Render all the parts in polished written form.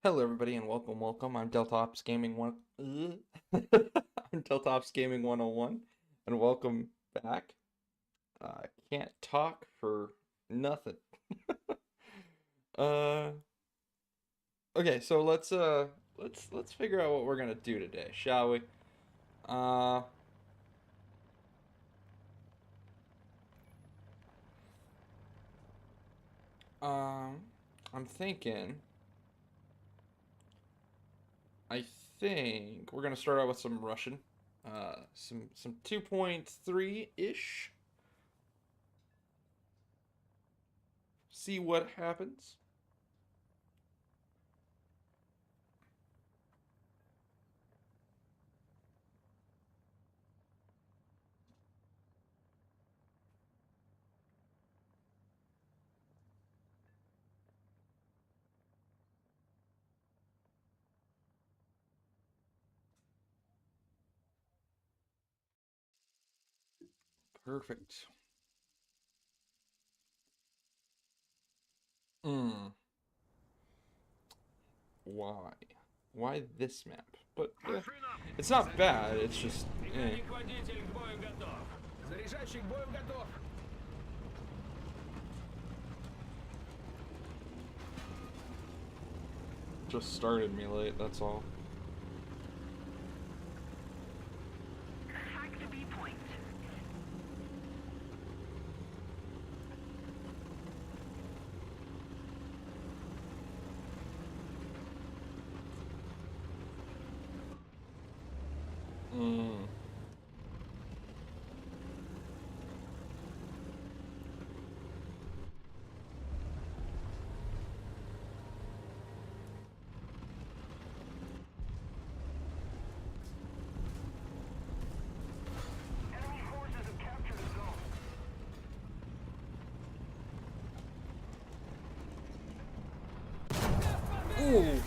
Hello, everybody, and welcome. I'm Deltops Gaming One. I'm Deltops Gaming 101, and welcome back. I can't talk for nothing. Uh, okay, so let's figure out what we're gonna do today, shall we? Uh, um, I'm thinking. I think we're gonna start out with some Russian. Some 2.3-ish. See what happens. Perfect. Hmm. Why? Why this map? But it's not bad. It's just just started me late. That's all. Mm. Ooh.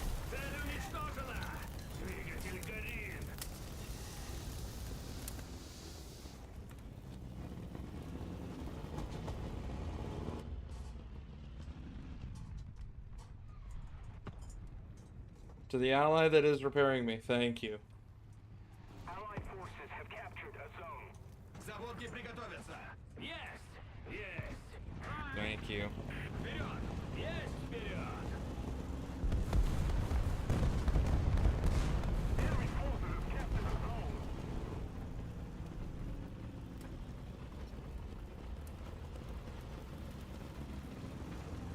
To the ally that is repairing me, thank you. Allied forces have captured a zone. Заводки приготовятся. Есть! Есть! Thank you. Вперед! Есть вперед! Enemy forces have captured a zone.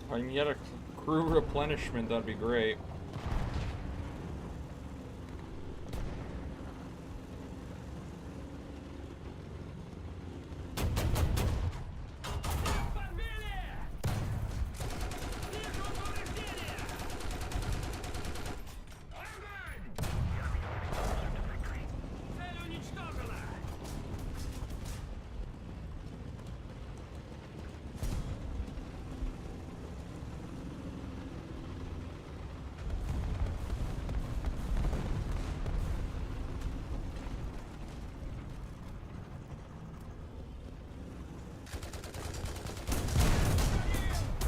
If I can get a crew replenishment, that'd be great.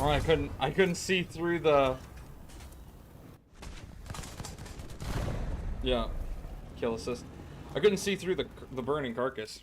Oh, I couldn't see through the. Yeah, kill assist. I couldn't see through the burning carcass.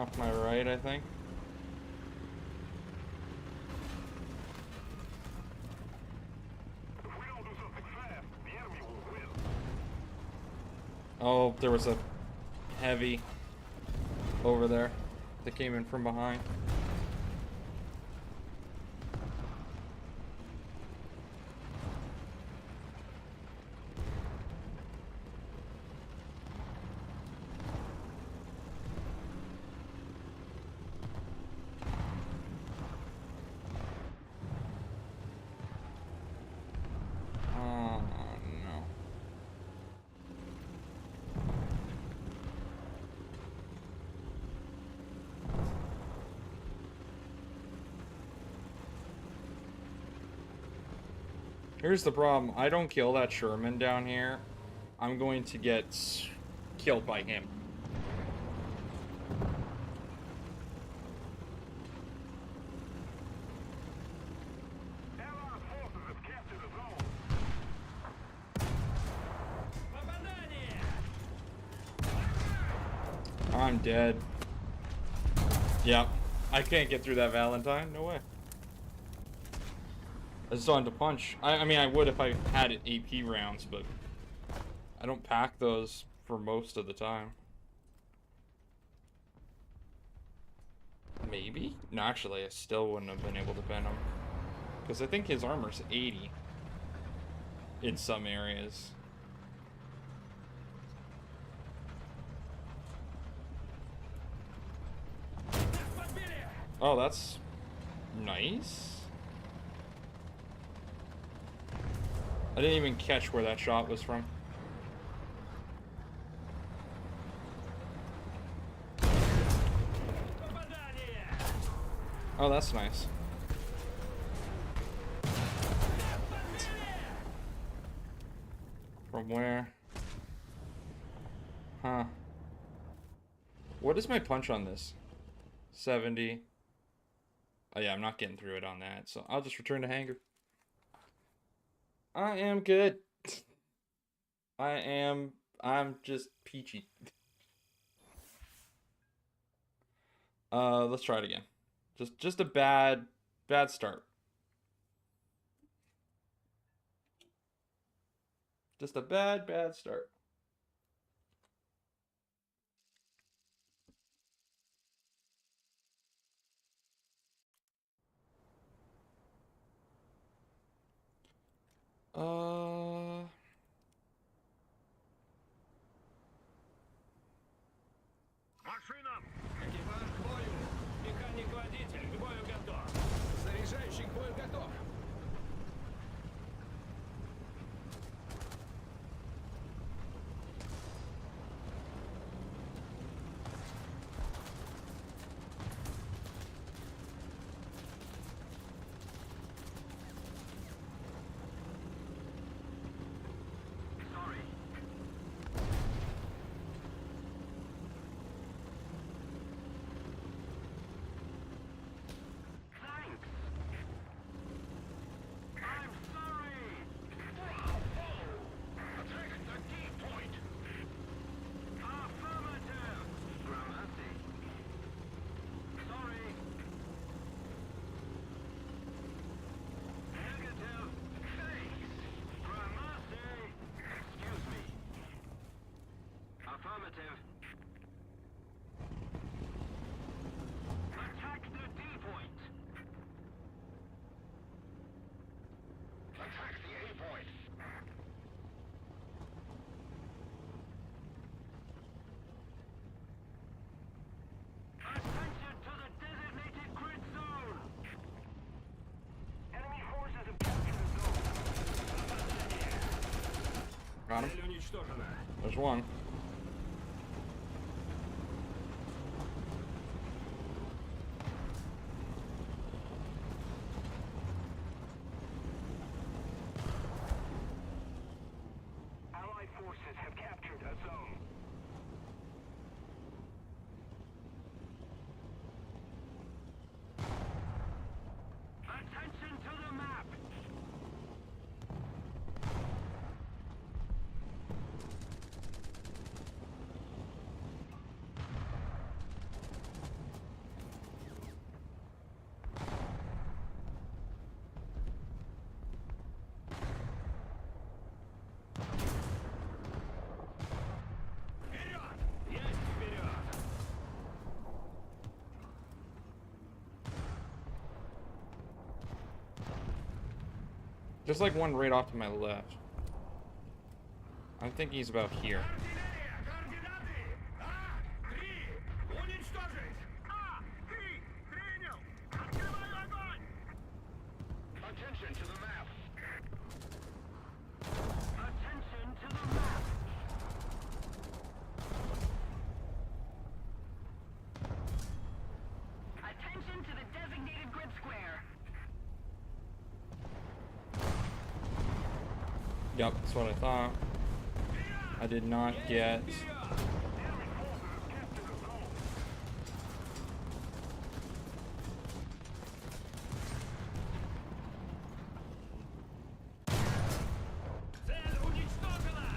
Off my right, I think. If we don't do something fast, the enemy will win. Oh, there was a heavy over there that came in from behind. Oh, no. Here's the problem. I don't kill that Sherman down here, I'm going to get killed by him. Allied forces have captured a zone. I'm dead. Yep. I can't get through that Valentine. No way. I just wanted to punch. I mean, I would if I had AP rounds, but I don't pack those for most of the time. Maybe? No, actually, I still wouldn't have been able to pin him. Because I think his armor's 80 in some areas. Oh, that's nice. I didn't even catch where that shot was from. Oh, that's nice. From where? Huh. What is my punch on this? 70. Oh yeah, I'm not getting through it on that, so I'll just return to hangar. I am good. I'm just peachy. Let's try it again. Just a bad start. Just a bad start. Машина! Экипаж к бою! Механик-водитель к бою готов! Заряжающий к бою готов! Sorry. Thanks. I'm sorry. Attack the D point. Affirmative. Gramercy. Sorry. Negative. Thanks. Gramercy. Excuse me. Affirmative. Attack the D point. Attack the A point. Attention to the designated grid zone. Enemy forces have captured the zone. Got him. Цель уничтожена. There's one. Allied forces have captured a zone. Attention to the map. There's like one right off to my left. I think he's about here. Артиллерия! Координаты! А! 3! Уничтожить! А! 3! Принял! Открываю огонь! Attention to the map! Attention to the map! Attention to the designated grid square. Yep, that's what I thought. I did not get... Цель уничтожена!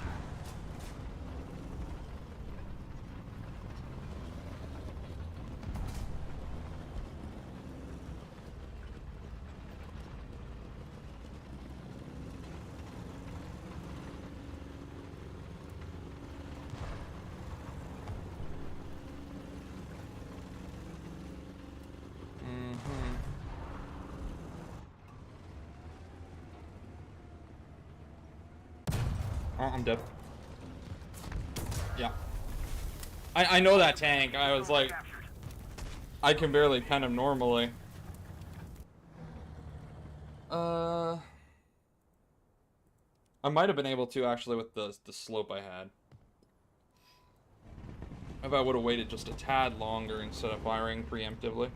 Oh, I'm dead. Yeah. I know that tank. I was like... I can barely pen him normally. I might have been able to, actually, with the slope I had. If I would have waited just a tad longer instead of firing preemptively.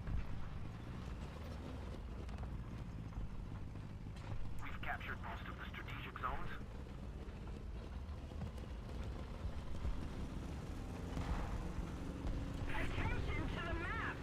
We've captured most of the strategic zones. Attention to the map.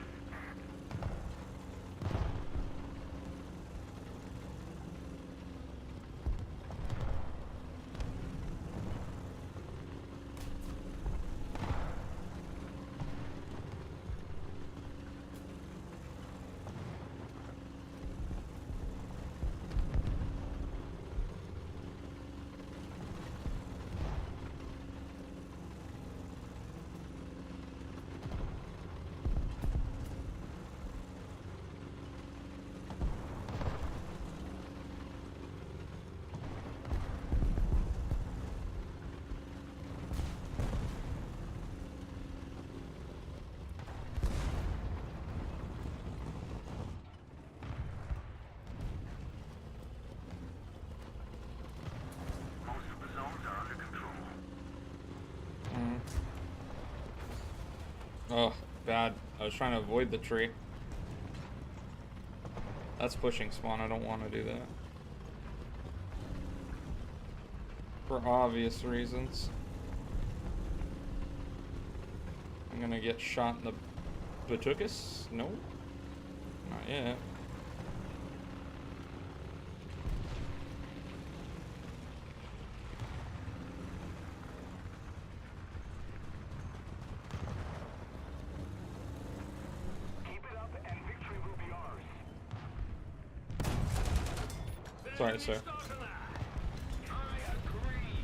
Most of the zones are under control. Oh, bad. I was trying to avoid the tree. That's pushing spawn. I don't want to do that. For obvious reasons. I'm gonna get shot in the Batukas? No? Not yet. Keep it up and victory will be ours. Sorry, sir. I agree.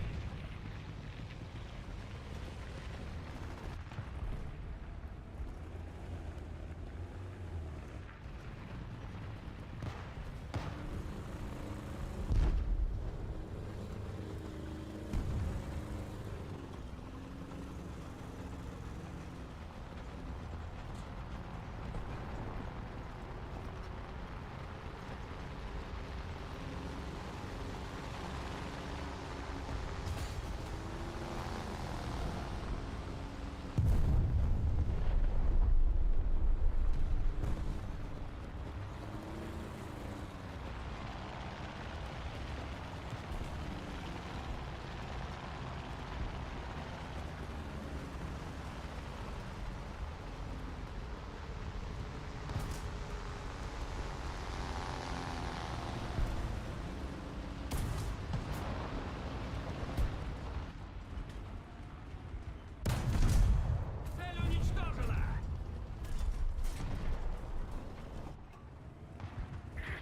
Цель уничтожена.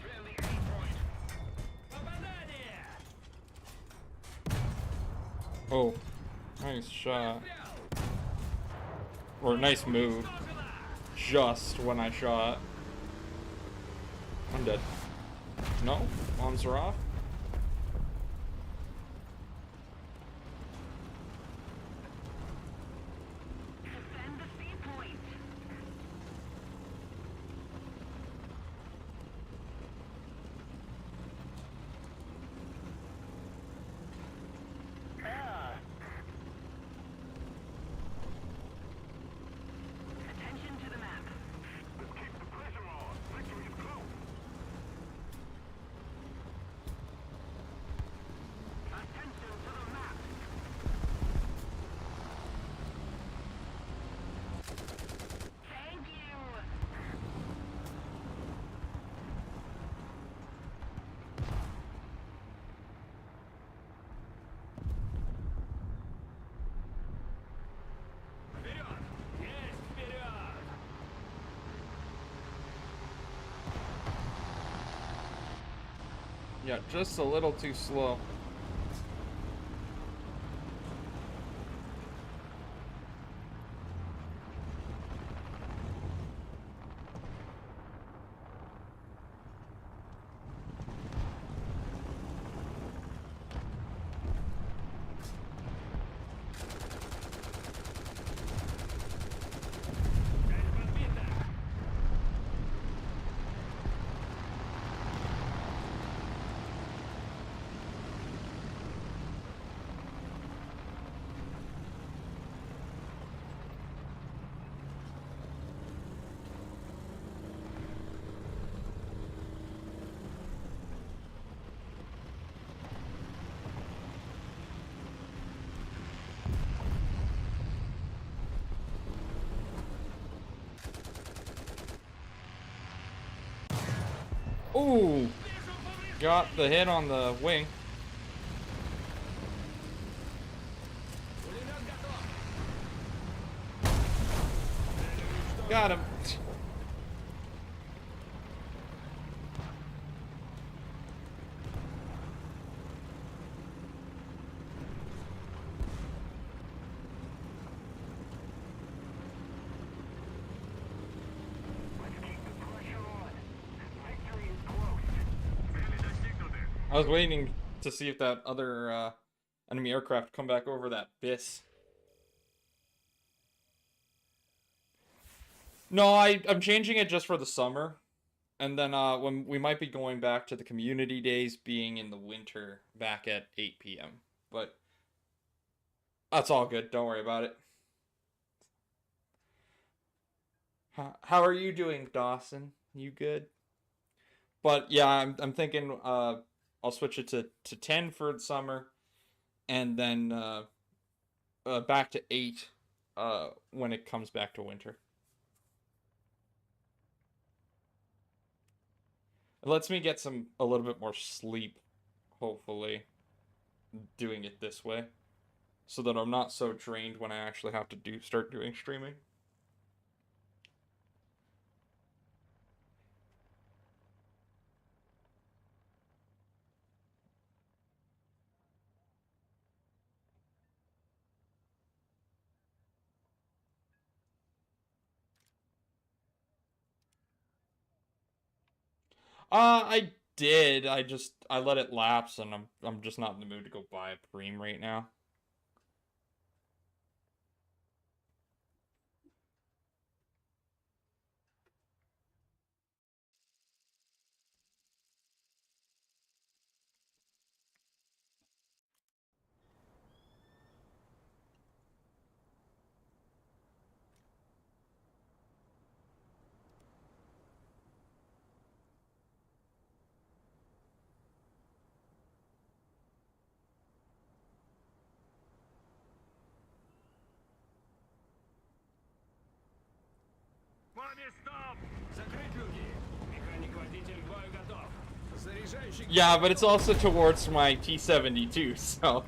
Friendly aim point. Попадание. Oh, nice shot. Or nice move. Just when I shot. I'm dead. No? Bombs are off? Yeah, just a little too slow. Цель подбита. Ooh, Вижу повреждения. got the hit on the wing. Пулемет готов. Got him. Цели достигнуты. I was waiting to see if that other enemy aircraft come back over that BIS. No, I'm changing it just for the summer. And then when we might be going back to the community days being in the winter back at 8 p.m. But that's all good. Don't worry about it. How are you doing, Dawson? You good? But yeah, I'm thinking I'll switch it to 10 for the summer and then back to 8 when it comes back to winter. It lets me get a little bit more sleep, hopefully, doing it this way, so that I'm not so drained when I actually have to start doing streaming. I did. I let it lapse, and I'm just not in the mood to go buy a Preem right now. По местам. Закрыть люки. Механик-водитель к бою готов. Заряжающий. Yeah, but it's also towards my T-72, so.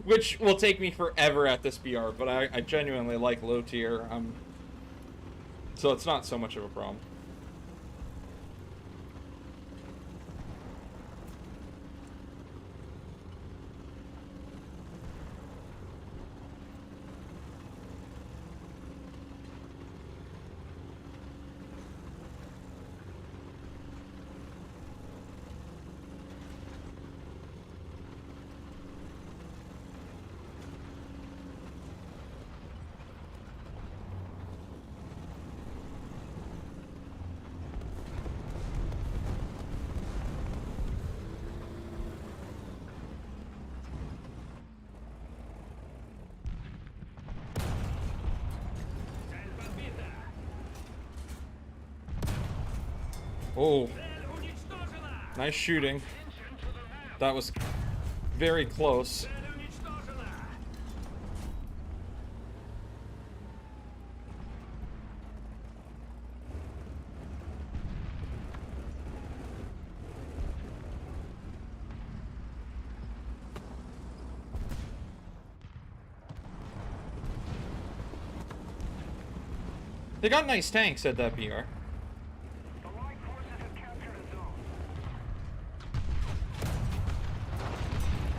Which will take me forever at this BR, but I genuinely like low tier, so it's not so much of a problem. Цель подбита. Oh, Цель уничтожена. nice shooting. That was very close. Цель уничтожена. They got nice tanks at that BR. The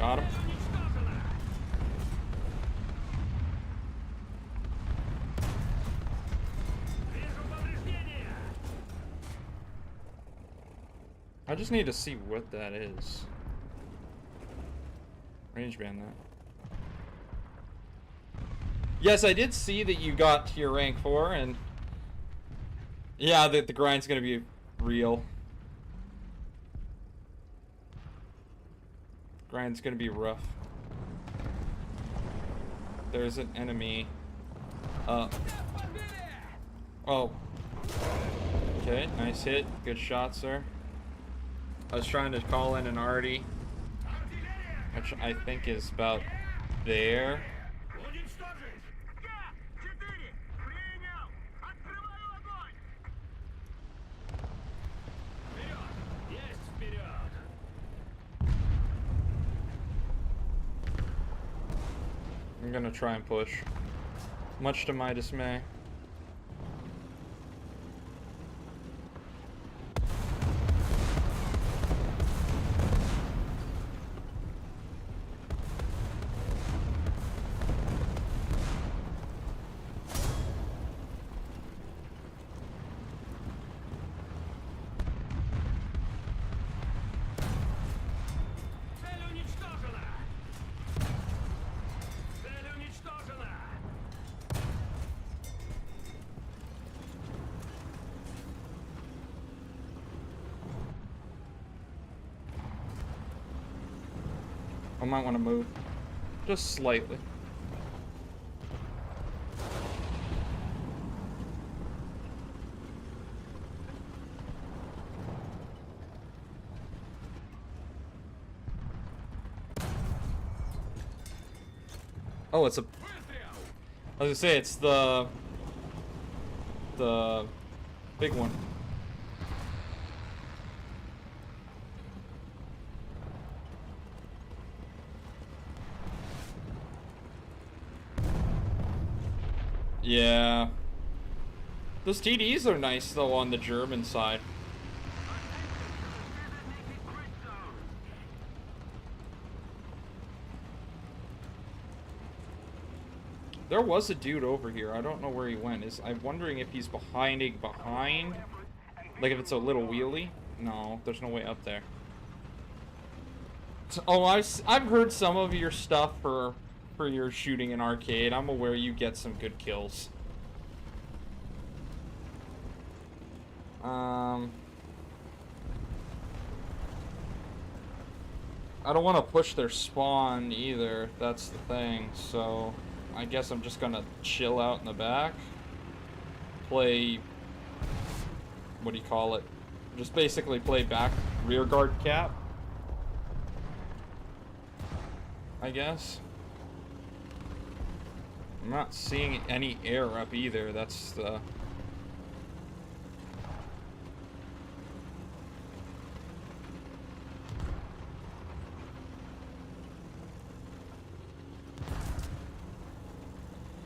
Got him. Уничтожена! Вижу повреждения! I just need to see what that is. Range band that. Yes, I did see that you got to your rank 4, and yeah, the grind's gonna be real. Grind's gonna be rough. There's an enemy. Oh. Okay, nice hit. Good shot, sir. I was trying to call in an arty, which I think is about there. Уничтожить! Я! 4! Принял! Открываю огонь! Вперед! Есть вперед! I'm gonna try and push, much to my dismay. Цель уничтожена! Цель уничтожена! I might want to move, just slightly. Oh, it's a. Выстрел! I was gonna say it's the big one. Yeah. Those TDs are nice though on the German side. There was a dude over here. I don't know where he went. I'm wondering if he's behind, like if it's a little wheelie. No, there's no way up there. Oh, I've heard some of your stuff for your shooting in arcade. I'm aware you get some good kills. I don't want to push their spawn either. That's the thing. So I guess I'm just gonna chill out in the back. Play, what do you call it? Just basically play back rear guard cap, I guess. I'm not seeing any air up either. That's the...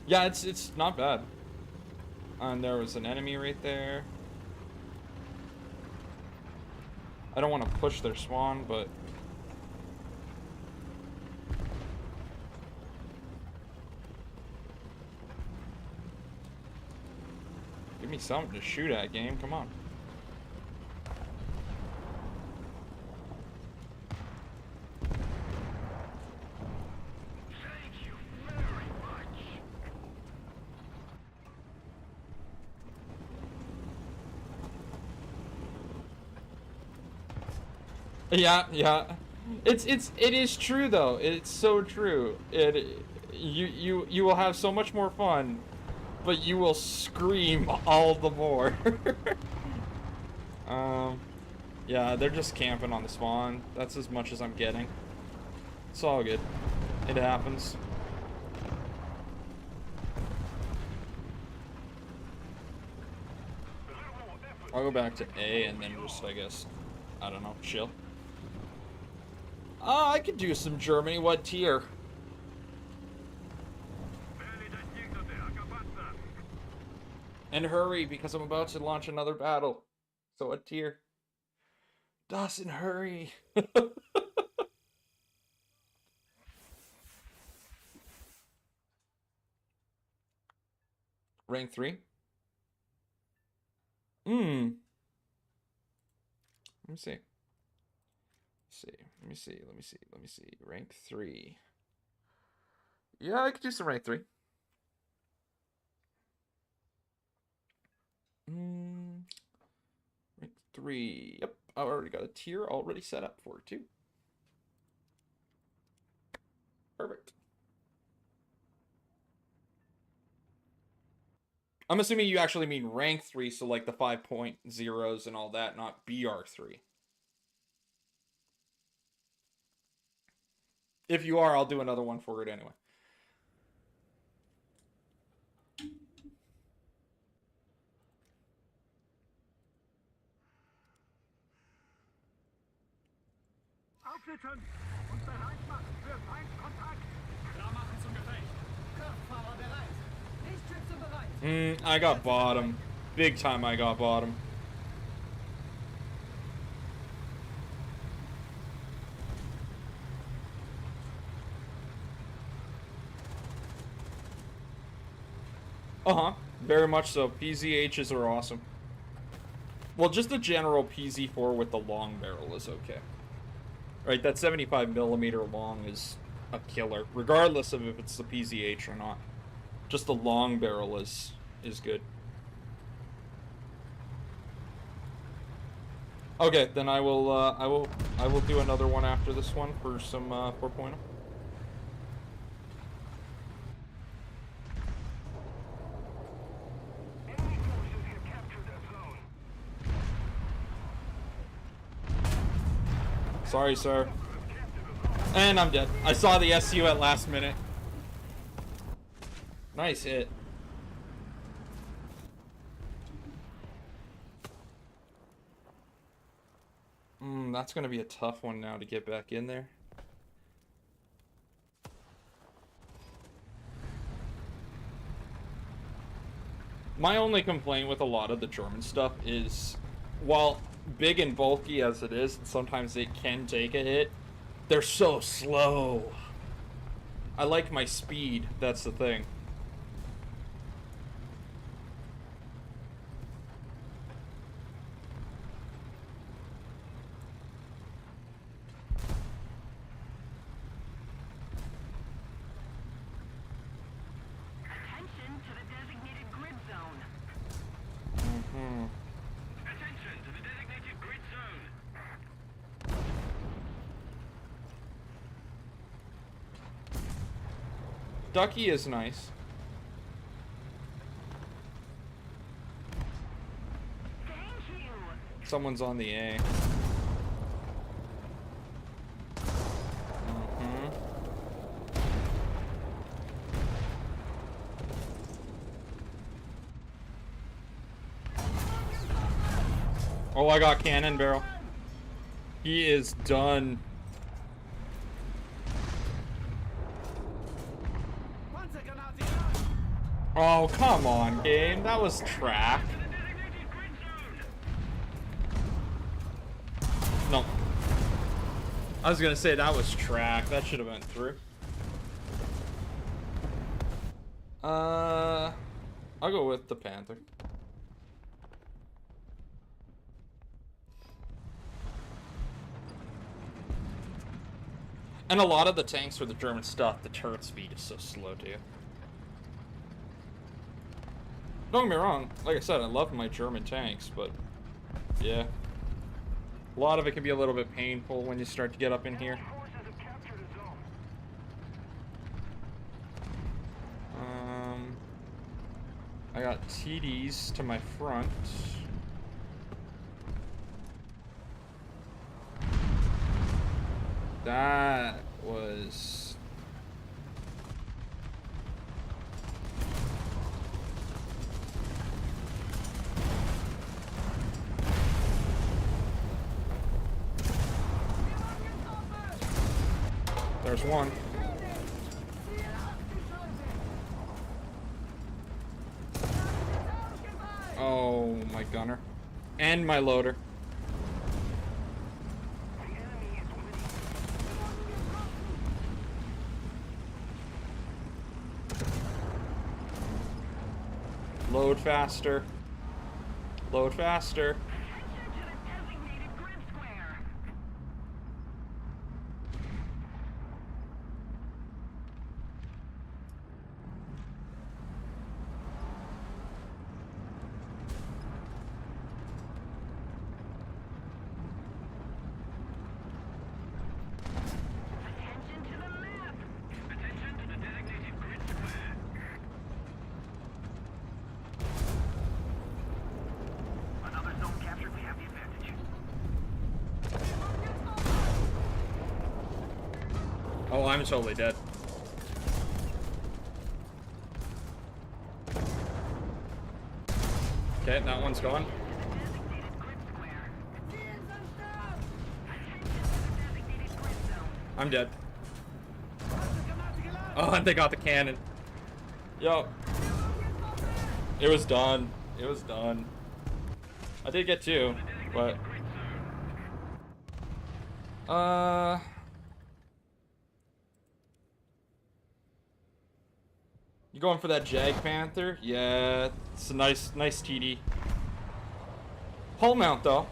Yeah, it's not bad. And there was an enemy right there. I don't want to push their spawn, but... Give me something to shoot at, game. Come on. Thank you very much! Yeah. It is true though. It's so true. You will have so much more fun, but you will scream all the more. Yeah, they're just camping on the spawn. That's as much as I'm getting. It's all good. It happens. I'll go back to A and then just, I guess, I don't know, chill. I could do some Germany. What tier? Цели достигнуты! Окопаться! And hurry, because I'm about to launch another battle. So what tier? Dawson, hurry! Rank 3? Let me see. Let me see. Rank 3. Yeah, I could do some rank 3. Rank 3. Yep, I already got a tier already set up for it too. Perfect. I'm assuming you actually mean rank 3, so like the 5.0s and all that, not BR3. If you are, I'll do another one for it anyway. Aufsitzen und bereit machen für Feindkontakt. Klar machen zum Gefecht. Kraftfahrer bereit. Lichtschütze bereit. I got bottom. Big time I got bottom. Uh-huh. Very much so. PZHs are awesome. Well, just a general PZ4 with the long barrel is okay. Right, that 75mm long is a killer, regardless of if it's the PZH or not. Just the long barrel is good. Okay, then I will do another one after this one for some 4.0. Sorry, sir. And I'm dead. I saw the SU at last minute. Nice hit. That's gonna be a tough one now to get back in there. My only complaint with a lot of the German stuff is, while big and bulky as it is, and sometimes it can take a hit, they're so slow. I like my speed, that's the thing. Attention to the designated grid zone. Attention to the designated grid zone. Ducky is nice. Thank you. Someone's on the A. Oh, I got cannon barrel. He is done. Oh, come on, game. That was track. No. I was gonna say that was track. That should have went through. I'll go with the Panther. And a lot of the tanks for the German stuff, the turret speed is so slow too. Don't get me wrong, like I said, I love my German tanks, but yeah. A lot of it can be a little bit painful when you start to get up in here. I got TDs to my front. That was... There's one. Oh, my gunner. And my loader. Load faster. Load faster. Attention to the designated grid square. Attention to the map. Attention to the designated grid square. Another zone captured. We have the advantage. Oh, I'm totally dead. Okay, that one's gone. Designated grid square. Attention to the designated grid zone. I'm dead. Oh, and they got the cannon. Yo. It was done. It was done. I did get two, but... You going for that Jag Panther? Yeah, it's a nice TD. Hull mount, though.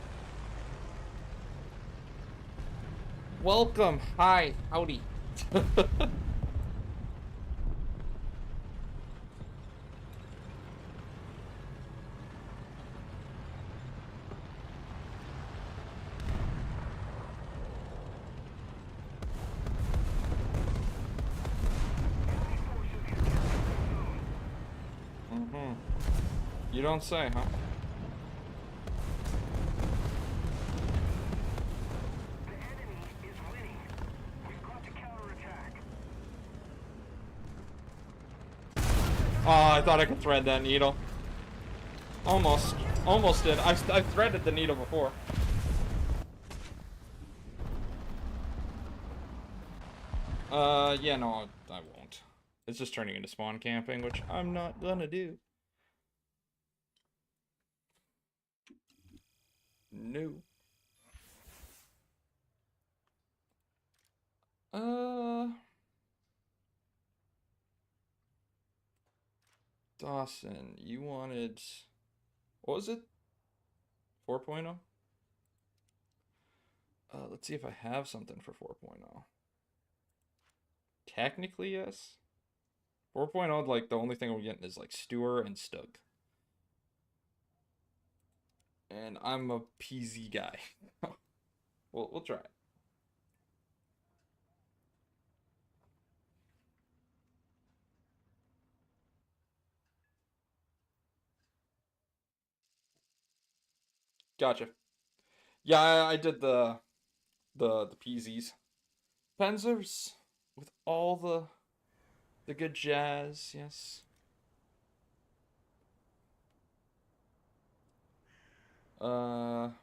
Welcome. Hi. Howdy. You don't say, huh? The enemy is winning. We've got to counterattack. Oh, I thought I could thread that needle. Almost. Almost did. I threaded the needle before. Yeah, no, I won't. It's just turning into spawn camping, which I'm not gonna do. No. Dawson, you wanted... What was it? 4.0? Let's see if I have something for 4.0. Technically, yes. 4.0, like, the only thing we're getting is, like, Stewer and Stug. And I'm a PZ guy. We'll try it. Gotcha. Yeah, I did the PZs. Panzers with all the good jazz, yes. What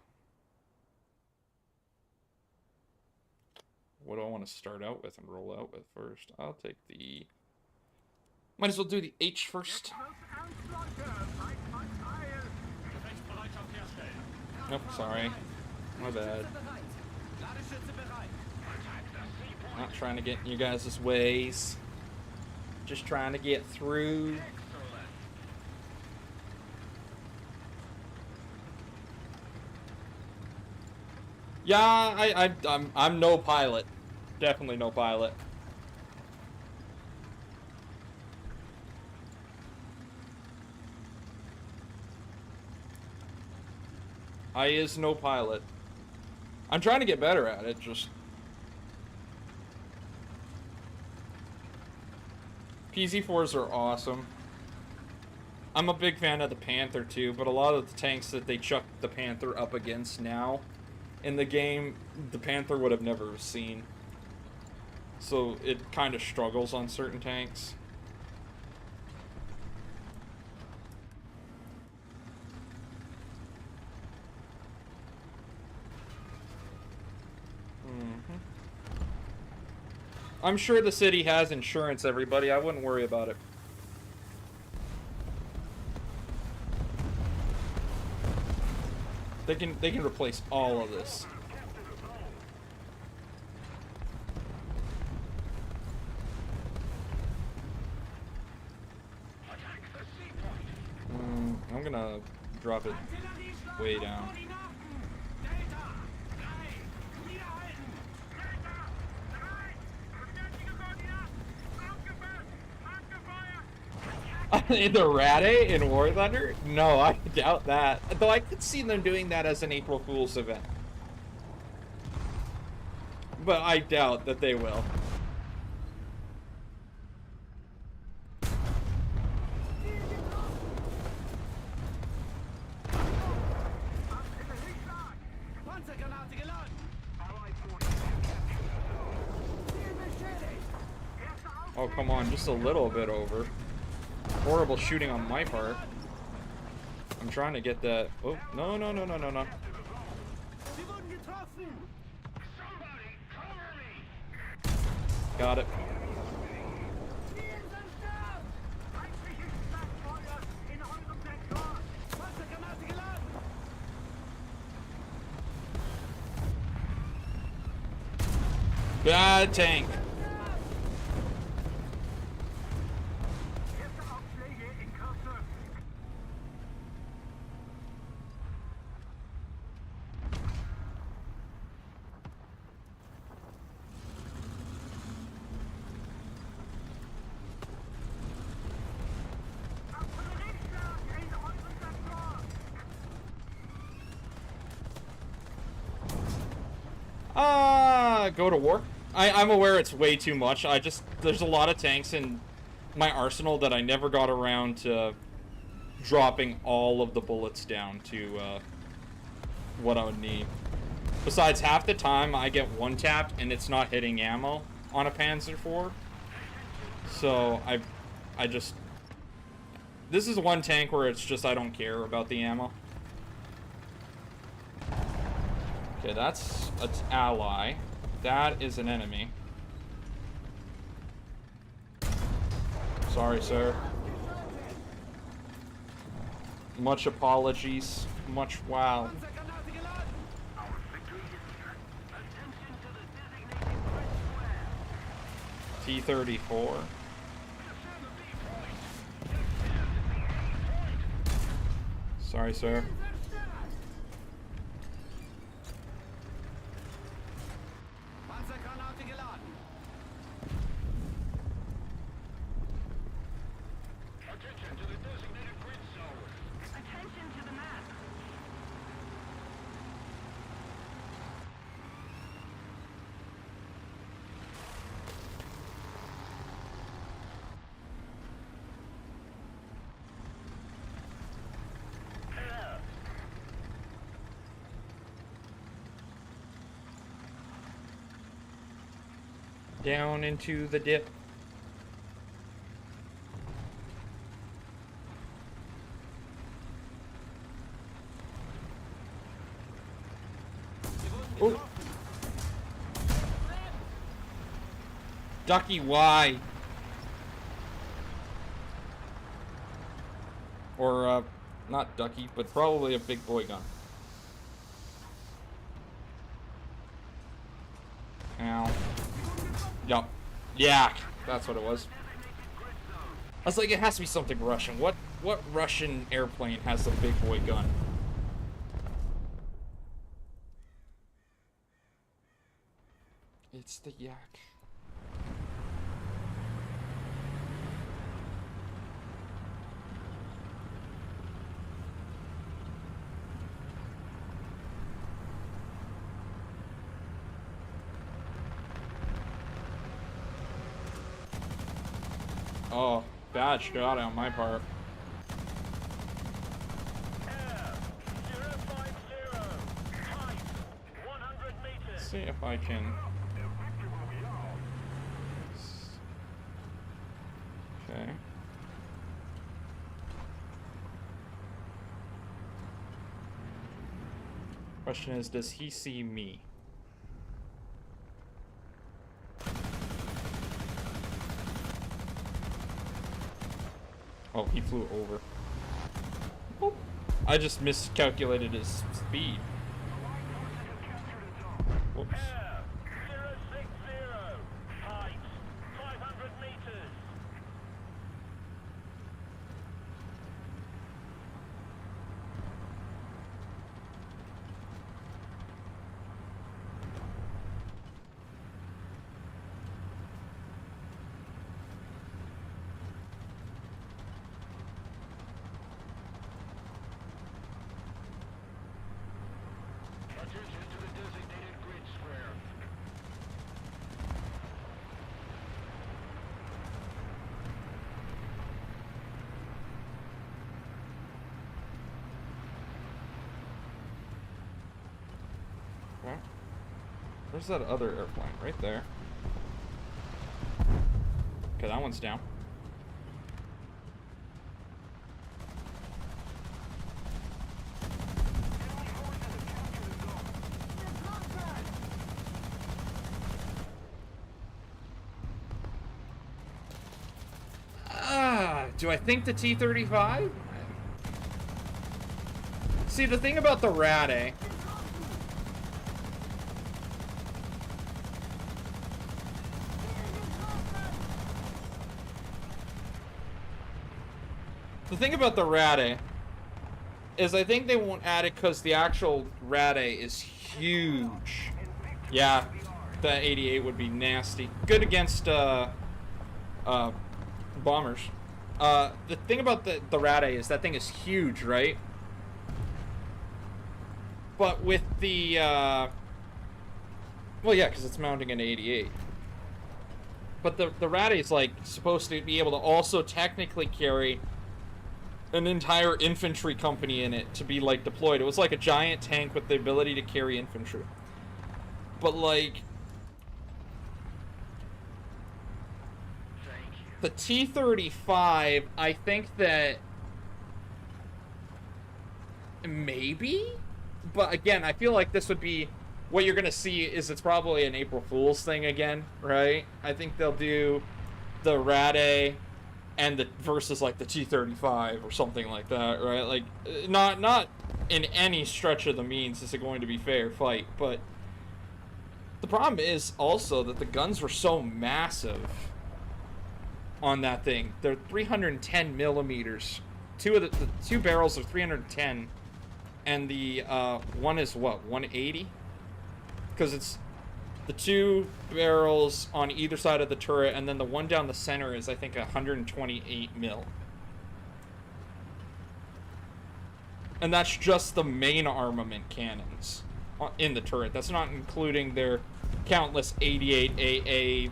do I want to start out with and roll out with first? I'll take the... Might as well do the H first. Nope, sorry. My bad. Not trying to get in you guys' ways. Just trying to get through. Yeah, I'm no pilot. Definitely no pilot. I is no pilot. I'm trying to get better at it, just... PZ4s are awesome. I'm a big fan of the Panther too, but a lot of the tanks that they chuck the Panther up against now in the game, the Panther would have never seen. So it kind of struggles on certain tanks. I'm sure the city has insurance, everybody. I wouldn't worry about it. They can replace all of this. gonna drop it way down. In the Rade in Warthunder? No, I doubt that. Though I could see them doing that as an April Fool's event. But I doubt that they will. Oh, come on, just a little bit over. Horrible shooting on my part. I'm trying to get that. Oh, no, no, no, no, no, no. Got it. Bad tank. Go to war. I'm aware it's way too much. There's a lot of tanks in my arsenal that I never got around to dropping all of the bullets down to what I would need. Besides, half the time I get one tapped and it's not hitting ammo on a Panzer IV. So I just, this is one tank where it's just I don't care about the ammo. Okay, that's an ally. That is an enemy. Sorry, sir. Much apologies. Much wow. T-34. Sorry, sir. Down into the dip. Ooh. Ducky, why? Or, not Ducky, but probably a big boy gun. Ow. Yup. Yeah, that's what it was. I was like, it has to be something Russian. What Russian airplane has a big boy gun? It's the Yak. Oh, bad shot on my part. Let's see if I can. Okay. Question is, does he see me? Oh, he flew over. Boop. I just miscalculated his speed. Whoops. Where's that other airplane? Right there. Okay, that one's down. Do I think the T-35? See, the thing about the Rade... The thing about the Rade is I think they won't add it because the actual Rade is huge. Yeah, that 88 would be nasty. Good against bombers. The thing about the Rade is that thing is huge, right? But with the well, yeah, because it's mounting an 88. But the Rade is like supposed to be able to also technically carry an entire infantry company in it to be like deployed. It was like a giant tank with the ability to carry infantry. But like the T-35, I think that maybe, but again, I feel like this would be what you're gonna see is it's probably an April Fool's thing again, right? I think they'll do the Rade and the versus like the T-35 or something like that, right? Like not in any stretch of the means is it going to be fair fight, but the problem is also that the guns were so massive on that thing. They're 310 millimeters. The two barrels are 310, and the one is what, 180? Because it's the two barrels on either side of the turret, and then the one down the center is, I think, 128 mil. And that's just the main armament cannons in the turret. That's not including their countless 88 AA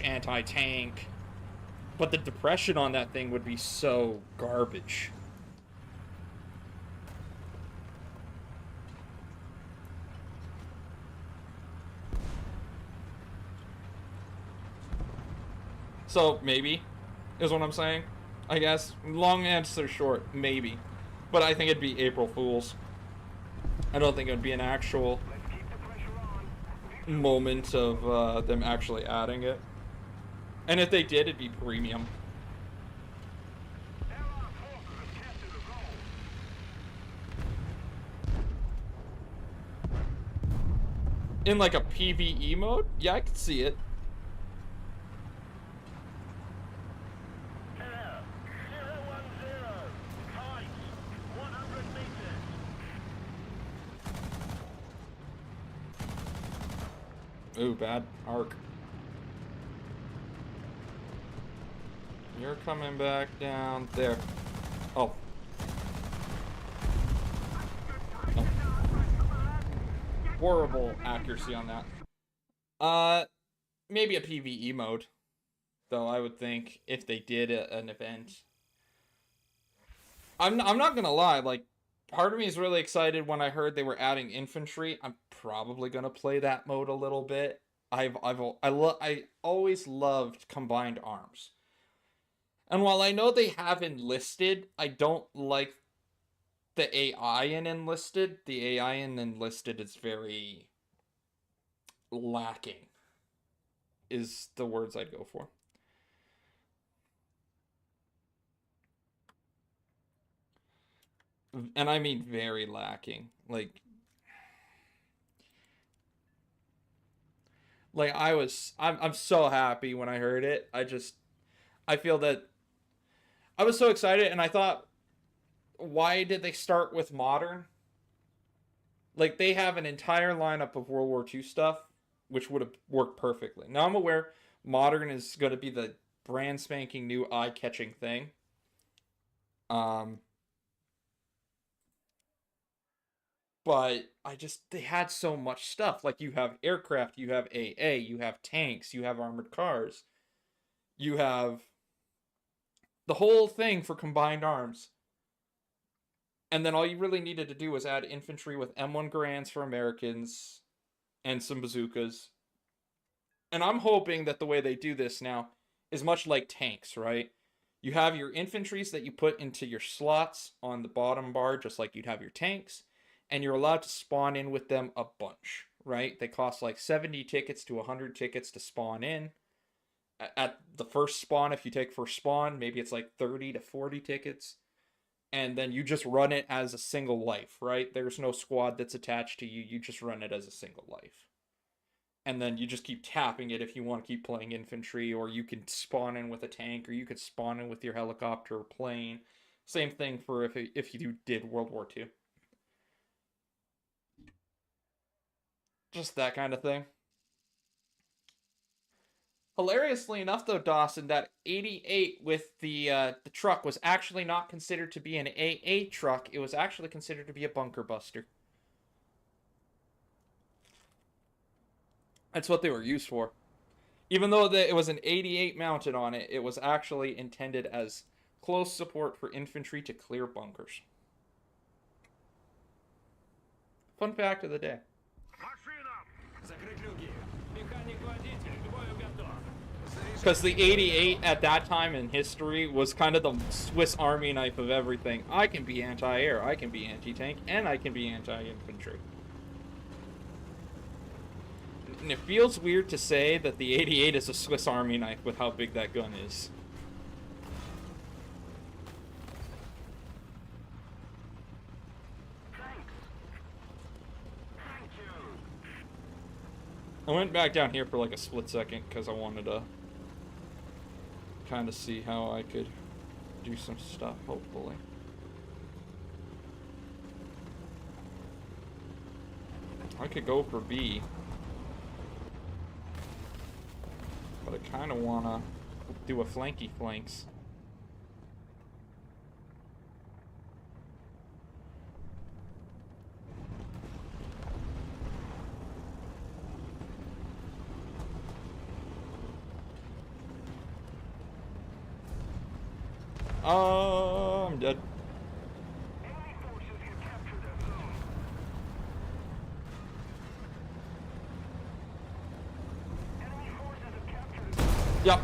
/ anti-tank. But the depression on that thing would be so garbage. So, maybe, is what I'm saying. I guess. Long answer short, maybe. But I think it'd be April Fool's. I don't think it'd be an actual moment of them actually adding it. And if they did, it'd be premium. In like a PvE mode? Yeah, I could see it. Ooh, bad arc. You're coming back down there. Oh. Oh. Horrible accuracy on that. Maybe a PvE mode, though, I would think, if they did an event. I'm not gonna lie, like, part of me is really excited when I heard they were adding infantry. I'm probably gonna play that mode a little bit. I always loved combined arms. And while I know they have enlisted, I don't like the AI in enlisted. The AI in enlisted is very lacking, is the words I'd go for. And I mean very lacking. Like I'm so happy when I heard it. I feel that I was so excited, and I thought, why did they start with modern? Like, they have an entire lineup of World War II stuff, which would have worked perfectly. Now, I'm aware modern is going to be the brand spanking new eye-catching thing. But they had so much stuff. Like, you have aircraft, you have AA, you have tanks, you have armored cars, you have the whole thing for combined arms. And then all you really needed to do was add infantry with M1 Garands for Americans and some bazookas. And I'm hoping that the way they do this now is much like tanks, right? You have your infantries that you put into your slots on the bottom bar, just like you'd have your tanks, and you're allowed to spawn in with them a bunch, right? They cost like 70 tickets to 100 tickets to spawn in. At the first spawn, if you take first spawn, maybe it's like 30 to 40 tickets. And then you just run it as a single life, right? There's no squad that's attached to you. You just run it as a single life. And then you just keep tapping it if you want to keep playing infantry, or you could spawn in with a tank, or you could spawn in with your helicopter or plane. Same thing for if you did World War II. Just that kind of thing. Hilariously enough, though, Dawson, that 88 with the truck was actually not considered to be an AA truck. It was actually considered to be a bunker buster. That's what they were used for. Even though it was an 88 mounted on it, it was actually intended as close support for infantry to clear bunkers. Fun fact of the day. Because the 88 at that time in history was kind of the Swiss Army knife of everything. I can be anti-air, I can be anti-tank, and I can be anti-infantry. And it feels weird to say that the 88 is a Swiss Army knife with how big that gun is. I went back down here for like a split second because I wanted to kind of see how I could do some stuff, hopefully. I could go for B. But I kind of want to do a flanky flanks. Oh, I'm dead. Enemy forces have captured that zone. Enemy forces have captured a zone. Yep.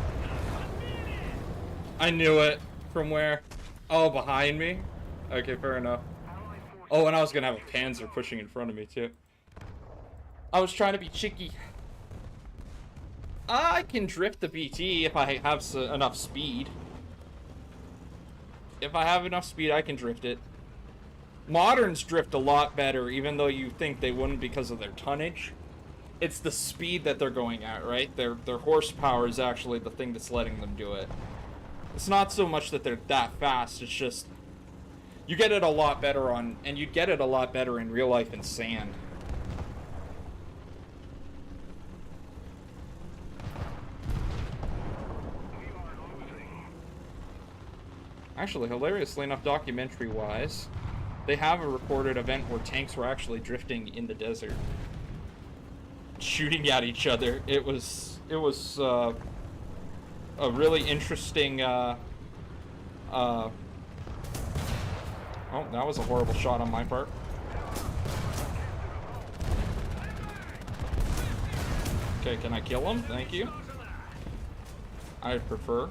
I knew it. From where? Oh, behind me? Okay, fair enough. Allied forces Oh, and I was gonna have a Panzer pushing in front of me, too. I was trying to be cheeky. I can drift the BT if I have enough speed. If I have enough speed, I can drift it. Moderns drift a lot better, even though you think they wouldn't because of their tonnage. It's the speed that they're going at, right? Their horsepower is actually the thing that's letting them do it. It's not so much that they're that fast, it's just... You get it a lot better on... And you'd get it a lot better in real life in sand. we are losing. Actually, hilariously enough, documentary-wise, they have a recorded event where tanks were actually drifting in the desert, shooting at each other. It was a really interesting. Oh, that was a horrible shot on my part. Okay, can I kill him? Thank you. I'd prefer.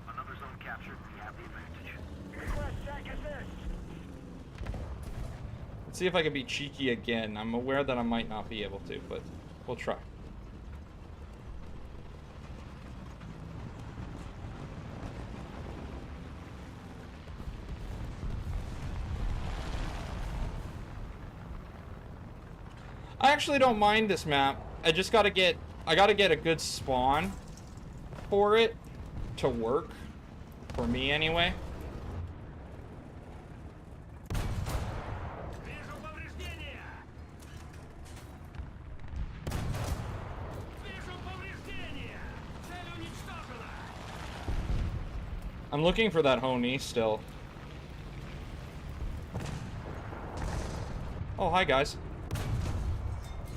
Another zone captured. We have the advantage. Request tank assist. Let's see if I can be cheeky again. I'm aware that I might not be able to, but we'll try. I actually don't mind this map. I just gotta get a good spawn for it to work. For me anyway. Вижу повреждения. Вижу повреждения. Цель уничтожена. I'm looking for that Honey still. Oh, hi guys.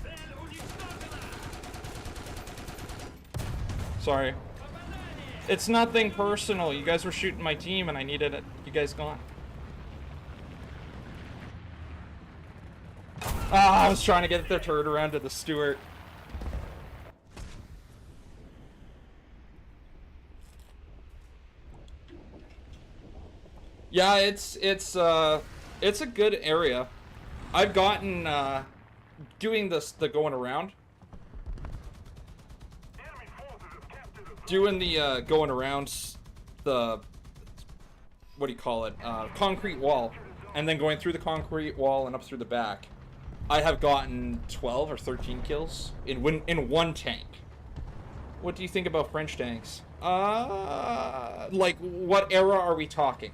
Цель уничтожена. Sorry. Попадание. It's nothing personal. You guys were shooting my team and I needed it. You guys gone. Ah, I was trying to get their turret around to the Stuart. Yeah, it's a good area. I've gotten doing the going around. Doing the going around the, what do you call it? Concrete wall, and then going through the concrete wall and up through the back. I have gotten 12 or 13 kills in one tank. What do you think about French tanks? Like, what era are we talking?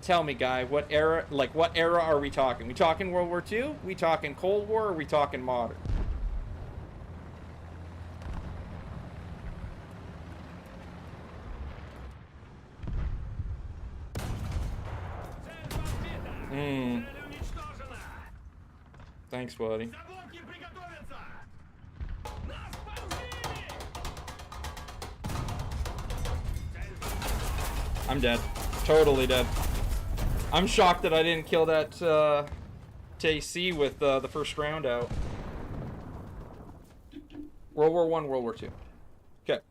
Tell me, guy, what era are we talking? We talking World War II? We talking Cold War? Or we talking modern? Thanks, buddy. I'm dead. Totally dead. I'm shocked that I didn't kill that TC with the first round out. World War I, World War II. Okay.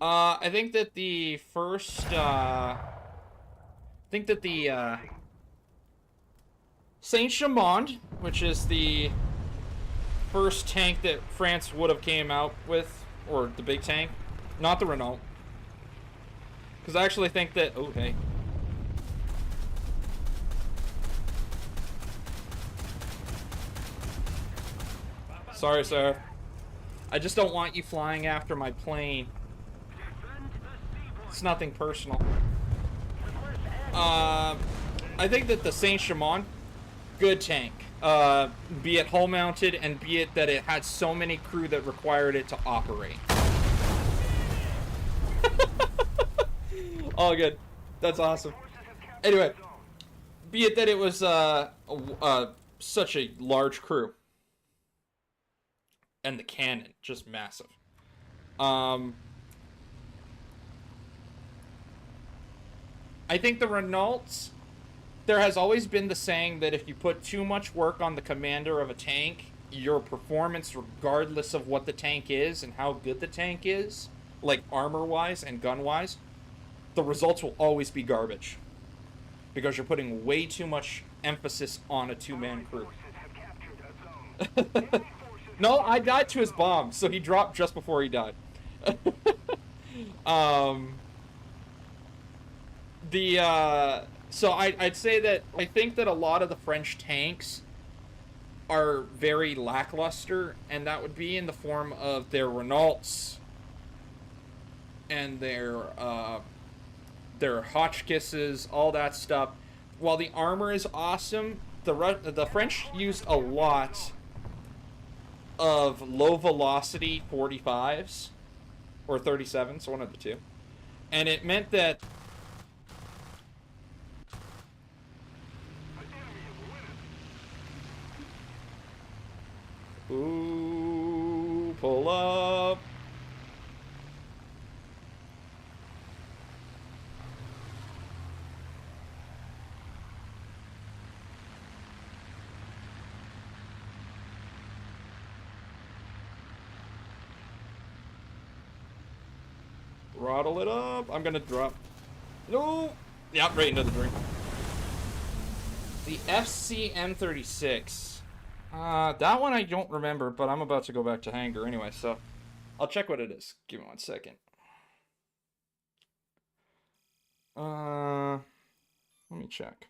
I think that the first, Saint-Chamond, which is the first tank that France would have came out with, or the big tank, not the Renault. Because I actually think that, oh, hey. Sorry, sir. I just don't want you flying after my plane. It's nothing personal. I think that the Saint-Chamond, good tank. Be it hull mounted, and be it that it had so many crew that required it to operate. All good. That's awesome. Anyway, be it that it was such a large crew. And the cannon, just massive. I think the Renaults, there has always been the saying that if you put too much work on the commander of a tank, your performance, regardless of what the tank is and how good the tank is, like armor-wise and gun-wise, the results will always be garbage. Because you're putting way too much emphasis on a two-man crew. No, I died to his bomb, so he dropped just before he died. So I'd say that I think that a lot of the French tanks are very lackluster, and that would be in the form of their Renaults and their Hotchkisses, all that stuff. While the armor is awesome, the French used a lot of low velocity 45s or 37s, one of the two, and it meant that ooh, pull up. Throttle it up. I'm gonna drop. No. Yep, right into the drink. The FCM36. That one I don't remember, but I'm about to go back to hangar anyway, so I'll check what it is. Give me 1 second. Let me check.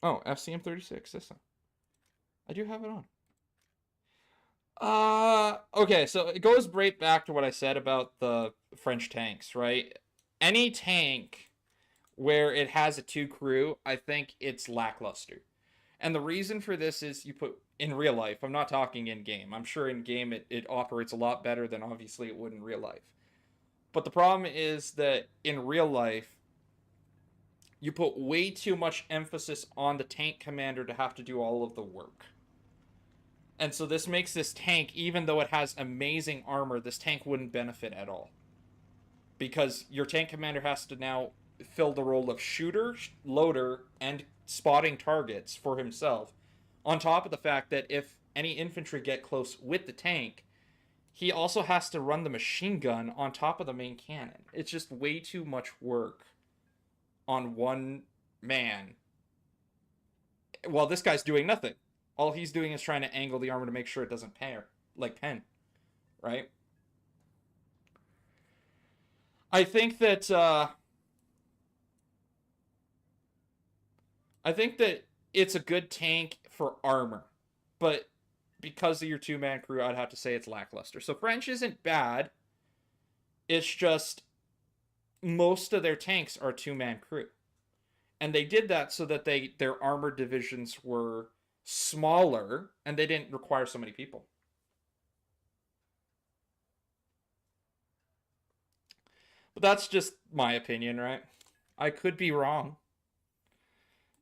Oh, FCM36. This one. I do have it on. Okay, so it goes right back to what I said about the French tanks, right? Any tank where it has a two crew, I think it's lackluster. And the reason for this is you put in real life. I'm not talking in game. I'm sure in game it operates a lot better than obviously it would in real life. But the problem is that in real life, you put way too much emphasis on the tank commander to have to do all of the work. And so this makes this tank, even though it has amazing armor, this tank wouldn't benefit at all. because your tank commander has to now fill the role of shooter, loader, and spotting targets for himself. On top of the fact that if any infantry get close with the tank, he also has to run the machine gun on top of the main cannon. It's just way too much work on one man. Well, this guy's doing nothing. All he's doing is trying to angle the armor to make sure it doesn't pen, right? I think that it's a good tank for armor, but because of your two-man crew, I'd have to say it's lackluster. So French isn't bad. It's just most of their tanks are two-man crew. And they did that so that their armored divisions were smaller and they didn't require so many people. But that's just my opinion, right? I could be wrong.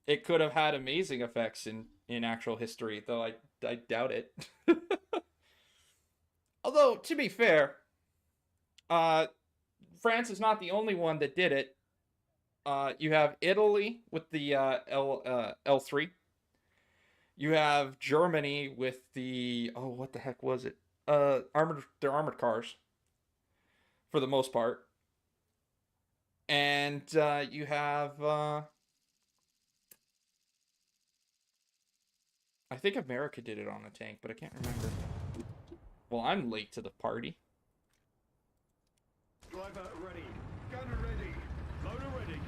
It could have had amazing effects in actual history, though I doubt it. Although, to be fair, France is not the only one that did it. You have Italy with the L3. You have Germany with the what the heck was it? Their armored cars, for the most part. And you have I think America did it on a tank, but I can't remember. Well, I'm late to the party. Driver ready. Gunner ready. Loader ready.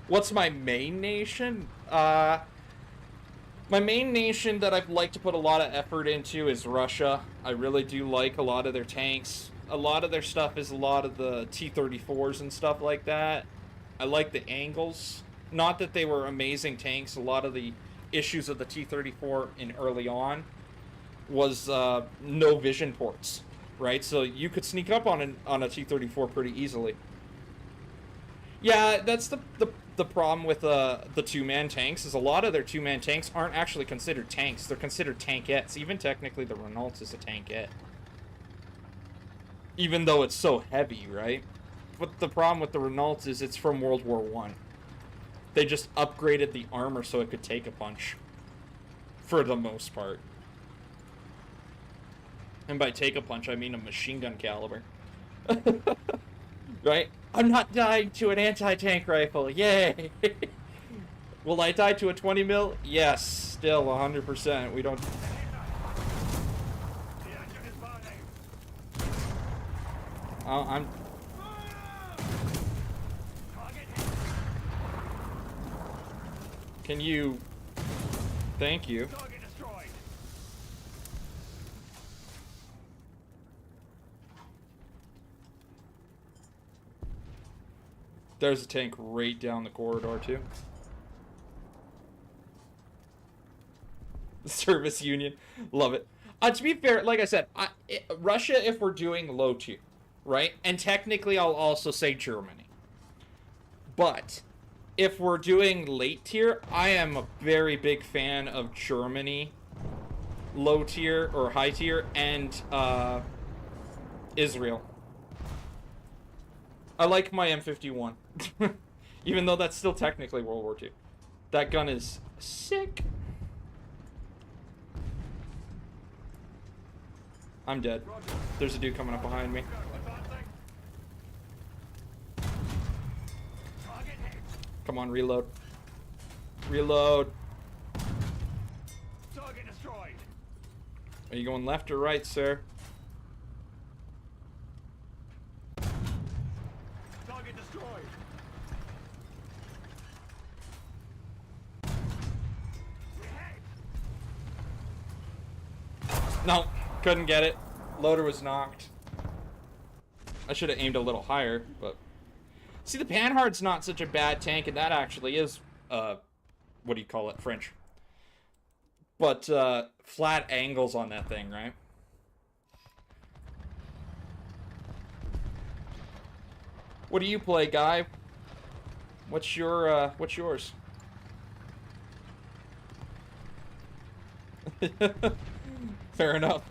What's my main nation? My main nation that I'd like to put a lot of effort into is Russia. I really do like a lot of their tanks. A lot of their stuff is a lot of the T-34s and stuff like that. I like the angles. Not that they were amazing tanks. A lot of the issues of the T-34 in early on was no vision ports, right? So you could sneak up on a T-34 pretty easily. Yeah, that's the problem with the two-man tanks, is a lot of their two-man tanks aren't actually considered tanks. They're considered tankettes. Even technically the Renault is a tankette. Even though it's so heavy, right? But the problem with the Renault is it's from World War I. They just upgraded the armor so it could take a punch. For the most part. And by take a punch, I mean a machine gun caliber. Right? I'm not dying to an anti-tank rifle. Yay! Will I die to a 20 mil? Yes, still 100%. We don't. The engine is burning. I'm. Target hit. Can you? Thank you. Target destroyed. There's a tank right down the corridor too. Service Union, love it. To be fair, like I said, Russia if we're doing low tier, right? And technically, I'll also say Germany. But if we're doing late tier, I am a very big fan of Germany, low tier or high tier, and Israel. I like my M51. Even though that's still technically World War II. That gun is sick. I'm dead. There's a dude coming up behind me. Come on, reload. Reload. Target destroyed. Are you going left or right, sir? Target destroyed. No, couldn't get it. Loader was knocked. I should have aimed a little higher, but... See, the Panhard's not such a bad tank, and that actually is, what do you call it? French. But, flat angles on that thing, right? What do you play, guy? What's what's yours? Fair enough.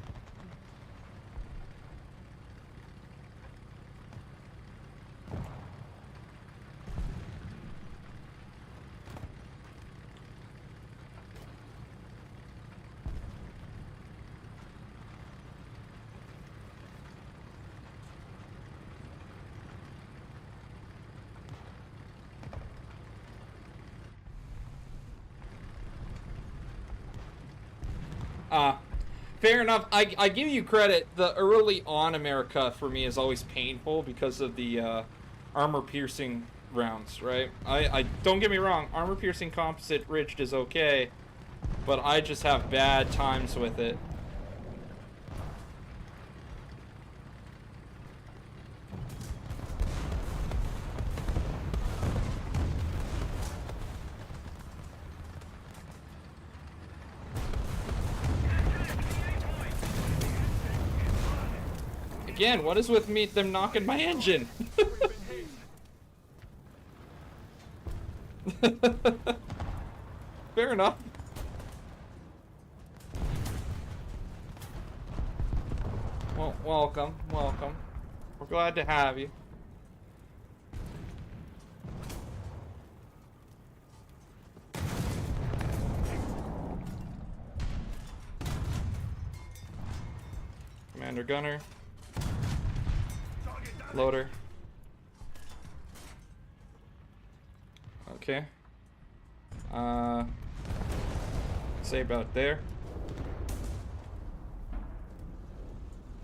Fair enough. I give you credit. The early on America for me is always painful because of the armor piercing rounds, right? I don't get me wrong, armor piercing composite ridged is okay, but I just have bad times with it. Again, what is with me them knocking my engine? Fair enough. Well, welcome. We're glad to have you. Commander Gunner. Loader. Okay. Say about there.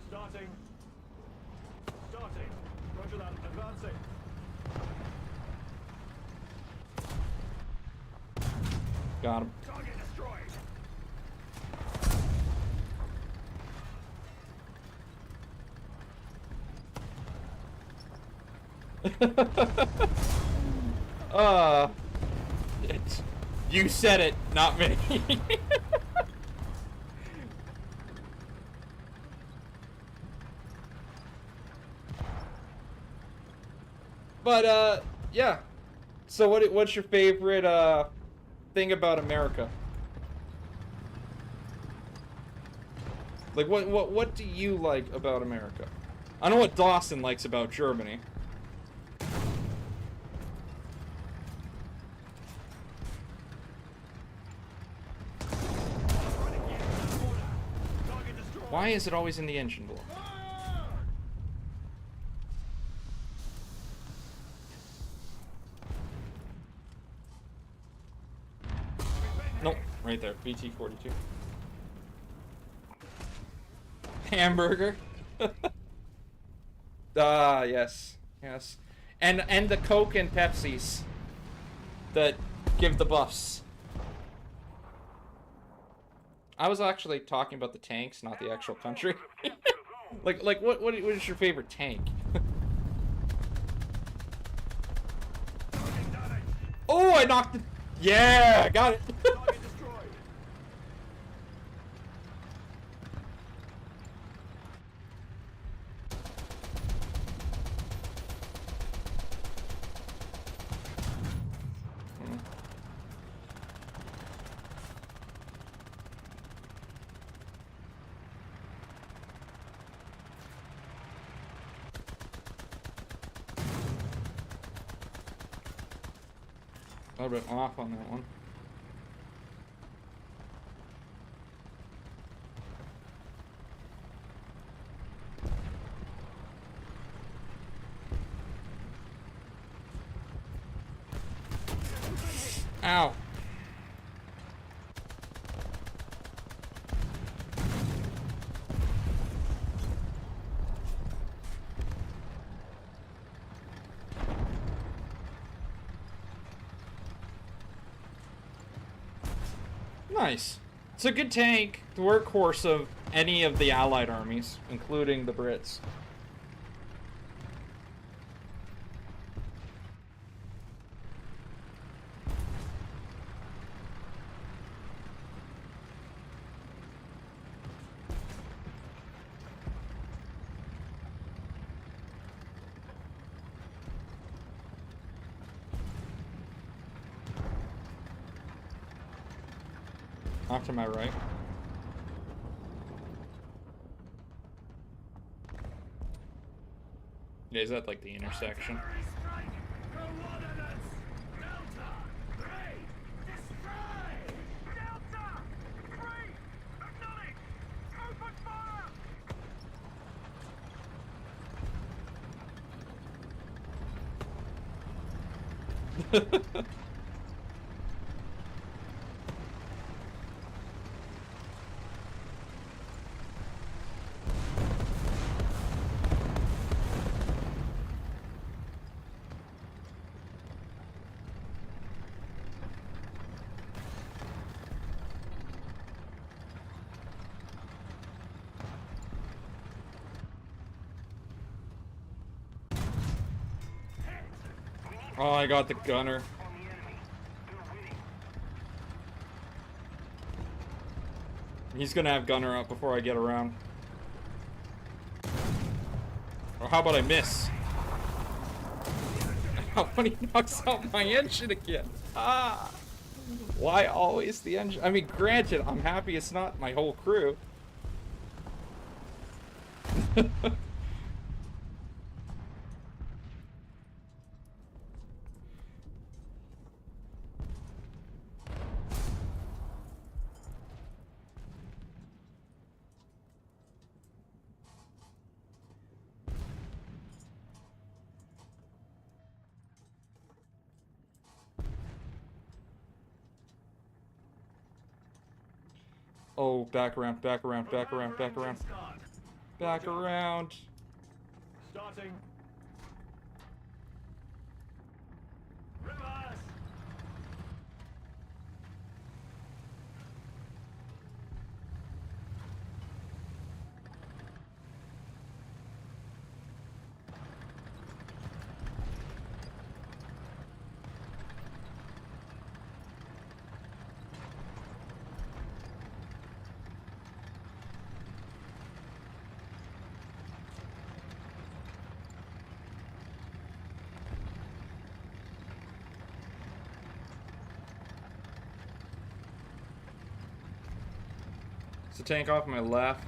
Starting. Roger that. Advancing. Got him. Target destroyed. You said it, not me. But yeah. So what's your favorite thing about America? Like what do you like about America? I know what Dawson likes about Germany. Why is it always in the engine block? Nope, right there. BT-42. Hamburger. Yes. And the Coke and Pepsis that give the buffs. I was actually talking about the tanks, not the actual country. like what is your favorite tank? Oh, I knocked it. Yeah, got it. A little bit off on that one. Ow. Nice. It's a good tank, the workhorse of any of the Allied armies, including the Brits. Off to my right. Yeah, is that like the intersection? Artillery strike! Coordinates! Delta! 3! Destroy! Delta! 3! Acknowledge! Open fire! Oh, I got the gunner. On the enemy. They're winning. He's gonna have gunner up before I get around. Or how about I miss? When he knocks out my engine again. Ah! Why always the engine? I mean, granted, I'm happy it's not my whole crew. Oh, back around, back around, back around, back around. Back around. Starting. Reverse! It's a tank off my left.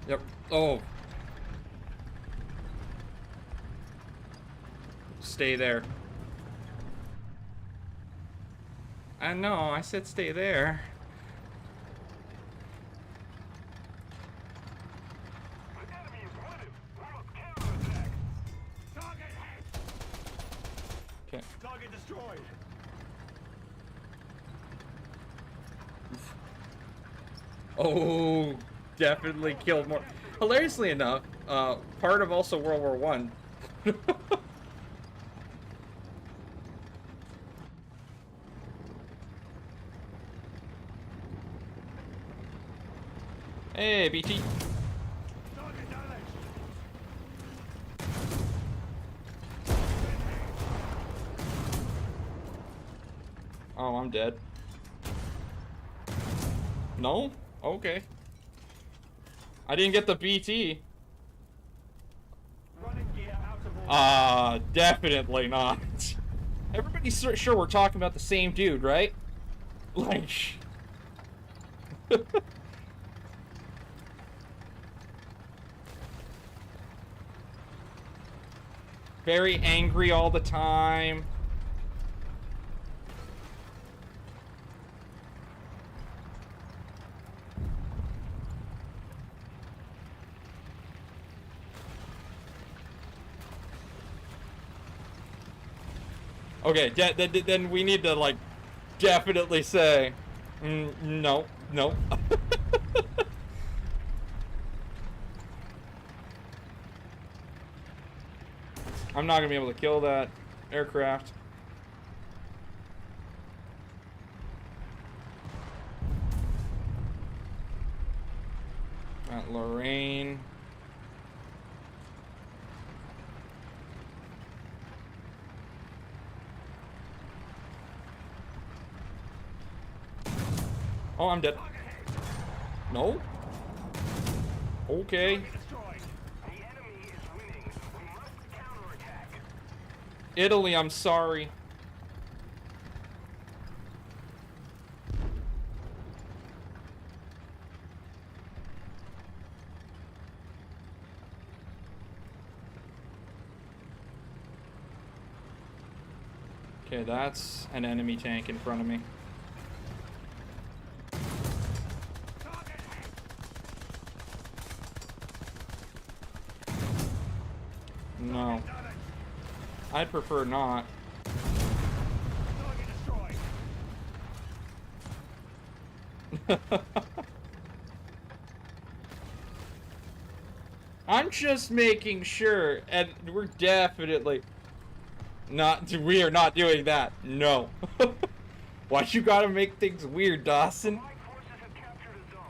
Yep. Oh. Stay there. I know, I said stay there. The enemy is winning. We must counterattack. Target hit! Okay. Target destroyed! Oh, definitely killed more. Hilariously enough, part of also World War One. Hey, BT. Target damaged! Oh, I'm dead. No? Okay. I didn't get the BT. Running gear out of order. Definitely not. Everybody's sure we're talking about the same dude, right? Like... Very angry all the time. Okay, then we need to, like, definitely say, no, no. I'm not gonna be able to kill that aircraft. At Lorraine. Oh, I'm dead. No? Okay. Target destroyed! The enemy is winning. We must counterattack. Italy, I'm sorry. Okay, that's an enemy tank in front of me. No. I'd prefer not. I'm just making sure, and we're definitely we are not doing that. No. Why you gotta make things weird, Dawson? Allied forces have captured a zone.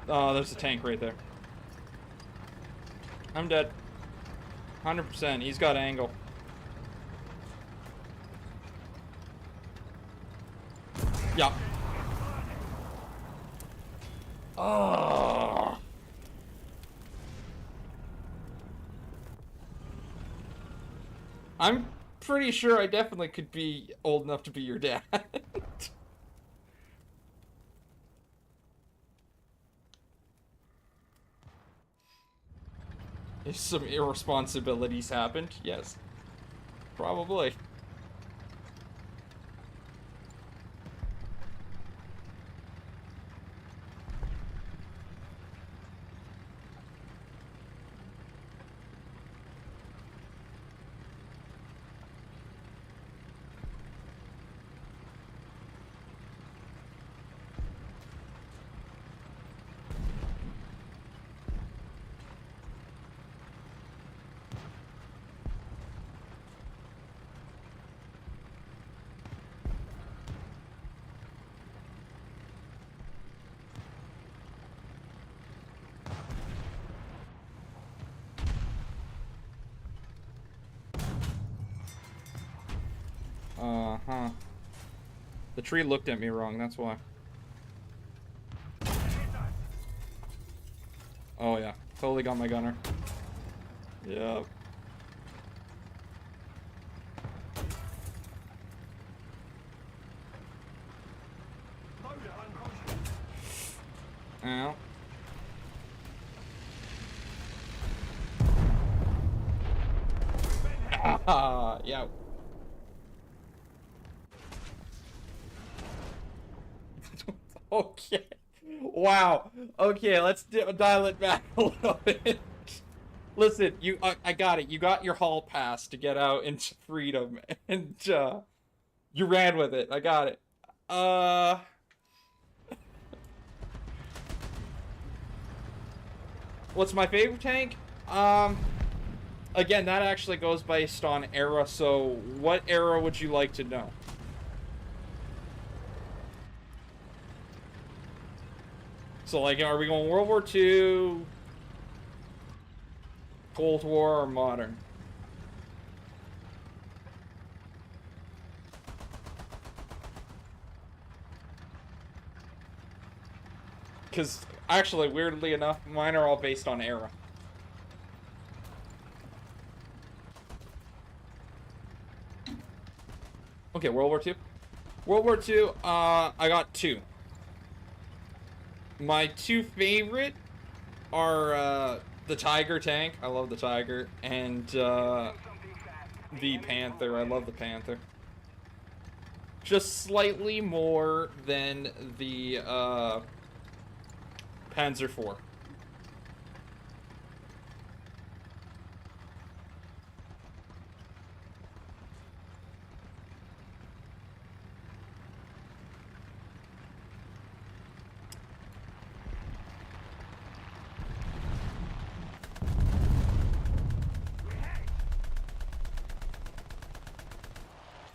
Oh, there's a tank right there. I'm dead. 100%. He's got angle. Yeah. Oh. I'm pretty sure I definitely could be old enough to be your dad. If some irresponsibilities happened, yes. Probably. Uh-huh. The tree looked at me wrong, that's why. Oh yeah, totally got my gunner. Yep. Ow. Ah, yeah. Okay. Wow. Okay, let's dial it back a little bit. Listen, I got it. You got your hall pass to get out into freedom, and you ran with it. I got it. Uh, what's my favorite tank? Again, that actually goes based on era. So, what era would you like to know? So, like, are we going World War II, Cold War, or modern? Because, actually, weirdly enough, mine are all based on era. Okay, World War II. World War II, I got two. My two favorite are the Tiger tank. I love the Tiger. And the Panther. I love the Panther. Just slightly more than the Panzer IV.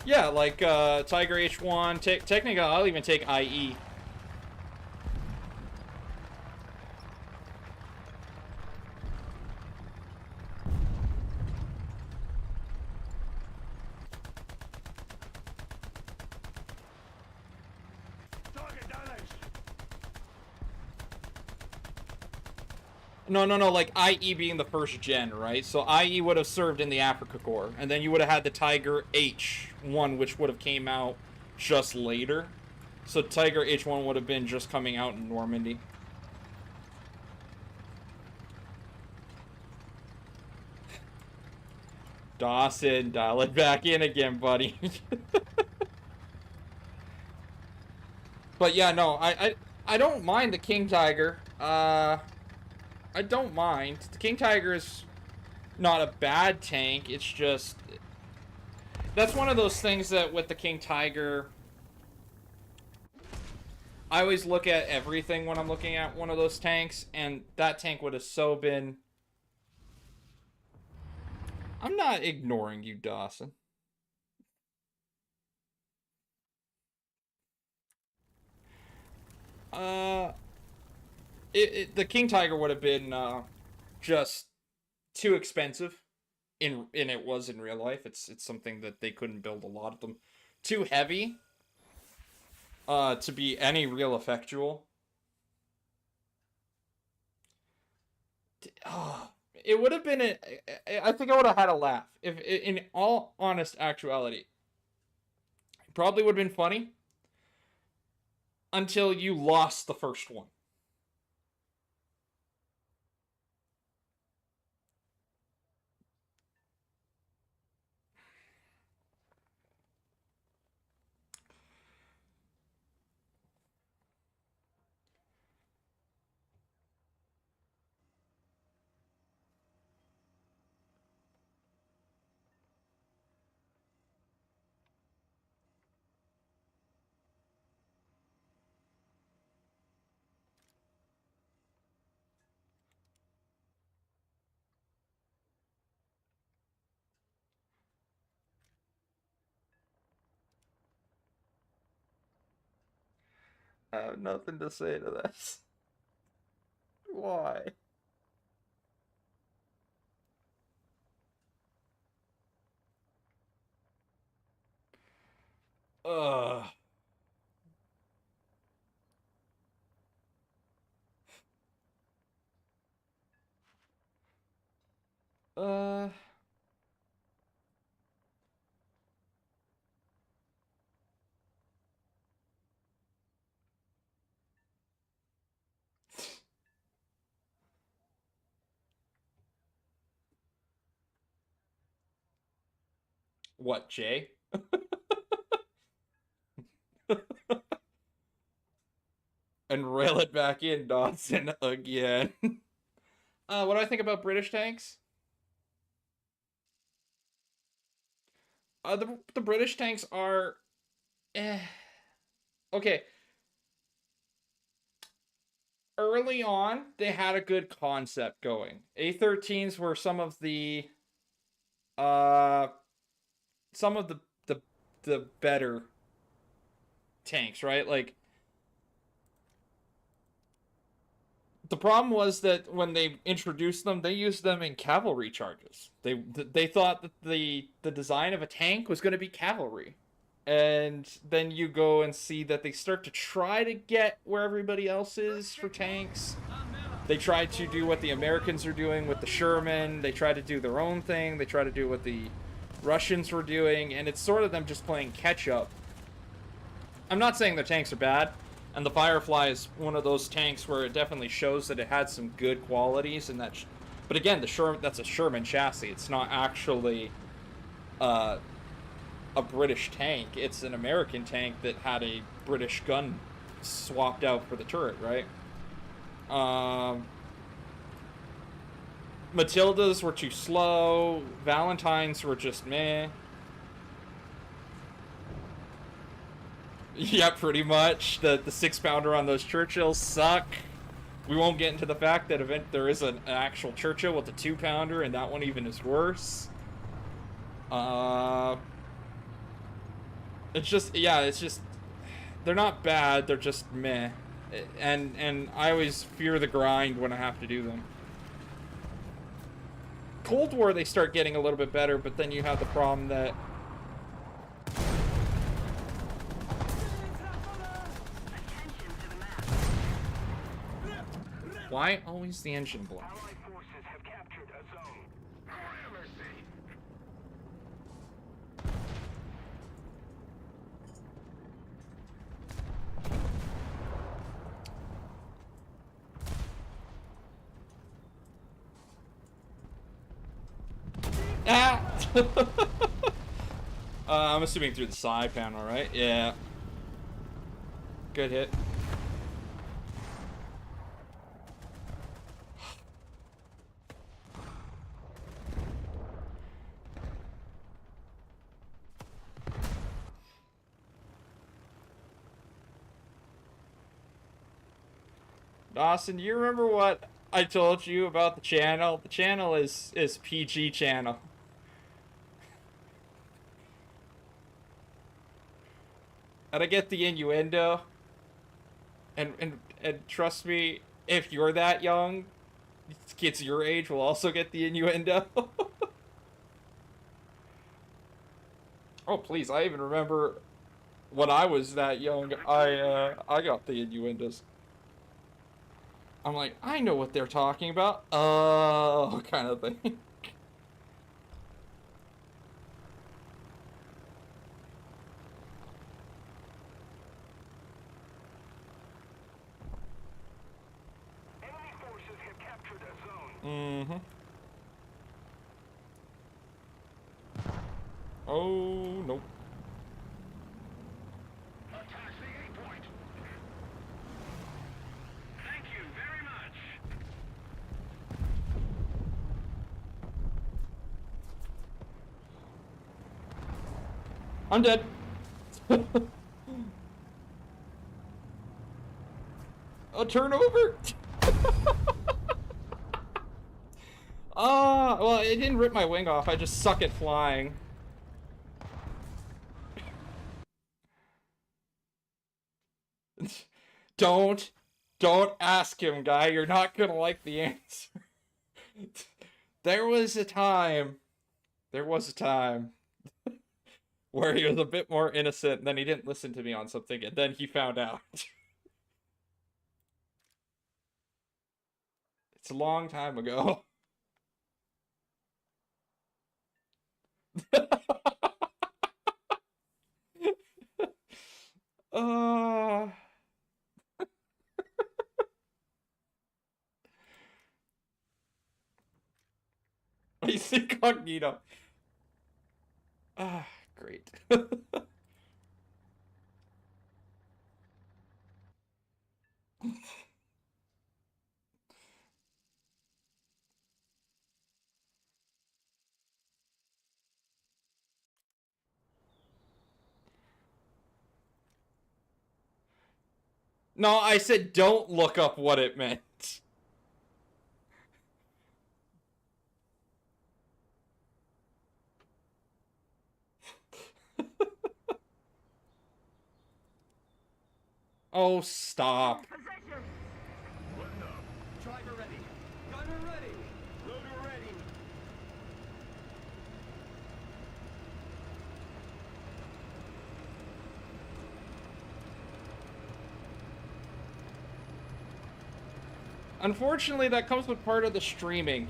Yeah, like Tiger H1. Technically, I'll even take IE. No, like IE being the first gen, right? So IE would have served in the Africa Corps, and then you would have had the Tiger H1, which would have came out just later. So Tiger H1 would have been just coming out in Normandy. Dawson, dial it back in again, buddy. But yeah, no, I don't mind the King Tiger. I don't mind. The King Tiger is not a bad tank. It's just... That's one of those things that with the King Tiger... I always look at everything when I'm looking at one of those tanks, and that tank would have so been... I'm not ignoring you, Dawson. The King Tiger would have been just too expensive, and it was in real life. It's something that they couldn't build a lot of them. Too heavy to be any real effectual. It would have been I think I would have had a laugh if, in all honest actuality, it probably would have been funny until you lost the first one. I have nothing to say to this. Why? Ugh. Uh. What, Jay? And rail it back in, Dawson, again. What do I think about British tanks? The British tanks are... Okay. Early on, they had a good concept going. A13s were some of the better tanks, right? Like, the problem was that when they introduced them, they used them in cavalry charges. They thought that the design of a tank was going to be cavalry. And then you go and see that they start to try to get where everybody else is for tanks. They try to do what the Americans are doing with the Sherman. They try to do their own thing. They try to do what the Russians were doing. And it's sort of them just playing catch-up. I'm not saying their tanks are bad. And the Firefly is one of those tanks where it definitely shows that it had some good qualities. And but again, that's a Sherman chassis. It's not actually... a British tank. It's an American tank that had a British gun swapped out for the turret, right? Matildas were too slow. Valentines were just meh. Yeah, pretty much. The 6-pounder on those Churchills suck. We won't get into the fact that there is an actual Churchill with a 2-pounder, and that one even is worse. It's just, yeah, it's just, they're not bad, they're just meh. And I always fear the grind when I have to do them. Cold War, they start getting a little bit better, but then you have the problem that... Attention to the map. Why always the engine block? Allied forces have captured a zone. For mercy. Ah! I'm assuming through the side panel, right? Yeah. Good hit. Dawson, do you remember what I told you about the channel? The channel is PG channel. And I get the innuendo. And trust me, if you're that young, kids your age will also get the innuendo. Oh please, I even remember when I was that young, I got the innuendos. I'm like, I know what they're talking about. Oh, kind of thing. Enemy forces have captured a zone. Mm-hmm. Oh, nope. Attack the A point. Thank you very much. I'm dead. A turnover. Well, it didn't rip my wing off. I just suck at flying. Don't ask him, guy. You're not gonna like the answer. There was a time where he was a bit more innocent, and then he didn't listen to me on something, and then he found out. It's a long time ago. uh... He's incognito. Ah, great. No, I said don't look up what it meant. Oh, stop. Possession. Listen up. Driver ready. Gunner ready. Loader ready. Unfortunately, that comes with part of the streaming.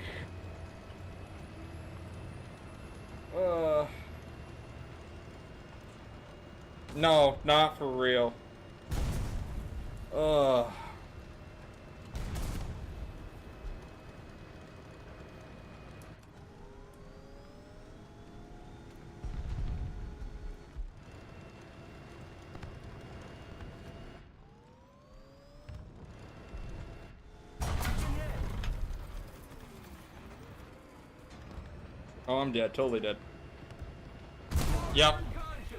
No, not for real. Ugh. Oh, I'm dead. Totally dead. Yep. Unconscious.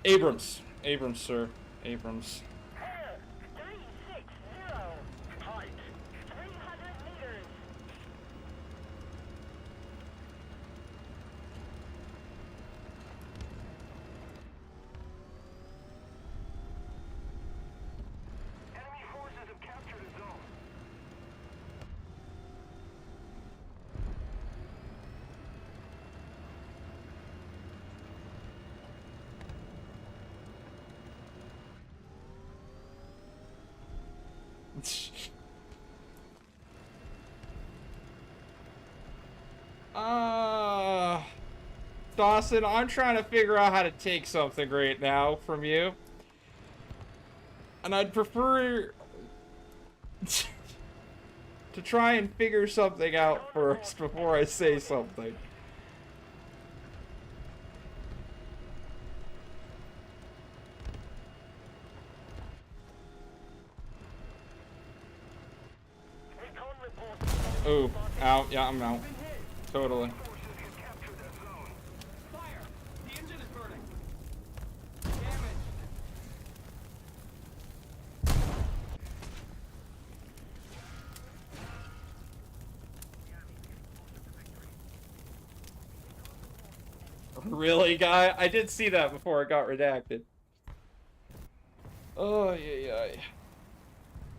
Abrams. Abrams, sir. Abrams. Air 360. Height 300 meters. Enemy forces have captured a zone. Dawson, I'm trying to figure out how to take something right now from you. And I'd prefer to try and figure something out first before I say something. Recon reports. Ooh, out. Yeah, I'm out. Totally. Forces have captured that zone. Fire! The engine is burning. Damage. Really, guy? I did see that before it got redacted. Oh, yeah.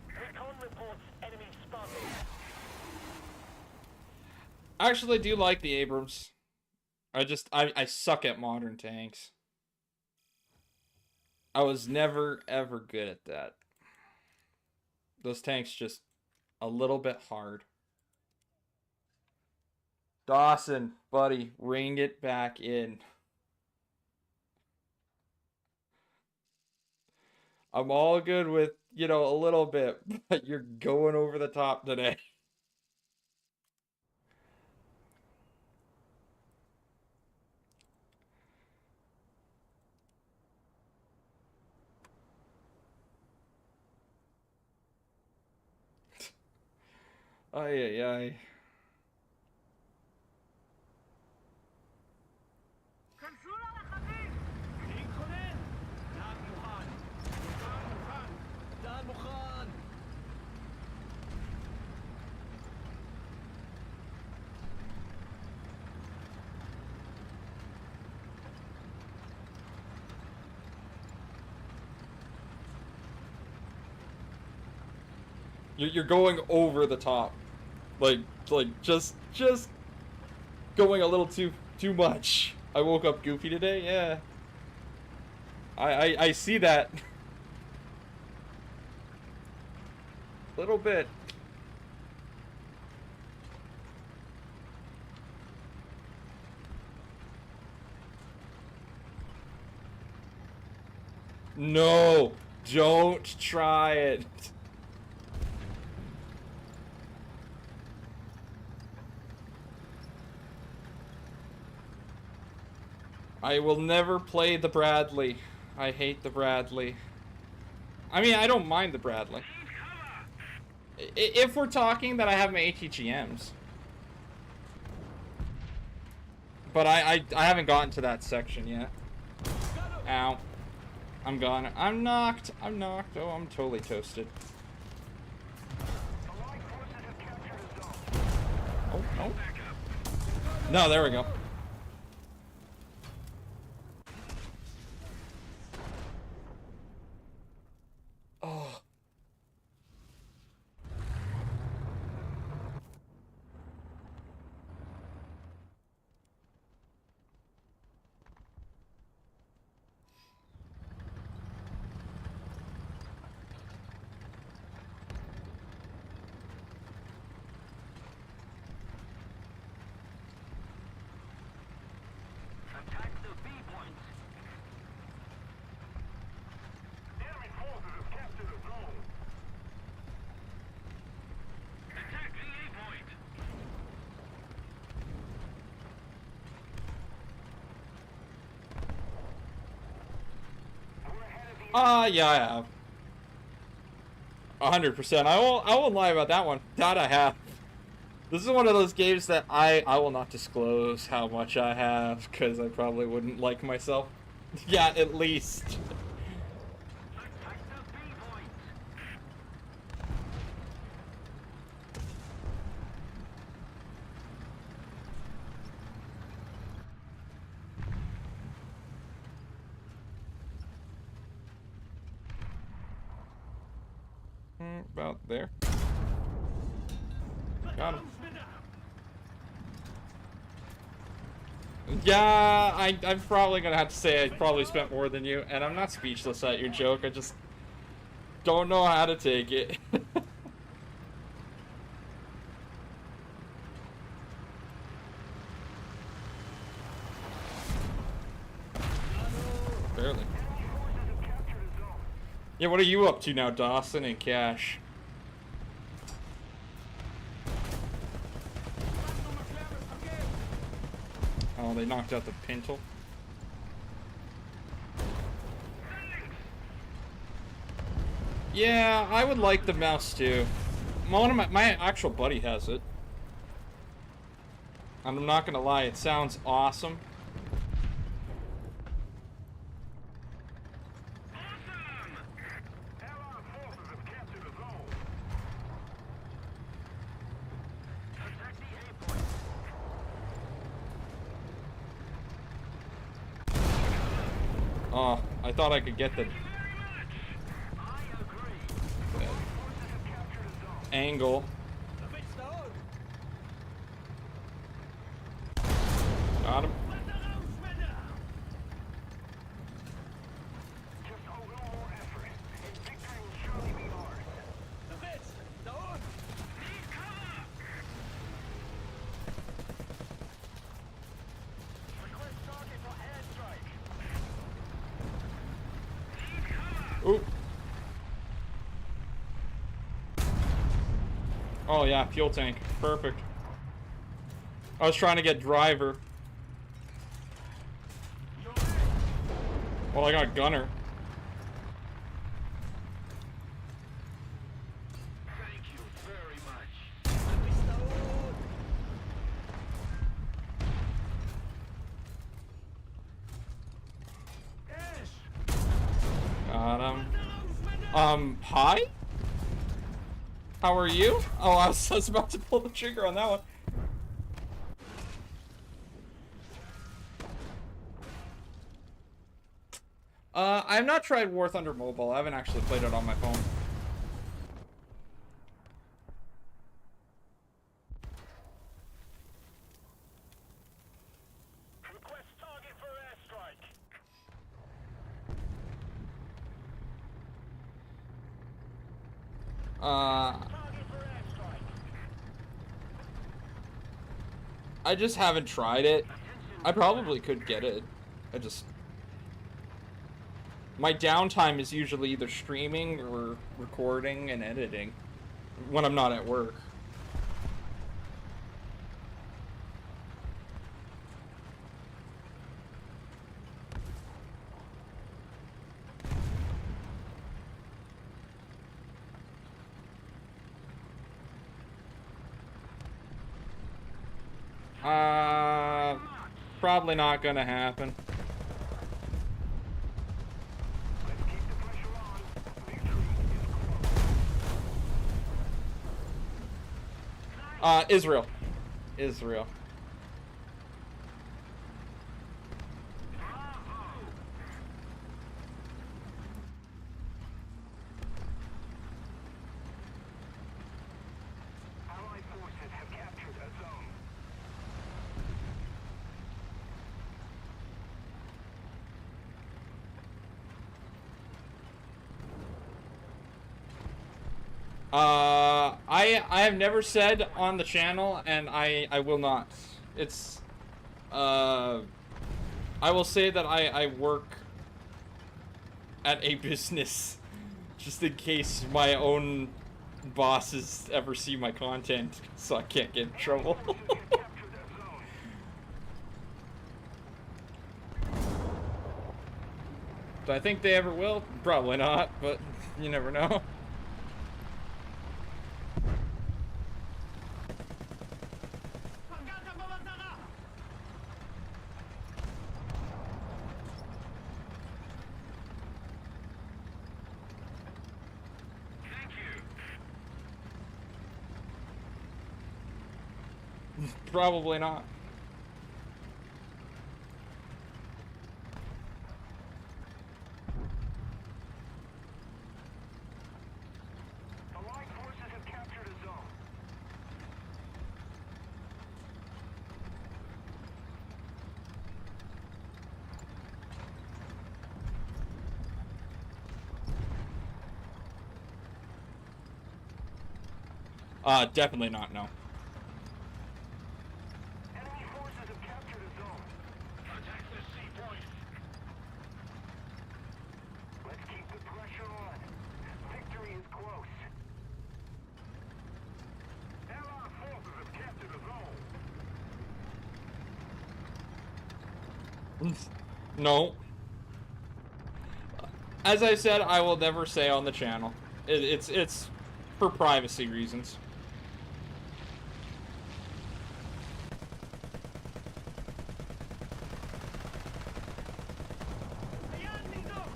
Recon reports enemy spotted. I actually do like the Abrams. I suck at modern tanks. I was never, ever good at that. Those tanks just a little bit hard. Dawson, buddy, ring it back in. I'm all good with, you know, a little bit, but you're going over the top today. Ay. كنسول على خفيف. להתכונן. דן מוכן. דן מוכן. You're going over the top. Like just going a little too much. I woke up goofy today, yeah. I see that. Little bit. No, don't try it. I will never play the Bradley. I hate the Bradley. I mean, I don't mind the Bradley. If we're talking that I have my ATGMs. But I haven't gotten to that section yet. Ow. I'm gone. I'm knocked. Oh, I'm totally toasted. Allied forces have captured a zone. Oh. No, there we go. Oh. Attack the B point. Enemy forces have captured a zone. Attack the A point. We're ahead of the Yeah, I have. 100%. I won't lie about that one. That I have. This is one of those games that I will not disclose how much I have, because I probably wouldn't like myself. Yeah, at least. Protect the B point. About there. Got him. Yeah, I'm probably gonna have to say I probably spent more than you, and I'm not speechless at your joke. I just don't know how to take it. Barely. Yeah, what are you up to now, Dawson and Cash? Oh, they knocked out the Pintle. Yeah, I would like the mouse too. One of my actual buddy has it. And I'm not gonna lie, it sounds awesome. Oh, I thought I could get the angle. Got him. Ooh. Oh yeah, fuel tank. Perfect. I was trying to get driver. Well, I got gunner. Thank you very much. Got him. Hi? How are you? Oh, I was about to pull the trigger on that one. I've not tried Warthunder Mobile. I haven't actually played it on my phone. Request target for airstrike. Target for airstrike. I just haven't tried it. I probably could get it. My downtime is usually either streaming or recording and editing when I'm not at work. Probably not gonna happen. Let's keep the pressure on. Victory is close. Israel. Israel. Allied forces have captured a zone. I have never said on the channel, and I will not. It's, I will say that I work at a business, just in case my own bosses ever see my content, so I can't get in trouble. Do I think they ever will? Probably not, but you never know. Probably not. Allied forces have captured a zone. Definitely not, no. Enemy forces have captured a zone. Protect the sea point. Let's keep the pressure on. Victory is close. Allied forces have captured a zone. No. As I said, I will never say on the channel. It's for privacy reasons. Bejagen die Zone!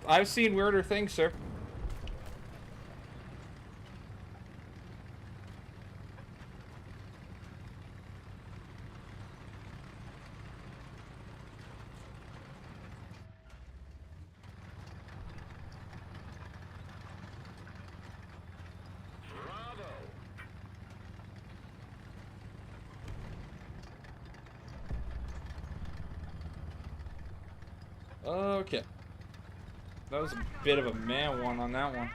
I've seen weirder things, sir. Bravo. Okay. That was a bit of a man one on that one.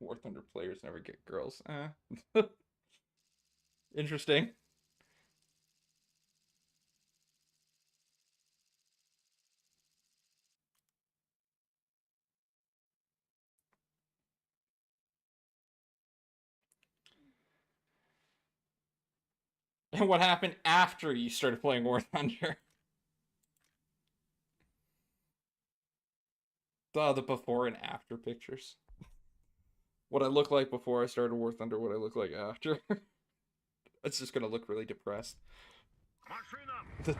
Warthunder players never get girls. Interesting. And what happened after you started playing War Thunder? The before and after pictures. What I look like before I started War Thunder, what I look like after. It's just gonna look really depressed. Машина!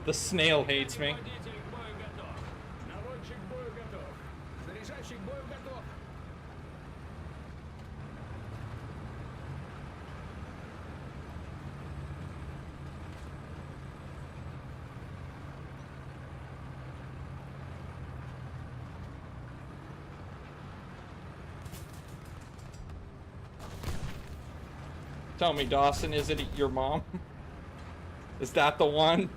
The snail hates me. Водитель к бою готов. Наводчик к бою готов. Заряжающий к бою готов. Tell me, Dawson, is it your mom? Is that the one?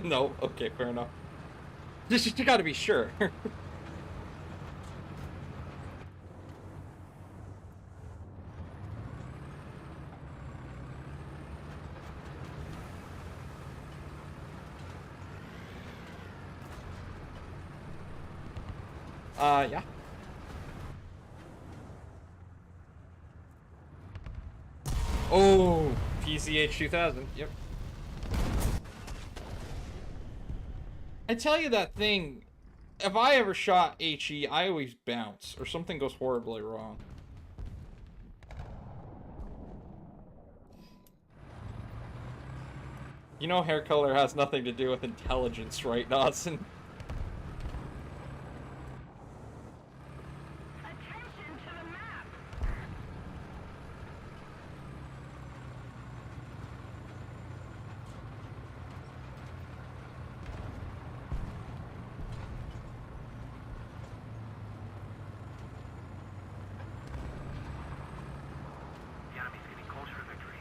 No? Okay, fair enough. Just you gotta be sure. Yeah. Oh, PCH 2000. Yep. I tell you that thing, if I ever shot HE, I always bounce, or something goes horribly wrong. You know hair color has nothing to do with intelligence, right, Dawson? Attention to the map. The enemy's getting closer to victory.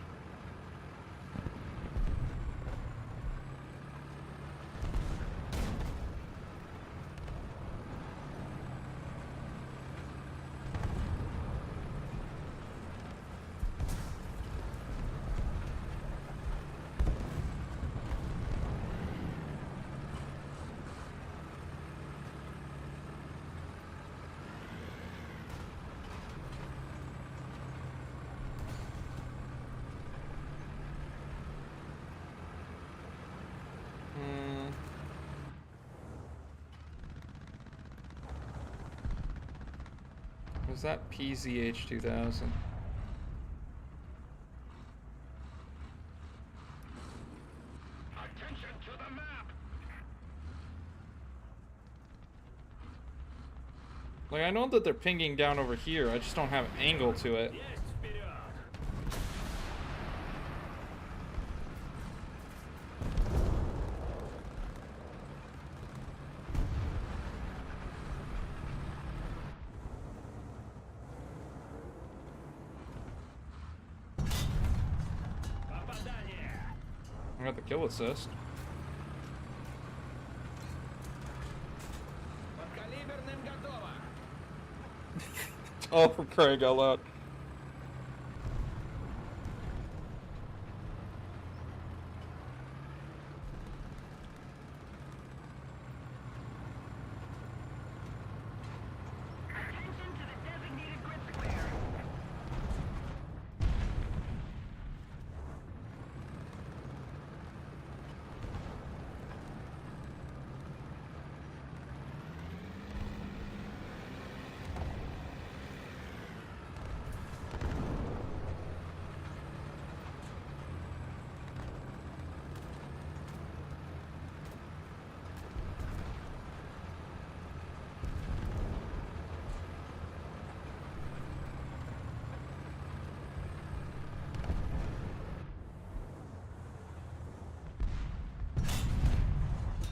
Was that PZH 2000? Attention to the map. Like, I know that they're pinging down over here, I just don't have angle to it. Есть вперед. Попадание. I got the kill assist. Подкалиберным готово. Oh, for crying out loud. Attention to the designated grid square.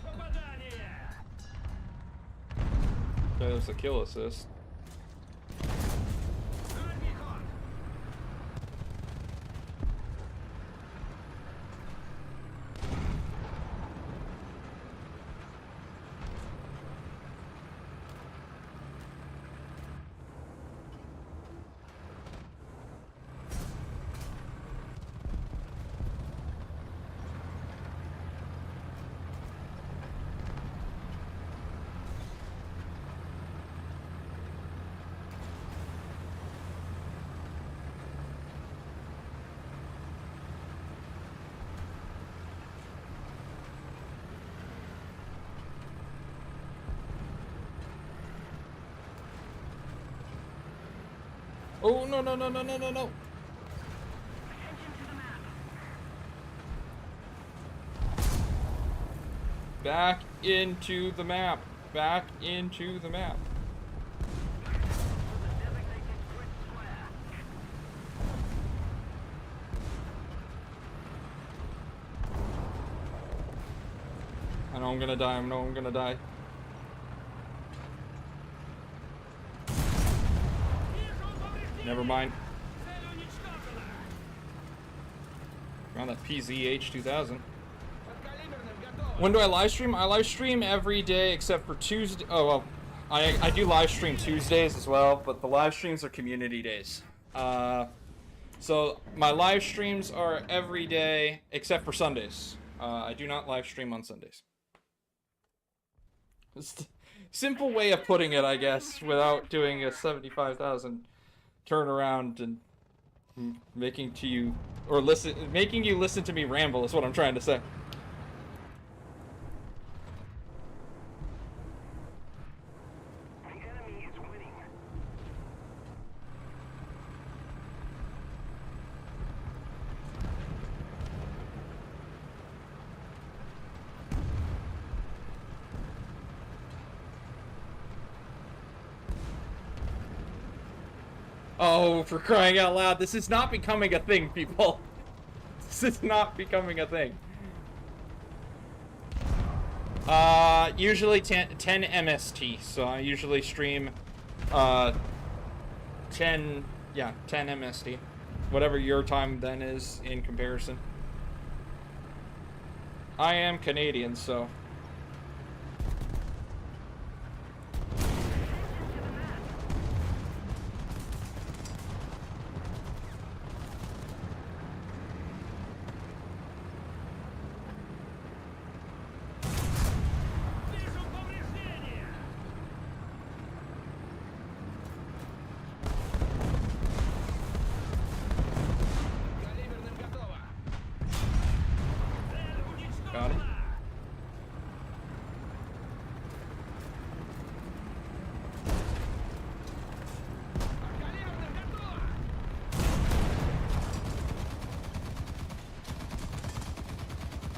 Попадание. Okay, there's the kill assist. Задний ход. Oh, no, no, no, no, no, no, no. Attention to the map. Back into the map. Back into the map. To the designated grid square. I know I'm gonna die. I know I'm gonna die. Never mind. Цель уничтожена. Around that PZH 2000. Подкалиберным готово. When do I live stream? I live stream every day except for Tuesday. Oh, well, I do live stream Tuesdays as well, but the live streams are community days. So my live streams are every day except for Sundays. I do not live stream on Sundays. It's a simple way of putting it, I guess, without doing a 75,000 turnaround and making you listen to me ramble is what I'm trying to say. Oh, for crying out loud, this is not becoming a thing, people. This is not becoming a thing. Usually 10 MST, so I usually stream, 10 MST. Whatever your time then is in comparison. I am Canadian, so... Got it.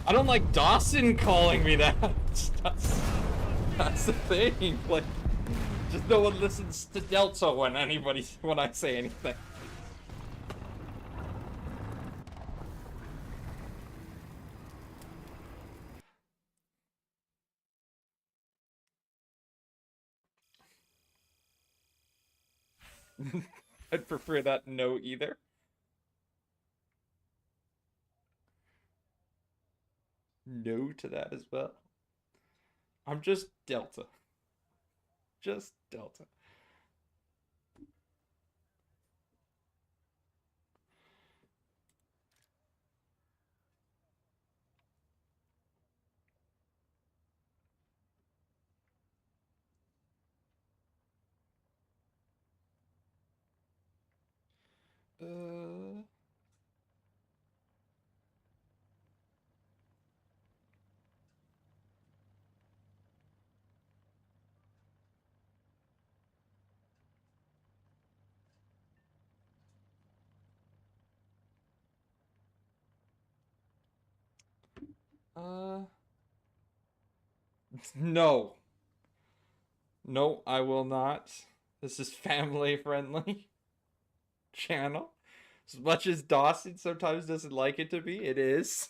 I don't like Dawson calling me that. That's the thing. Like, just no one listens to Delta when I say anything. I'd prefer that no either. No to that as well. I'm just Delta. Just Delta. Uh... No. No, I will not. This is family friendly channel. As much as Dawson sometimes doesn't like it to be, it is.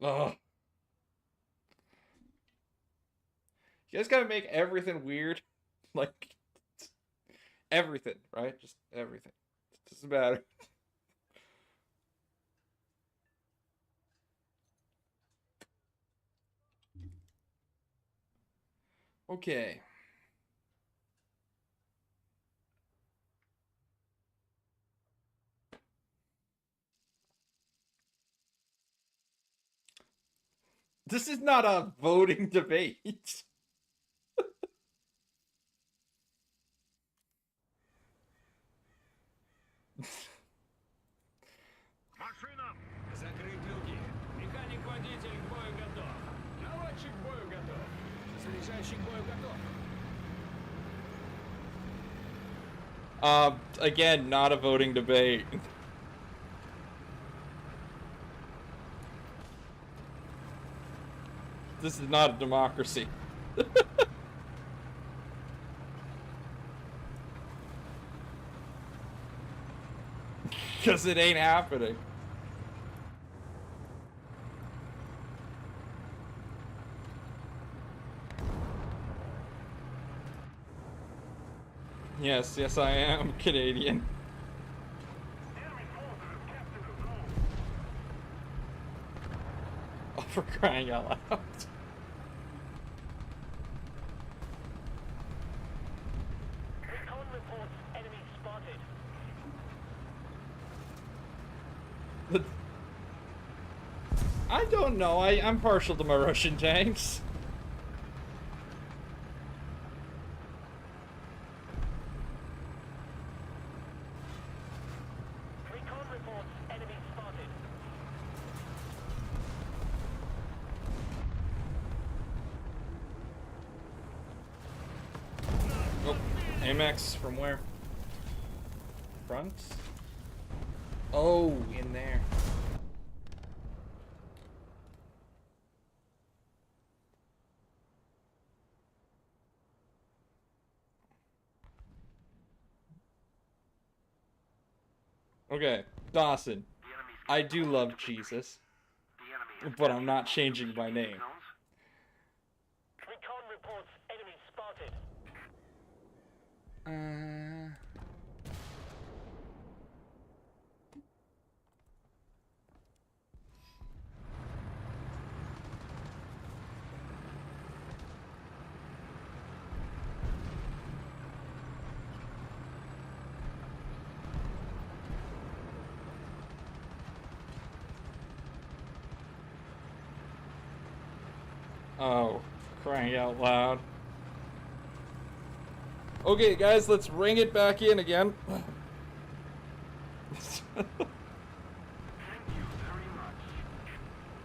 Ugh. You guys gotta make everything weird. Like, everything, right? Just everything. It doesn't matter. Okay. This is not a voting debate. Машина! Закрыть люки. Механик-водитель к бою готов. Наводчик к бою готов. Заряжающий к бою готов. Again, not a voting debate. This is not a democracy. Because it ain't happening. Yes, yes, I am Canadian. Oh, for crying out loud. Recon reports enemy spotted. I don't know. I'm partial to my Russian tanks. Recon reports enemy spotted. AMX from where? Front? Oh, in there. Okay, Dawson. I do love Jesus, but I'm not changing my name. Recon reports enemy spotted. Oh, crying out loud. Okay, guys, let's ring it back in again.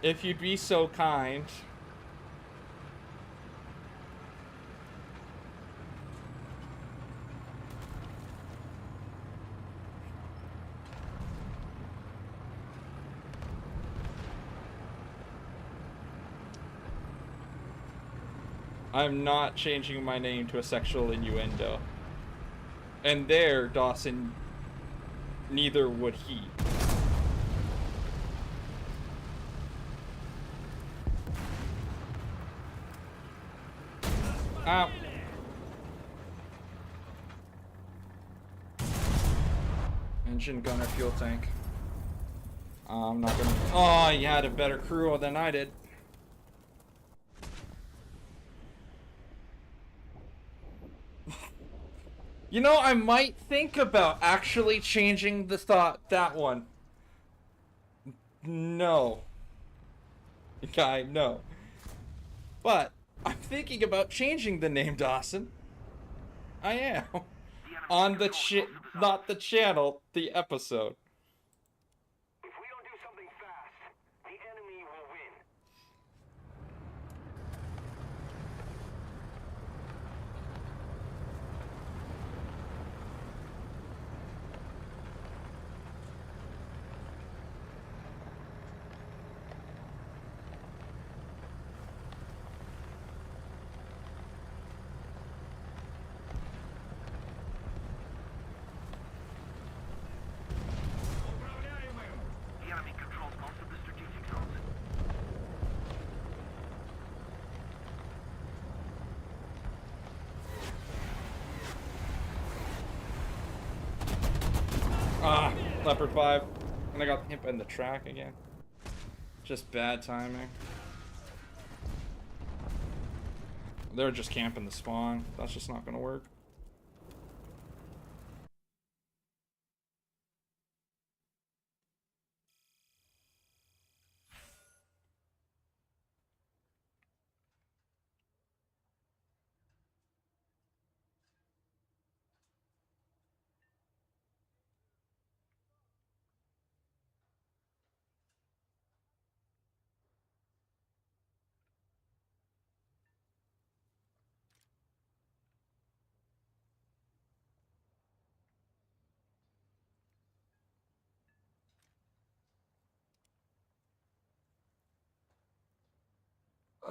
If you'd be so kind. I'm not changing my name to a sexual innuendo. And there, Dawson, neither would he. Ow. Engine, gunner, fuel tank. I'm not gonna... Oh, you had a better crew than I did. You know, I might think about actually changing that one. No. Guy, no. But I'm thinking about changing the name, Dawson. I am. On the not the channel, the episode. If we don't do something fast, the enemy will win. The enemy controls most of the strategic zones. Ah, Leopard 5. And I got hit in the track again. Just bad timing. They're just camping the spawn. That's just not gonna work.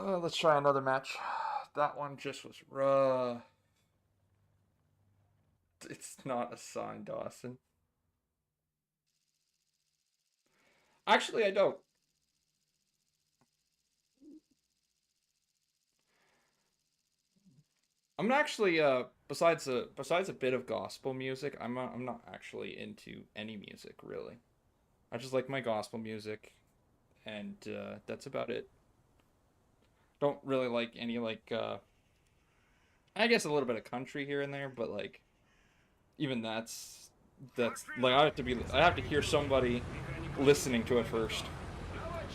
Let's try another match. That one just was rough. It's not a sign, Dawson. Actually, I don't. I'm actually besides a bit of gospel music, I'm not actually into any music really. I just like my gospel music, and that's about it. Don't really like any like I guess a little bit of country here and there, but like even that's like I have to hear somebody listening to it first. Attack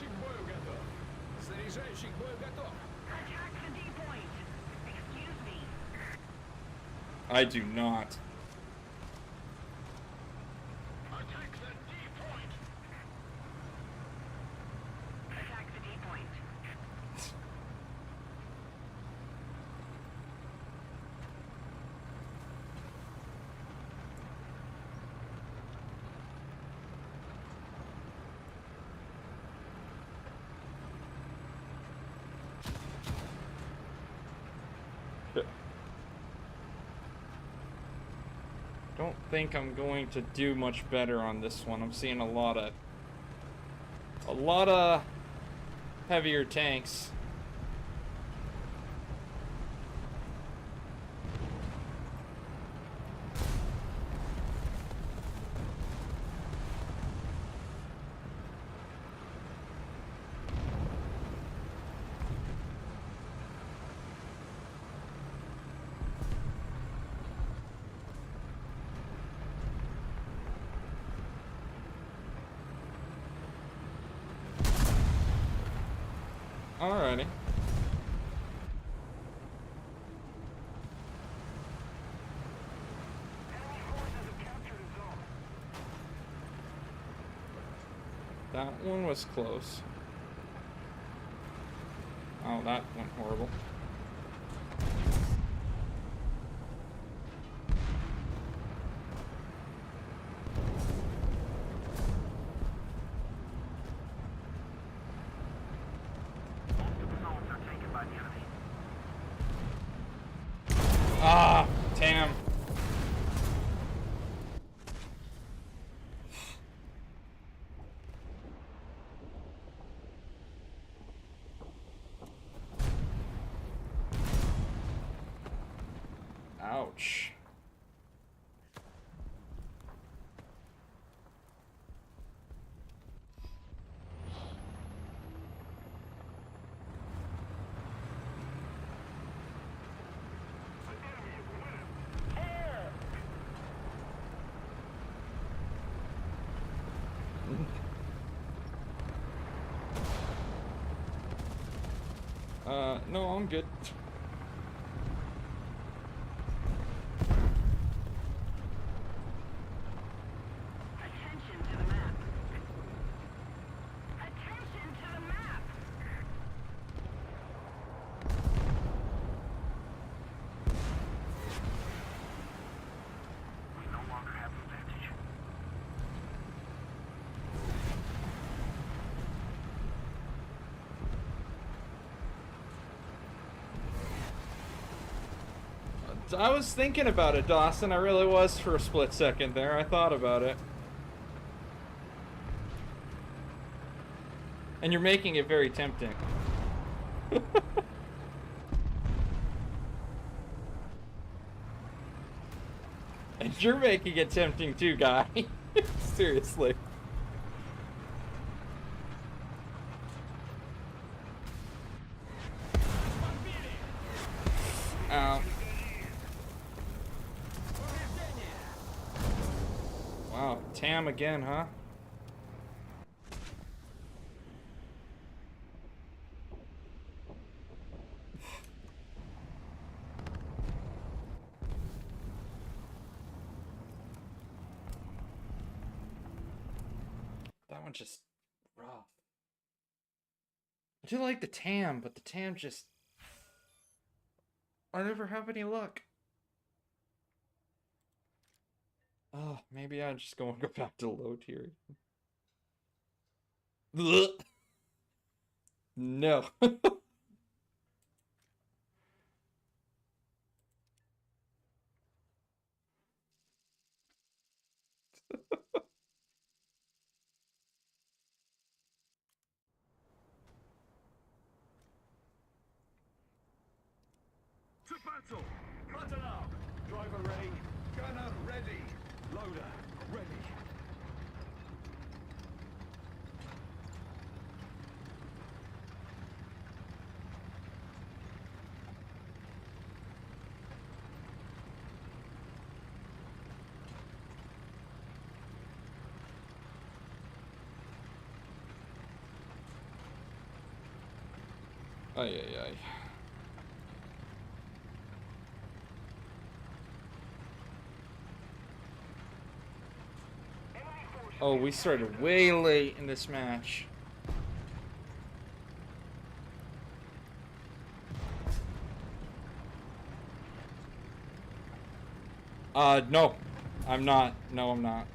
the D point. Excuse me. I do not. Attack the D point. Attack the D point. don't think I'm going to do much better on this one. I'm seeing a lot of heavier tanks. Alrighty. Enemy forces have captured a zone. That one was close. Oh, that went horrible. Zones are taken by the enemy. Ah, damn. Ouch. No, I'm good. Attention to the map. Attention to the map. We no longer have the advantage. I was thinking about it, Dawson. I really was for a split second there. I thought about it. And you're making it very tempting. And you're making it tempting too, guy. Seriously. Ow. Wow, Tam again, huh? That one's just rough. I do like the Tam, but the Tam just... I never have any luck. Oh, maybe I'm just going to go back to low tier. Ugh. No. To battle! Button up! Driver ready. Gunner ready. Loader ready. Ay, ay, ay. Oh, we started way late in this match. No. I'm not. No, I'm not.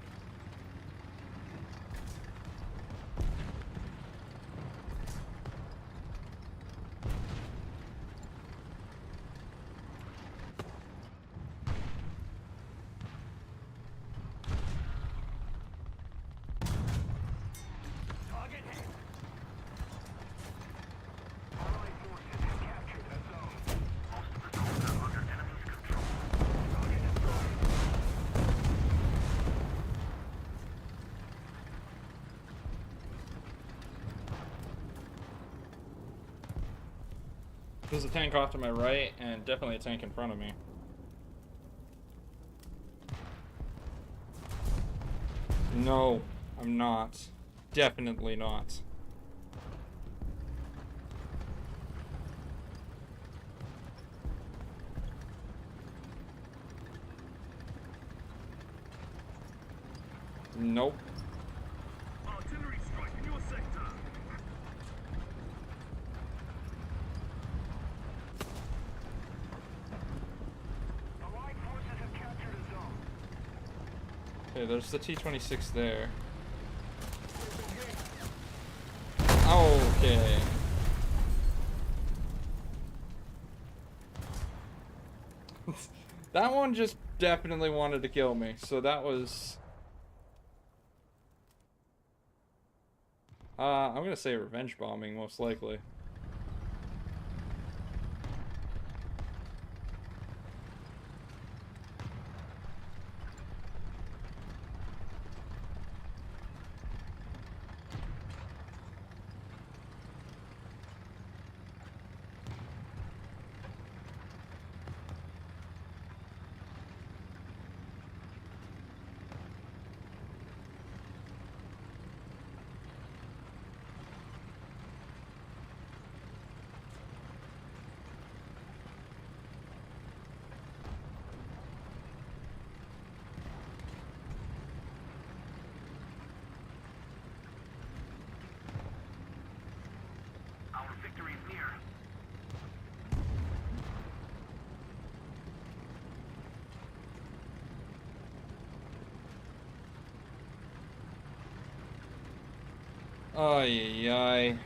There's a tank off to my right, and definitely a tank in front of me. No, I'm not. Definitely not. Nope. Artillery strike in your sector. Allied forces have captured a zone. Okay, there's the T-26 there. Okay. That one just definitely wanted to kill me, so that was... I'm gonna say revenge bombing, most likely. Our victory is near. Ay, ay.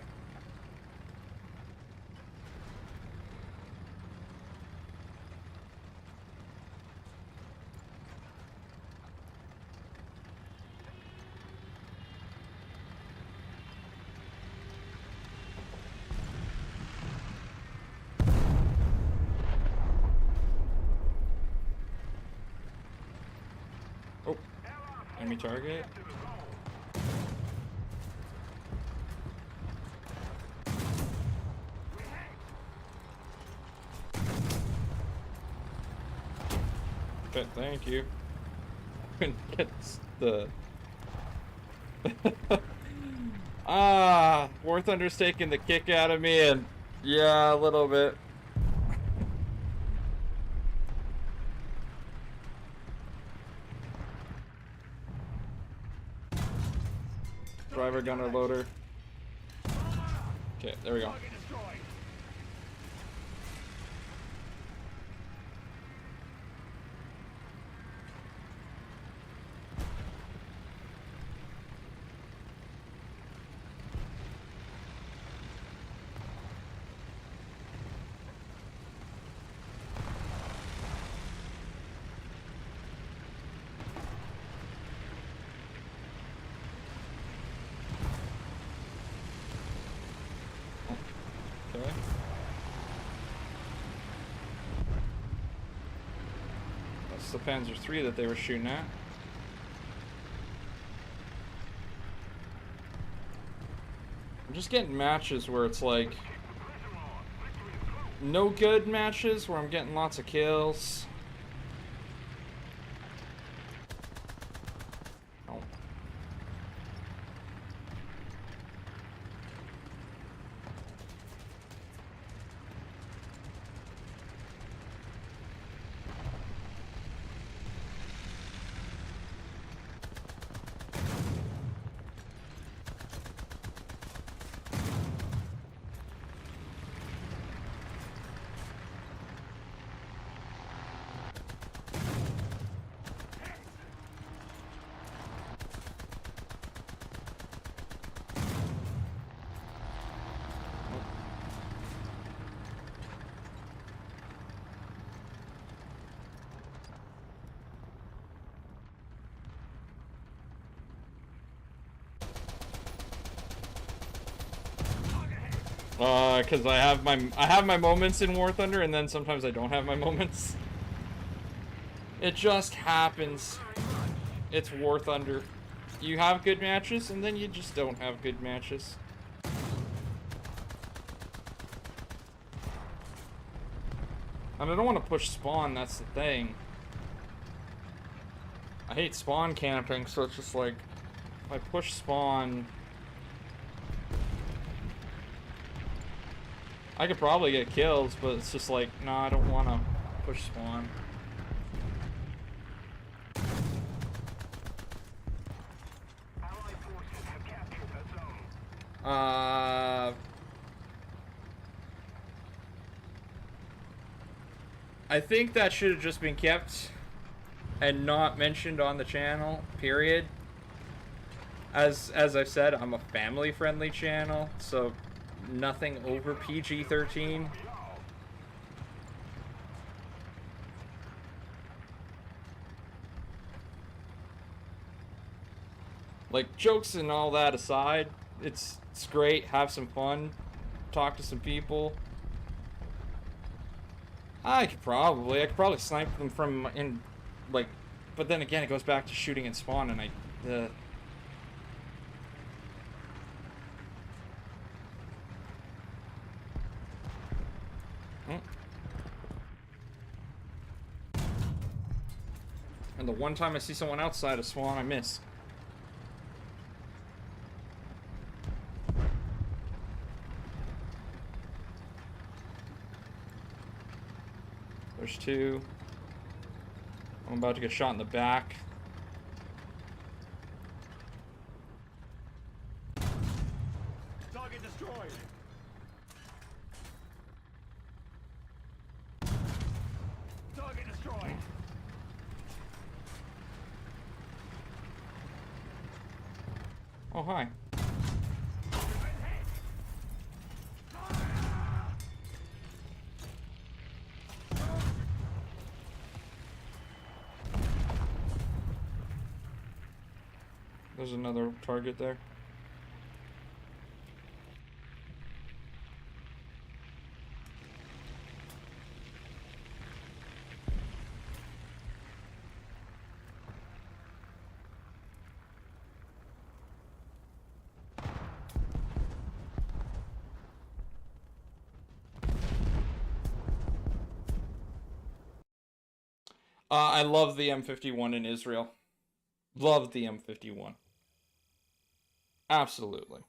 Oh, enemy target. Okay, thank you. Couldn't get the... Warthunder's taking the kick out of me, and yeah, a little bit. Driver, gunner, loader. Okay, there we go. Target destroyed. Okay. That's the Panzer III that they were shooting at. I'm just getting matches where it's like no good matches where I'm getting lots of kills. Oh. Because I have my moments in Warthunder, and then sometimes I don't have my moments. It just happens. It's Warthunder. You have good matches, and then you just don't have good matches. And I don't want to push spawn, that's the thing. I hate spawn camping, so it's just like, if I push spawn, I could probably get kills, but it's just like, no, I don't want to push spawn. Allied forces have captured the zone. I think that should have just been kept and not mentioned on the channel, period. As I've said, I'm a family-friendly channel, so nothing over PG-13. Like, jokes and all that aside, it's great, have some fun, talk to some people. I could probably snipe them from in, like, but then again, it goes back to shooting and spawn, and And the one time I see someone outside of spawn, I miss. There's two. I'm about to get shot in the back. Target destroyed. Target destroyed. Oh, hi. There's another target there. I love the M51 in Israel. Love the M51. Absolutely.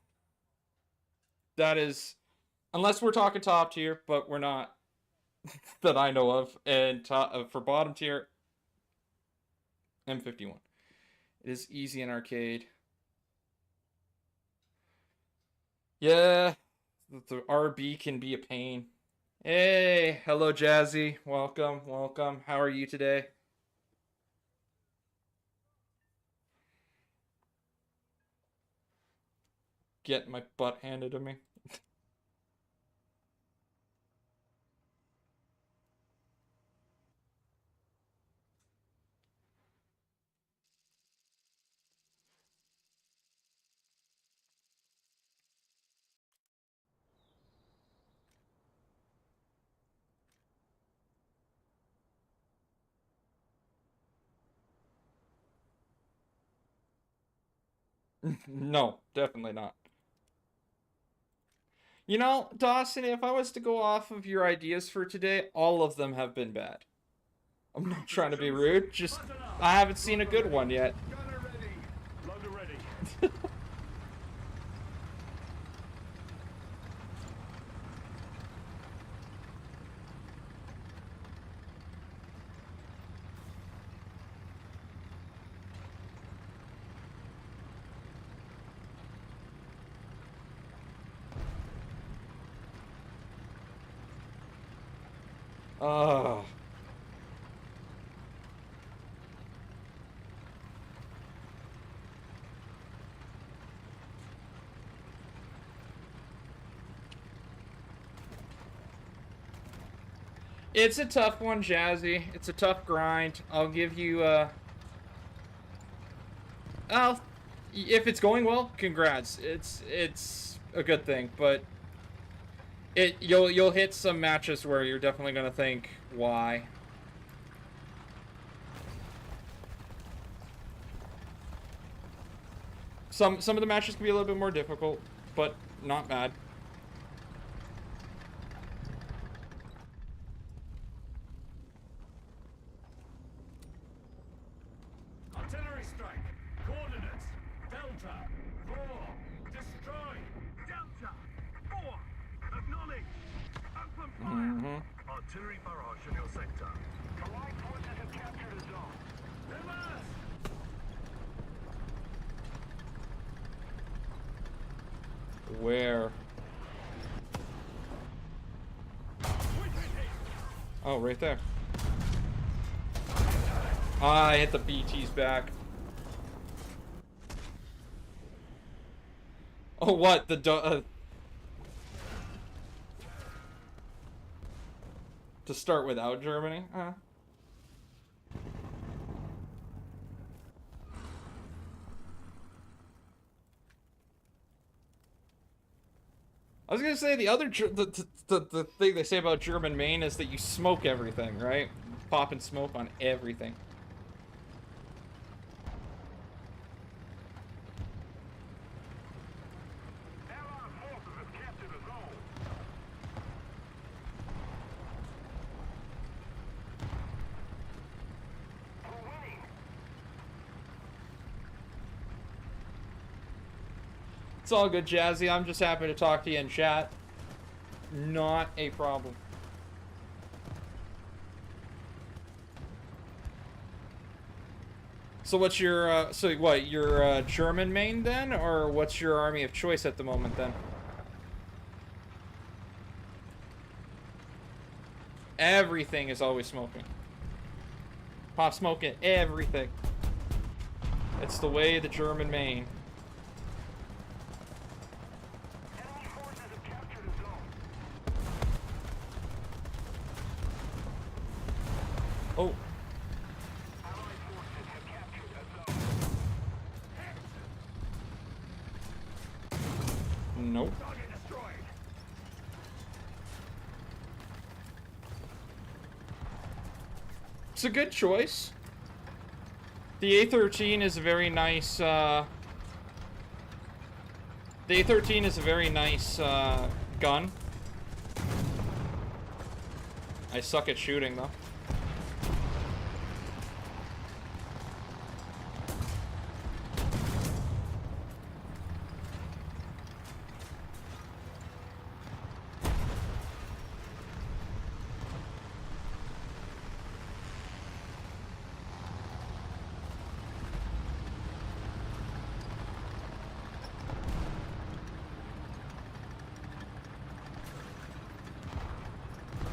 That is, unless we're talking top tier, but we're not, that I know of. And for bottom tier, M51. It is easy in arcade. Yeah, the RB can be a pain. Hey, hello Jazzy. Welcome, welcome. How are you today? Get my butt handed to me. No, definitely not. You know, Dawson, if I was to go off of your ideas for today, all of them have been bad. I'm not trying to be rude, just I haven't seen a good one yet. Gunner ready. Loader ready. Oh. It's a tough one, Jazzy. It's a tough grind. I'll give you, if it's going well, congrats. It's a good thing, but you'll hit some matches where you're definitely gonna think, why? Some of the matches can be a little bit more difficult, but not bad. Delta 4, destroy. Delta 4, acknowledge. Open fire. Artillery barrage in your sector. Allied forces have captured a zone. Reverse. Where? Oh, right there. Ah, I hit the BT's back. Oh, what? To start without Germany? Huh? I was gonna say the other the thing they say about German Maine is that you smoke everything, right? Popping smoke on everything. Allied forces have captured a zone. We're winning. It's all good, Jazzy. I'm just happy to talk to you in chat. Not a problem. So what's your, so what, your German main then? Or what's your army of choice at the moment then? Everything is always smoking. Pop smoking everything. It's the way of the German main. Enemy forces have captured a zone. Oh. Allied forces have captured a zone. Nope. Target destroyed. It's a good choice. The A-13 is a very nice, the A-13 is a very nice, gun. I suck at shooting, though.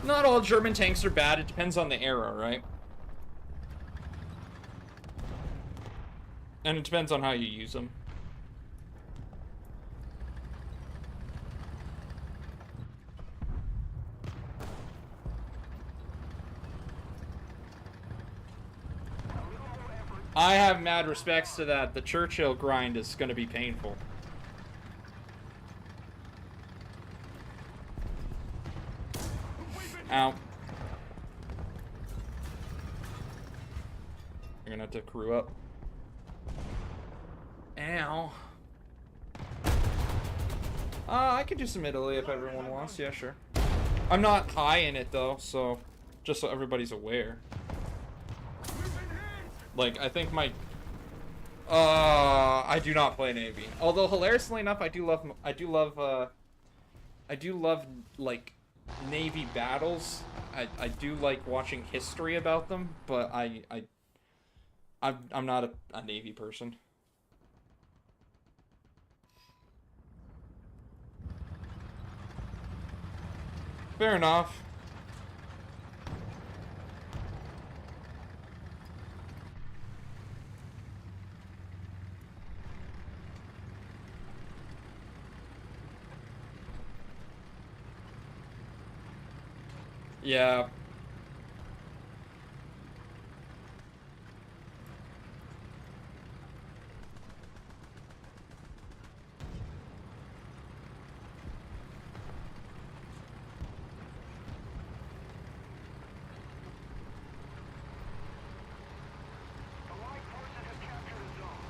Not all German tanks are bad, it depends on the era, right? And it depends on how you use them. I have mad respects to that. The Churchill grind is going to be painful. Ow. You're gonna have to crew up. Ow. I could do some Italy if everyone wants. Yeah, sure. I'm not high in it though, so just so everybody's aware. Like, I think my I do not play Navy. Although hilariously enough, I do love like Navy battles. I do like watching history about them, but I'm not a Navy person. Fair enough. Yeah. Allied forces have captured a zone.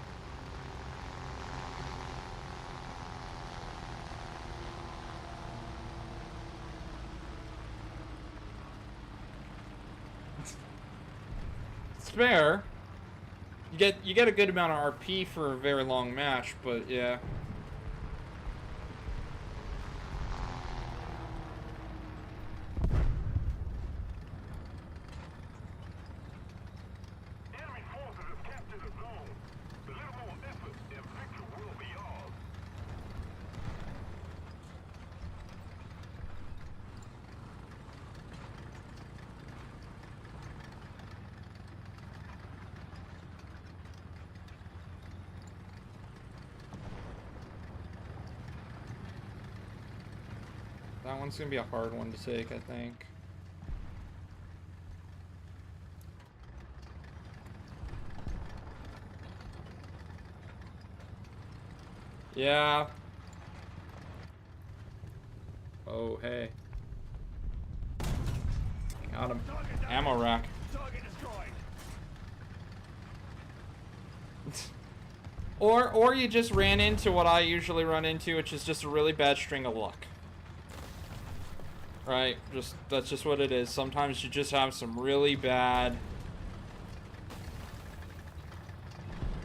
It's fair. You get a good amount of RP for a very long match, but yeah. Enemy forces have captured the zone. A little more effort and victory will be ours. That one's gonna be a hard one to take, I think. Yeah. Oh, hey. Got him. Ammo rack. Target destroyed. Or you just ran into what I usually run into, which is just a really bad string of luck. Right? That's just what it is. Sometimes you just have some really bad...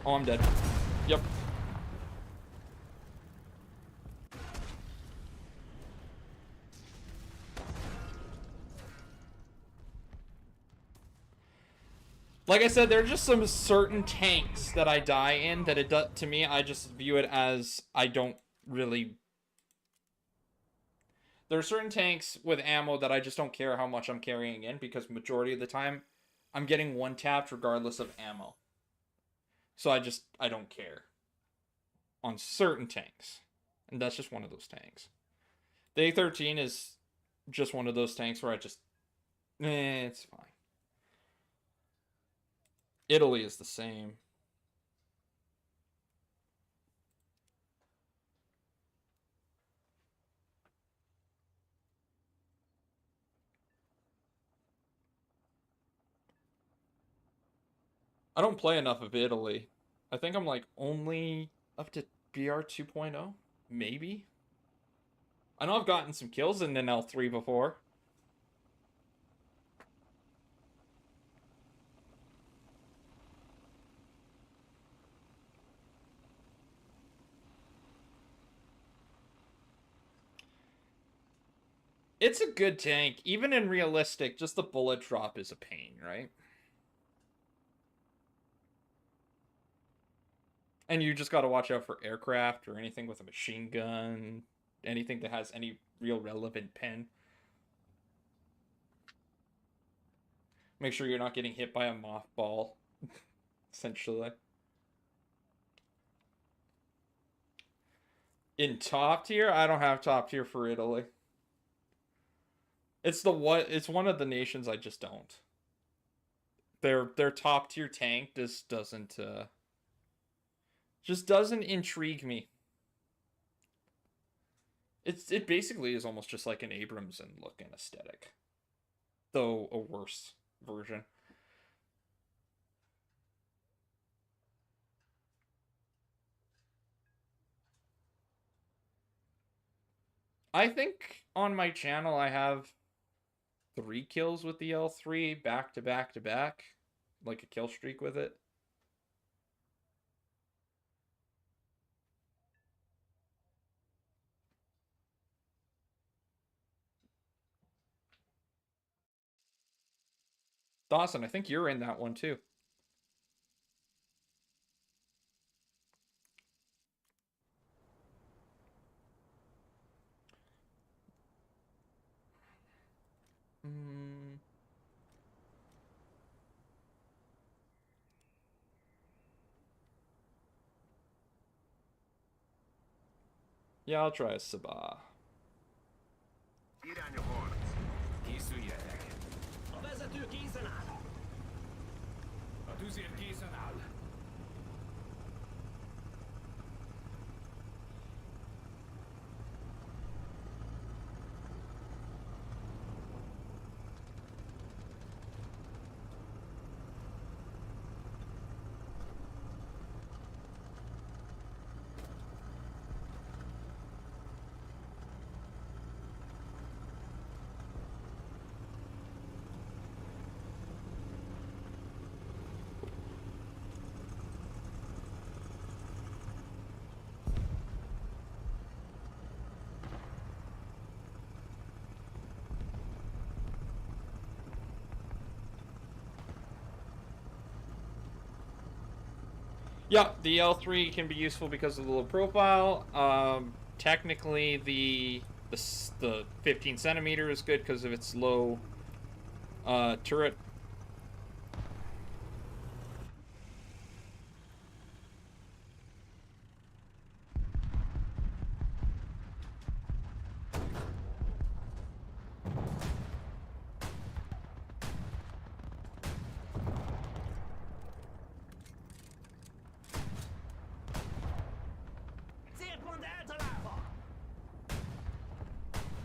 Oh, I'm dead. Yep. Like I said, there are just some certain tanks that I die in that it does, to me, I just view it as I don't really... There are certain tanks with ammo that I just don't care how much I'm carrying in, because majority of the time, I'm getting one-tapped regardless of ammo. So I don't care. On certain tanks. And that's just one of those tanks. The A13 is just one of those tanks where I just... it's fine. Italy is the same. I don't play enough of Italy. I think I'm like only up to BR 2.0, maybe. I know I've gotten some kills in an L3 before. It's a good tank. Even in realistic, just the bullet drop is a pain, right? And you just gotta watch out for aircraft or anything with a machine gun. Anything that has any real relevant pen. Make sure you're not getting hit by a mothball. Essentially. In top tier? I don't have top tier for Italy. It's one of the nations I just don't. Their top tier tank just doesn't intrigue me. It basically is almost just like an Abramson look and aesthetic. Though a worse version. I think on my channel I have 3 kills with the L3 back to back to back. Like a kill streak with it. Dawson, I think you're in that one too. Yeah, I'll try a Sabah. Get on your horns. Készüljetek! A vezető készen áll! A tüzér készen áll! Yeah, the L3 can be useful because of the low profile. Technically, the 15 centimeter is good because of its low turret.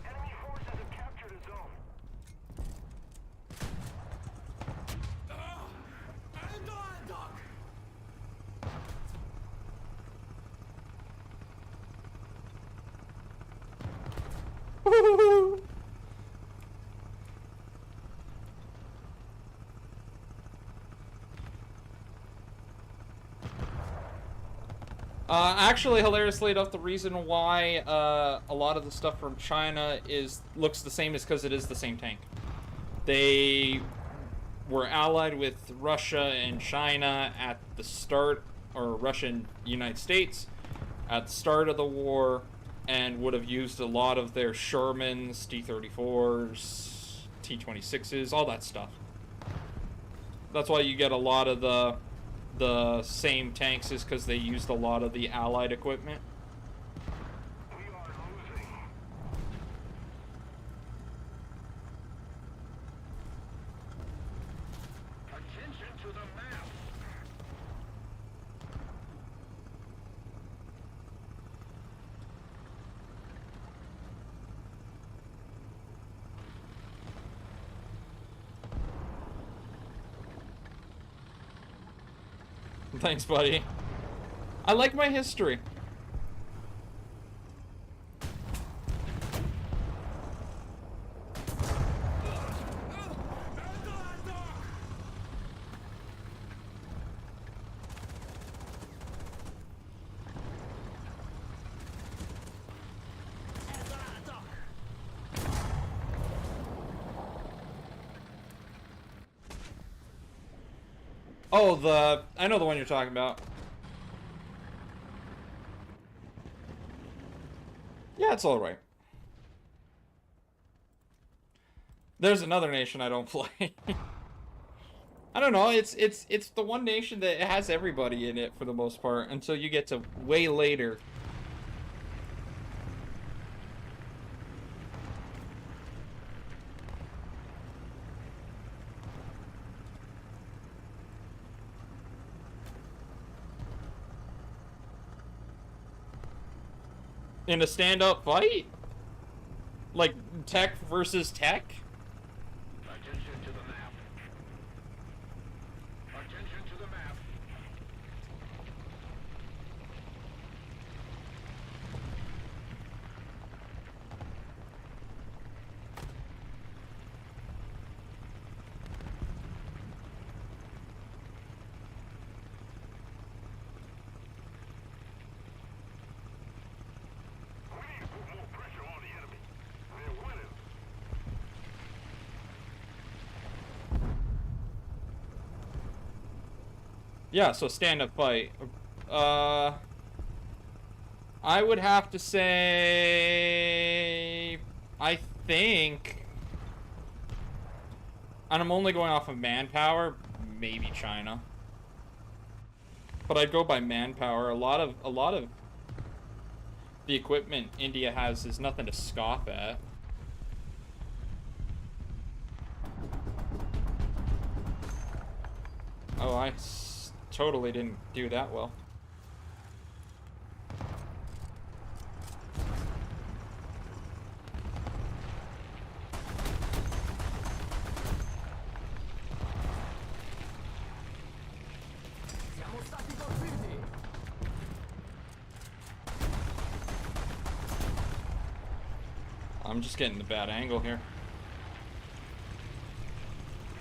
Enemy forces have captured a zone. Actually, hilariously enough, the reason why a lot of the stuff from China looks the same is because it is the same tank. They were allied with Russia and China at the start, or Russia and United States at the start of the war, and would have used a lot of their Shermans, T-34s, T-26s, all that stuff. That's why you get a lot of the same tanks, is because they used a lot of the Allied equipment. We are losing. Attention to the map. Thanks, buddy. I like my history. Oh, I know the one you're talking about. Yeah, it's alright. There's another nation I don't play. I don't know, it's the one nation that has everybody in it for the most part, until you get to way later. In a stand-up fight? Like, tech versus tech? Attention to the map. Attention to the map. We need to put more pressure on the enemy. They're winning. Yeah, so stand-up fight. I would have to say... I think... And I'm only going off of manpower, maybe China. But I'd go by manpower. A lot of the equipment India has is nothing to scoff at. Oh, totally didn't do that well. I'm just getting the bad angle here.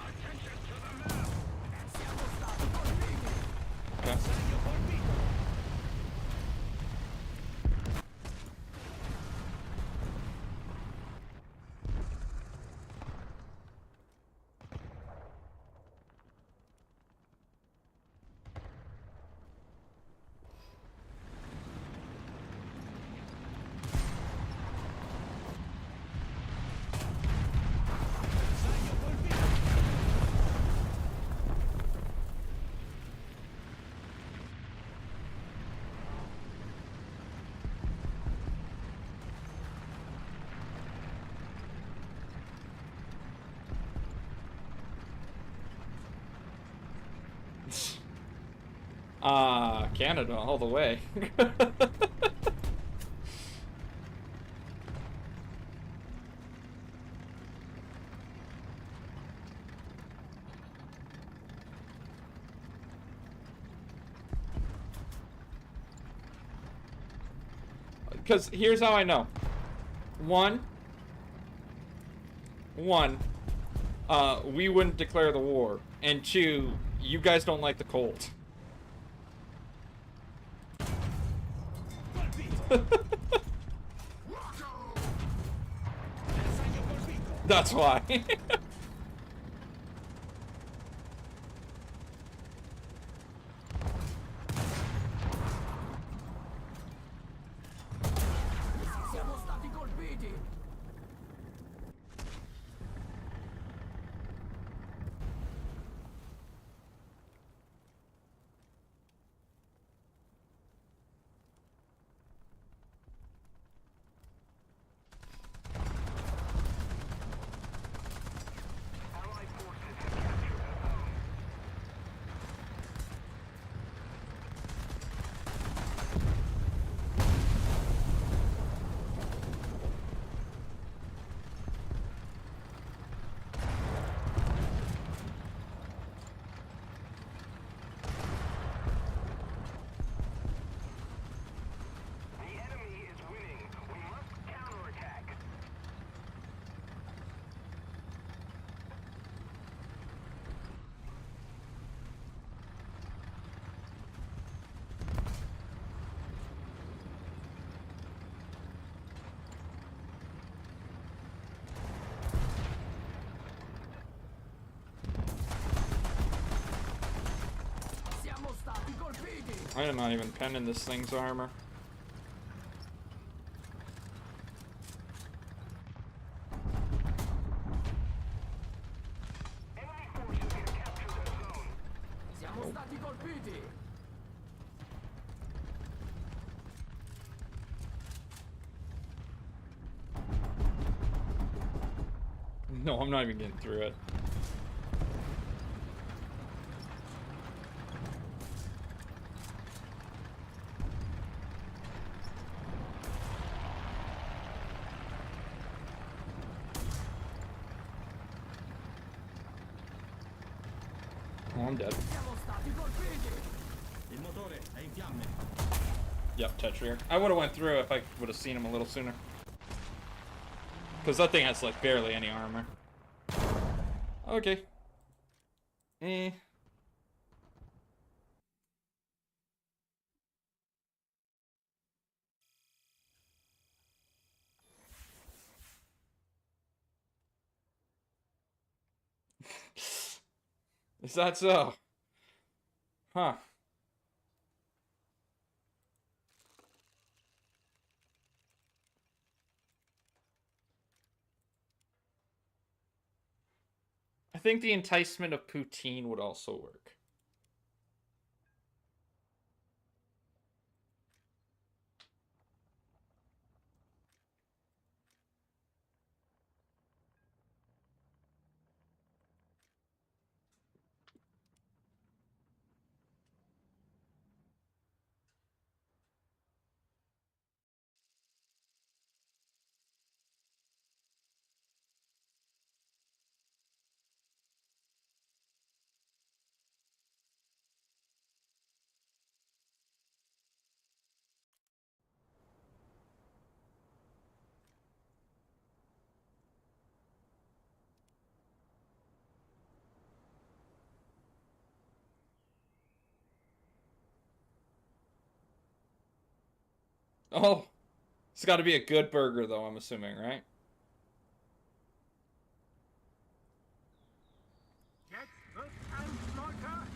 Attention to the map. Okay. Canada all the way. Because here's how I know. One, we wouldn't declare the war. And two, you guys don't like the cold. That's why. Siamo stati colpiti! Allied forces have captured a zone. The enemy is winning. We must counterattack. Siamo stati colpiti! I am not even penning this thing's armor. Enemy forces have captured a zone. Siamo stati colpiti! No, I'm not even getting through it. Oh, I'm dead. Siamo stati colpiti! Il motore è in fiamme. Yep, Tetrier. I would have went through if I would have seen him a little sooner. Because that thing has, like, barely any armor. Okay. Eh. Is that so? Huh. I think the enticement of poutine would also work. Oh, it's got to be a good burger, though, I'm assuming, right? Jetzt wird ernst, Leute!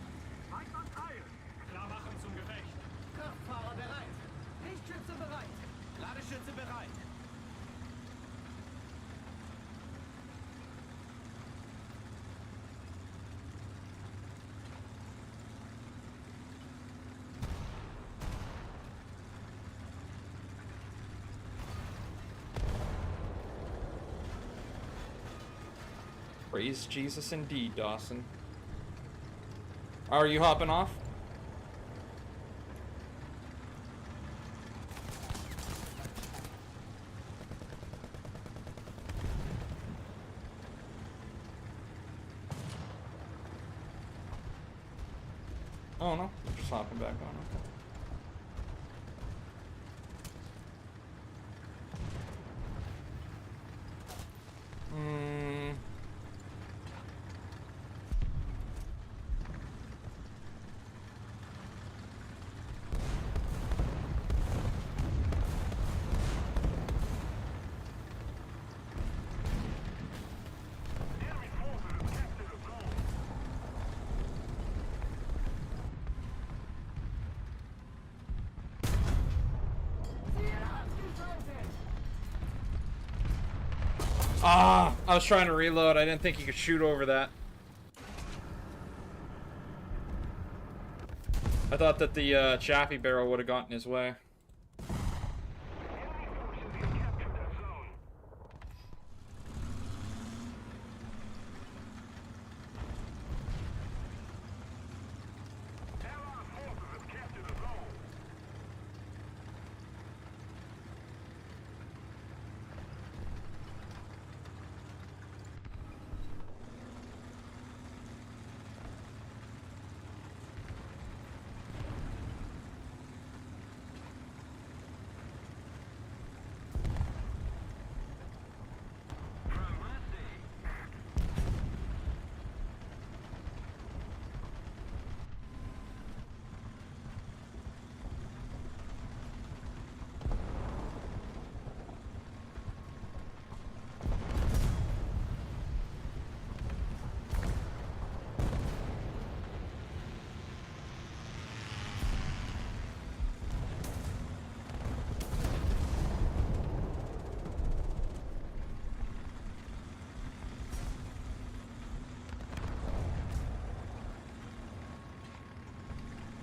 Weiter teilen! Klar machen zum Gefecht. Kraftfahrer bereit! Lichtschütze bereit! Ladeschütze bereit. Praise Jesus indeed, Dawson. Are you hopping off? Oh no, just hopping back on. Okay. Enemy forces have captured the zone. Ah, I was trying to reload. I didn't think you could shoot over that. I thought that the Chaffee barrel would have gotten his way. Enemy forces have captured that zone. Allied forces have captured the zone.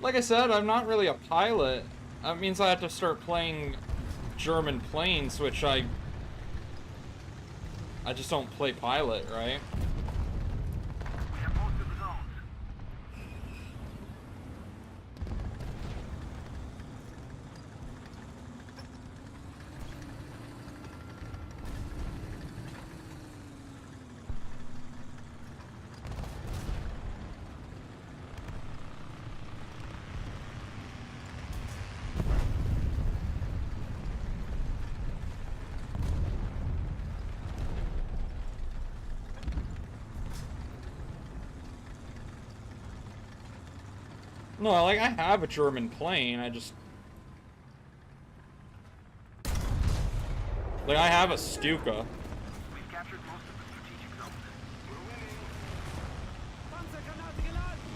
Like I said, I'm not really a pilot. That means I have to start playing German planes, which I just don't play pilot, right? We have most of the zones. No, like, I have a German plane, I just... Like, I have a Stuka. We've captured most of the strategic zones. We're winning. Panzergranate geladen!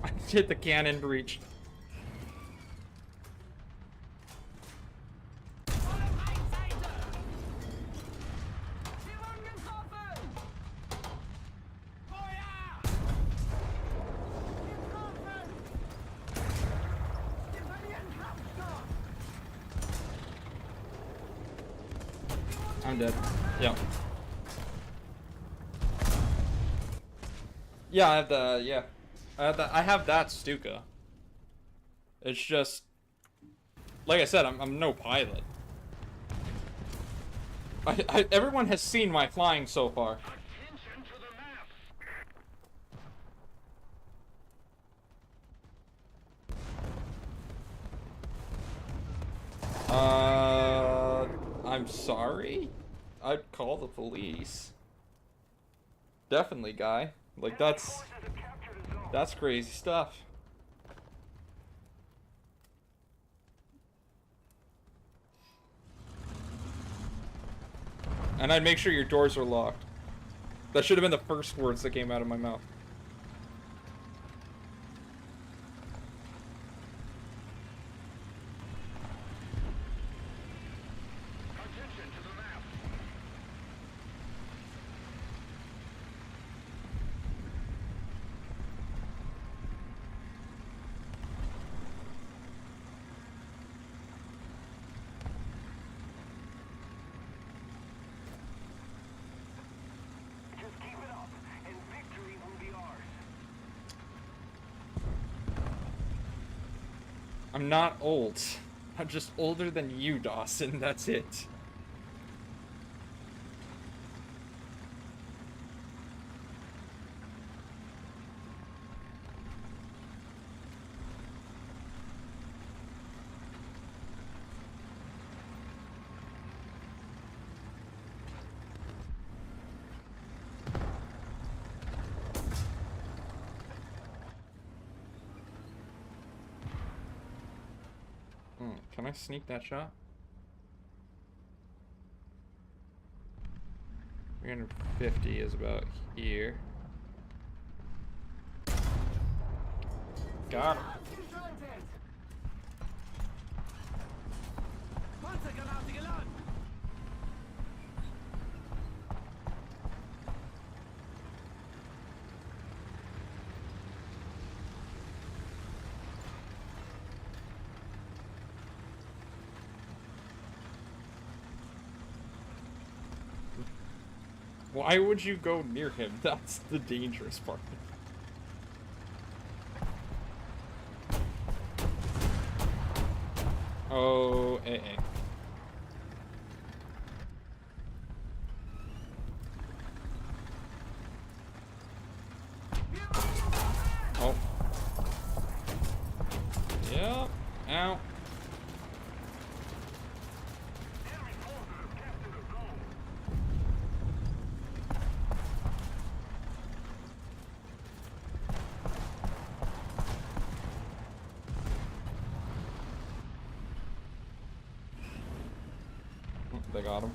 I hit the cannon breach. I'm dead. Yeah. Yeah, I have the, yeah. I have that Stuka. It's just, like I said, I'm no pilot. Everyone has seen my flying so far. Attention to the map. I'm sorry? I'd call the police. Definitely, guy. Like, Forces have captured a zone. that's crazy stuff. And I'd make sure your doors are locked. That should have been the first words that came out of my mouth. Attention to the map. Just keep it up, and victory will be I'm not old. I'm just older than you, Dawson. That's it. Can I sneak that shot? 350 is about here. Got him. Panzergranate geladen! Why would you go near him? That's the dangerous part. Oh, eh. Oh. Yep. Ow. Enemy forces have captured a zone. They got him.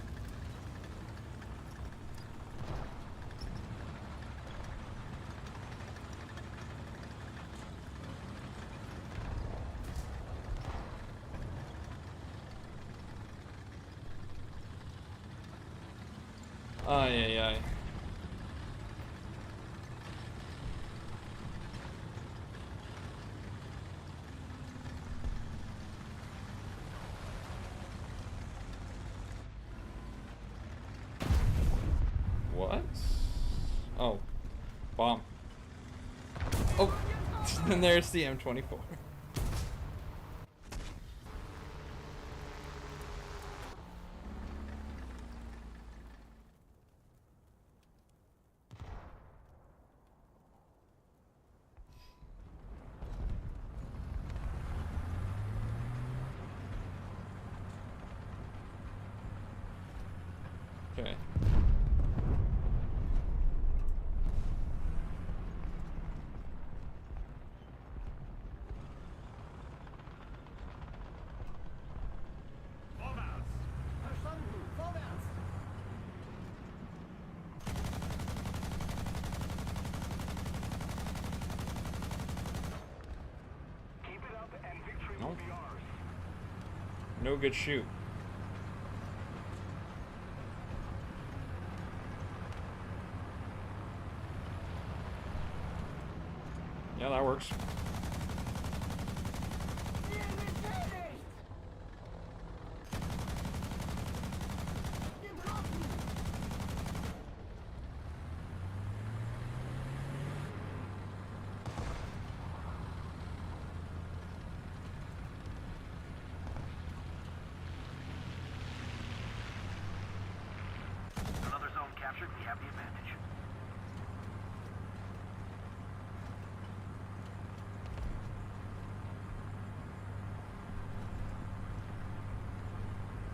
Ay, ay, ay. What? Oh. Bomb. Oh. And there's the M24. Okay. Vorwärts! Verstanden! Vorwärts! Keep it up and victory will Nope. be ours. No good shoot. Yeah, that works. Another zone captured, we have the advantage.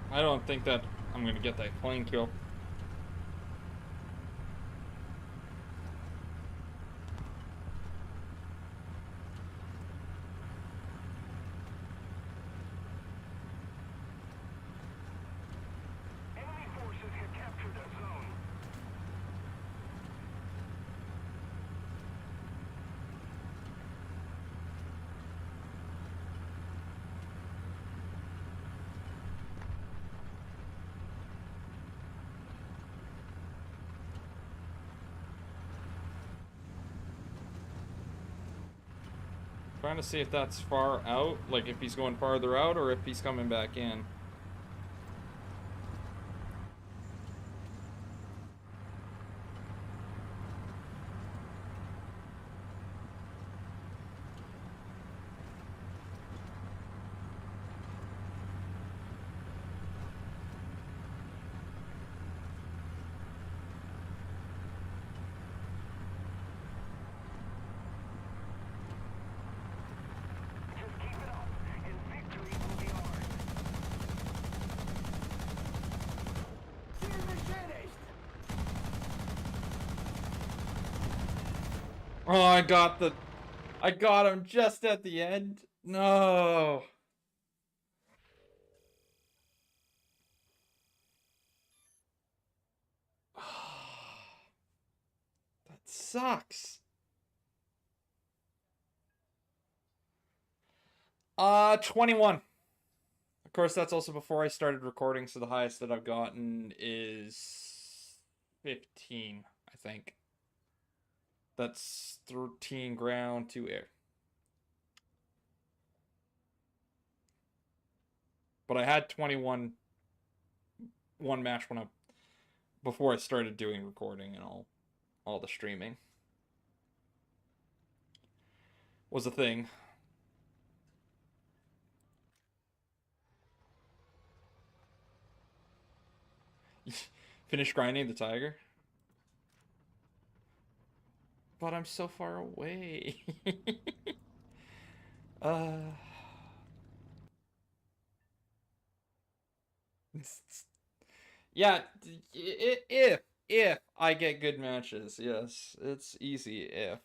I don't think that I'm gonna get that plane kill. Enemy forces have captured a zone. Trying to see if that's far out, like if he's going farther out or if he's coming back in. Oh, I got him just at the end. No. That sucks. 21. Of course, that's also before I started recording, so the highest that I've gotten is 15, I think. That's 13 ground, 2 air. But I had 21 one match when before I started doing recording and all the streaming was a thing. Finish grinding the tiger. But I'm so far away. Yeah, if I get good matches, yes, it's easy if.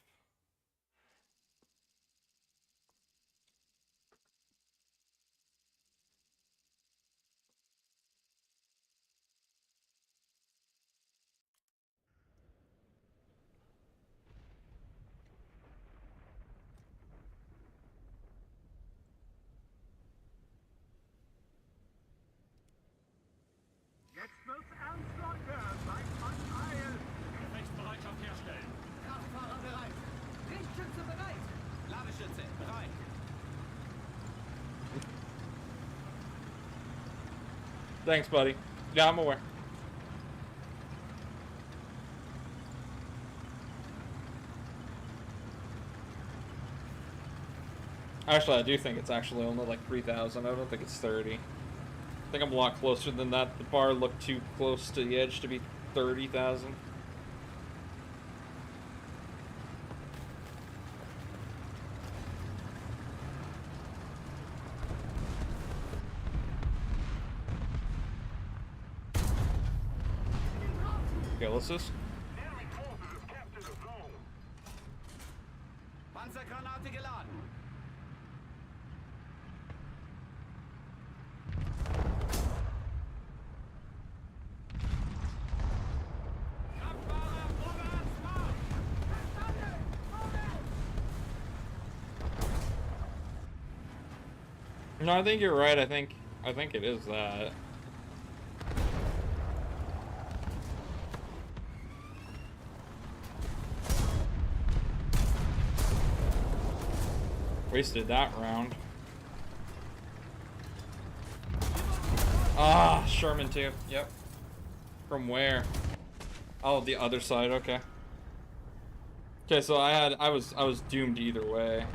Jetzt wird's ernst, Leute. Seid mal heil. Gefechtsbereitschaft herstellen. Kraftfahrer bereit. Richtschütze bereit. Ladeschütze bereit. Thanks, buddy. Yeah, I'm aware. Actually, I do think it's actually only like 3,000. I don't think it's 30. I think I'm a lot closer than that. The bar looked too close to the edge to be 30,000. Okay, let's just... Enemy forces have captured the zone. Panzergranate geladen. Kraftfahrer, vorwärts, Marsch! Verstanden! Vorwärts! No, I think you're right. I think it is that. Wasted that round. Ah, Sherman too. Yep. From where? Oh, the other side. Okay. Okay, so I was doomed either way.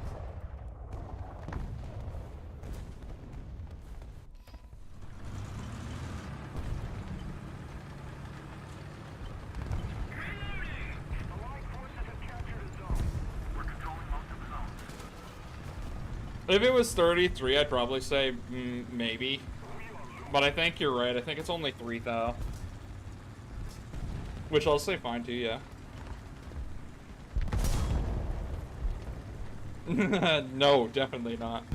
Allied forces have captured a zone. We're controlling most of the zone. If it was 33, I'd probably say maybe. But I think you're right. I think it's only 3,000. Which I'll say fine too, yeah. No, definitely not.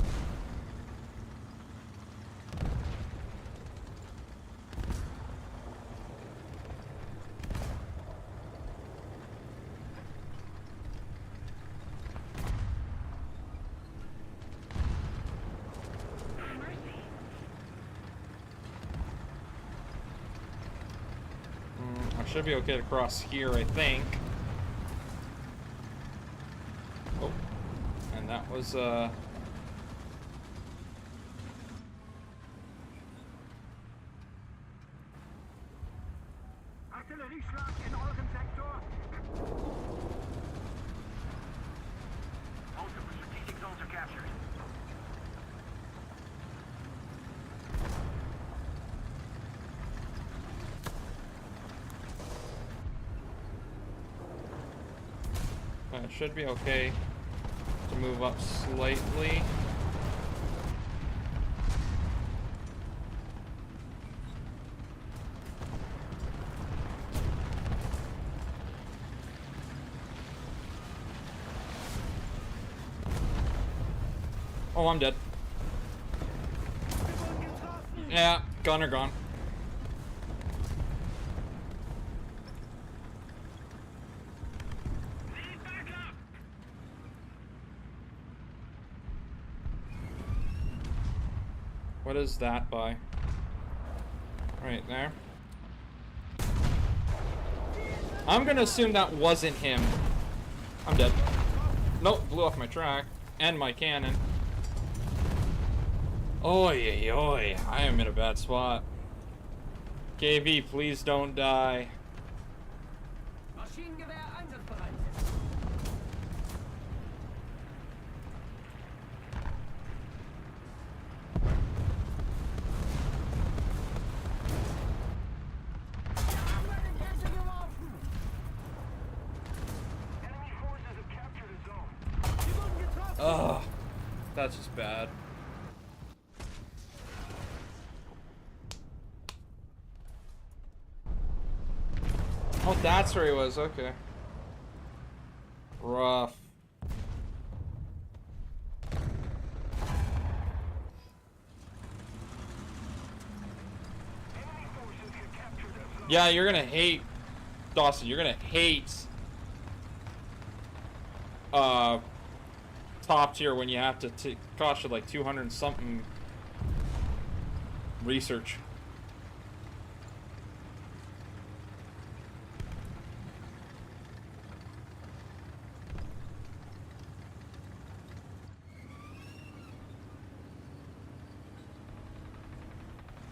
I should be okay to cross here, I think. Oh, and that was Artillerieschlag in eurem Sektor. Most of the strategic zones are captured. it should be okay to move up slightly. Oh, I'm dead. Yeah, gunner gone. What is that by? Right there. I'm gonna assume that wasn't him. I'm dead. Nope, blew off my track. And my cannon. Oi, oi, I am in a bad spot. KB, please don't die. Maschinengewehr einsatzbereit. Enemy forces have captured a zone. Sie wurden getroffen. Ugh, that's just bad. Oh, that's where he was, okay. Rough. Enemy forces have captured a zone. Yeah, you're gonna hate, Dawson, you're gonna hate top tier when you have to cost you like 200 and something research.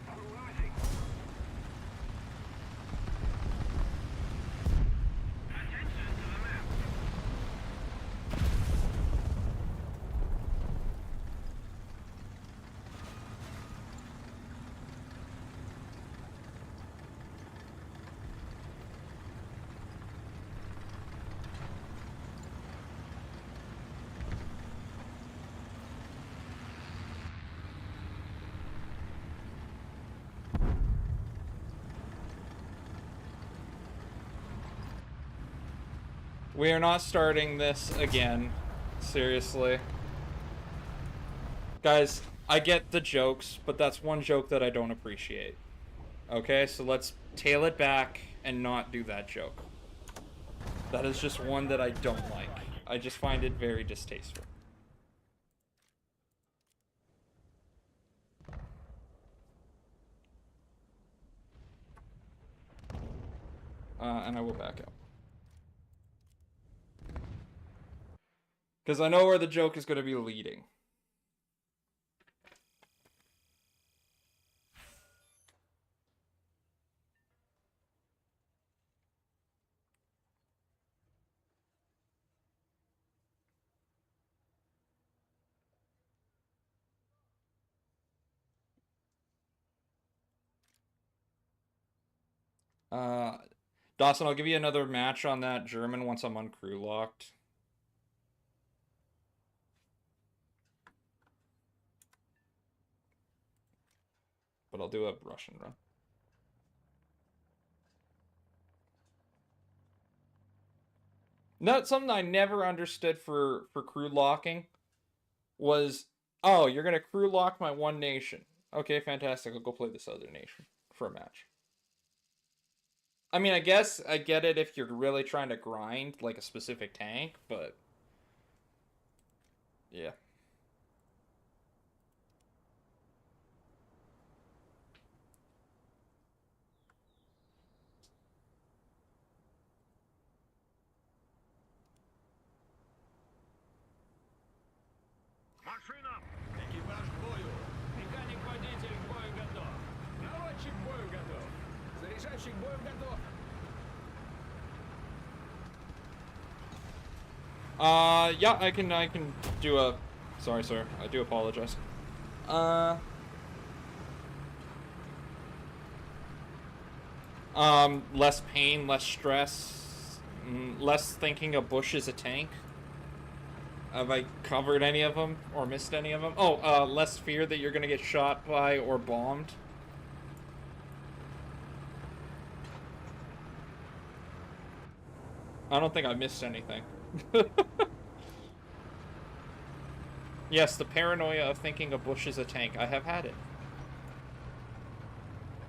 We're losing. Attention to the map. We are not starting this again. Seriously. Guys, I get the jokes, but that's one joke that I don't appreciate. Okay, so let's tail it back and not do that joke. That is just one that I don't like. I just find it very distasteful. And I will back out. Because I know where the joke is going to be leading. Dawson, I'll give you another match on that German once I'm on crew locked. But I'll do a Russian run. No, something I never understood for crew locking was, oh, you're gonna crew lock my one nation. Okay, fantastic. I'll go play this other nation for a match. I mean, I guess I get it if you're really trying to grind like a specific tank, but yeah. Машина! Экипаж к бою. Механик-водитель к бою готов. Наводчик к бою готов. Заряжающий к бою готов. Yeah, I can do a, sorry, sir. I do apologize. Less pain, less stress, less thinking a bush is a tank. Have I covered any of them or missed any of them? Oh, less fear that you're gonna get shot by or bombed. I don't think I missed anything. Yes, the paranoia of thinking a bush is a tank. I have had it.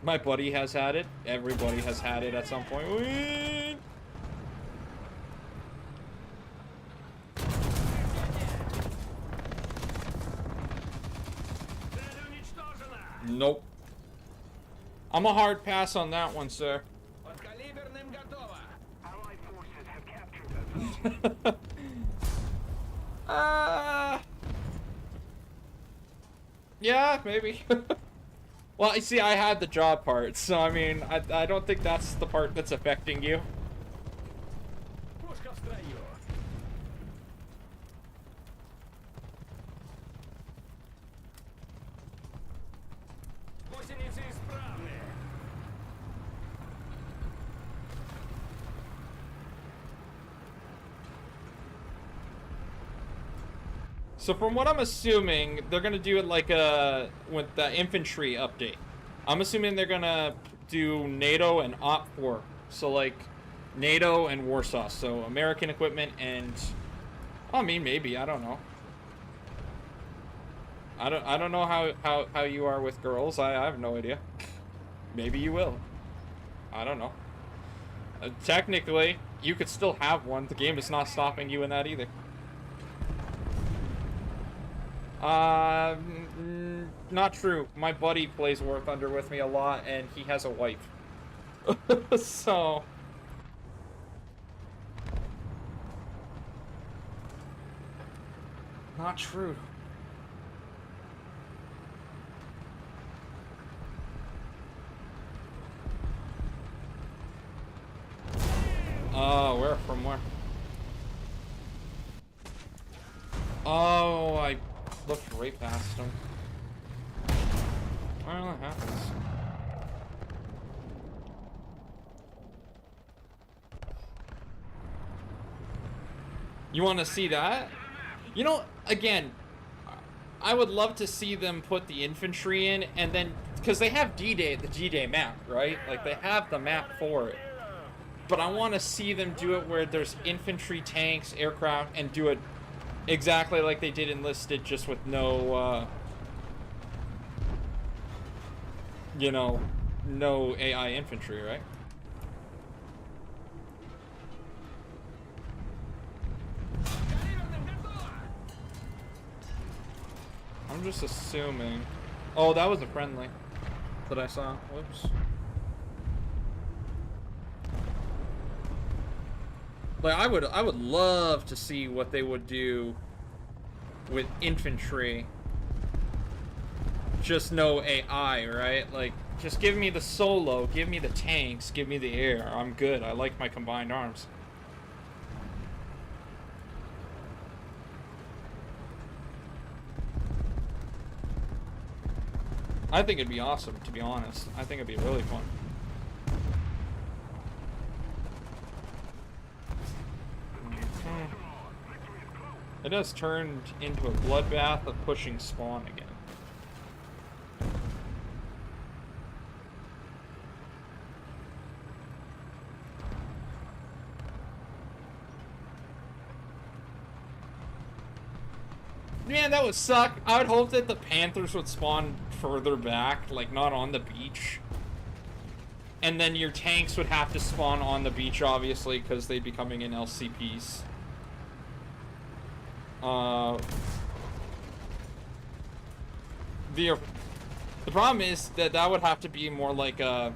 My buddy has had it. Everybody has had it at some point. Whee! Nope. I'm a hard pass on that one, sir. Allied forces have captured a Yeah, maybe. Well, you see, I had the job part, so I mean, I don't think that's the part that's affecting you. Пушка в строю. Гусеницы исправны. So from what I'm assuming, they're gonna do it like with the infantry update. I'm assuming they're gonna do NATO and Op 4. So like NATO and Warsaw. So American equipment and I mean maybe, I don't know. I don't know how you are with girls. I have no idea. Maybe you will. I don't know. Technically, you could still have one. The game is not stopping you in that either. Not true. My buddy plays Warthunder with me a lot, and he has a wife. So... Not true. Oh, where? From where? Oh, I looked right past him. Well, that happens. You want to see that? You know, again, I would love to see them put the infantry in, and then, because they have D-Day, the D-Day map, right? Like, they have the map for it. But I want to see them do it where there's infantry, tanks, aircraft, and do it exactly like they did Enlisted, just with no, you know, no AI infantry, right? I'm just assuming. Oh, that was a friendly that I saw. Whoops. Like I would love to see what they would do with infantry. Just no AI, right? Like just give me the solo, give me the tanks, give me the air. I'm good. I like my combined arms. I think it'd be awesome, to be honest. I think it'd be really fun. It has turned into a bloodbath of pushing spawn again. Man, that would suck. I would hope that the Panthers would spawn further back, like not on the beach. And then your tanks would have to spawn on the beach, obviously, because they'd be coming in LCPs. The problem is that that would have to be more like a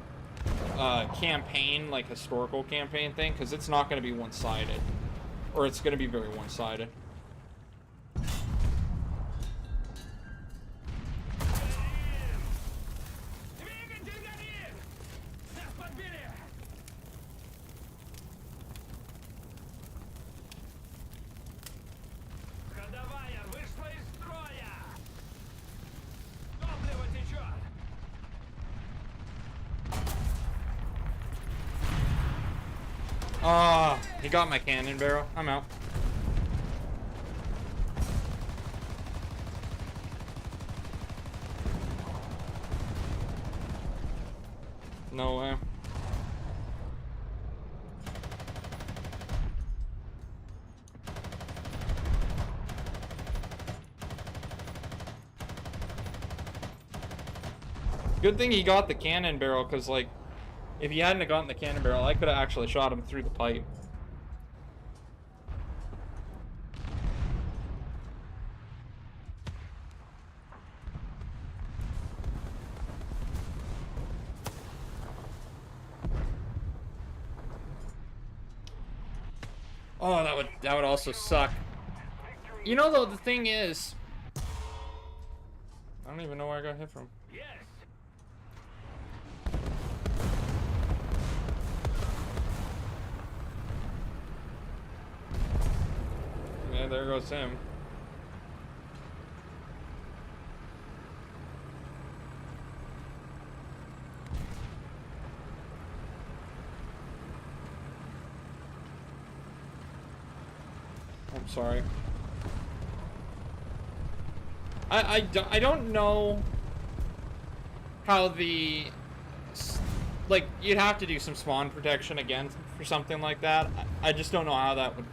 campaign, like historical campaign thing, because it's not going to be one-sided. Or it's going to be very one-sided. Ah, he got my cannon barrel. I'm out. No way. Good thing he got the cannon barrel, because, like, if he hadn't have gotten the cannon barrel, I could have actually shot him through the pipe. Oh, that would also suck. You know, though, the thing is, I don't even know where I got hit from. Yes. Yeah, there goes him. I'm sorry. I don't know how the... Like, you'd have to do some spawn protection again for something like that. I just don't know how that would...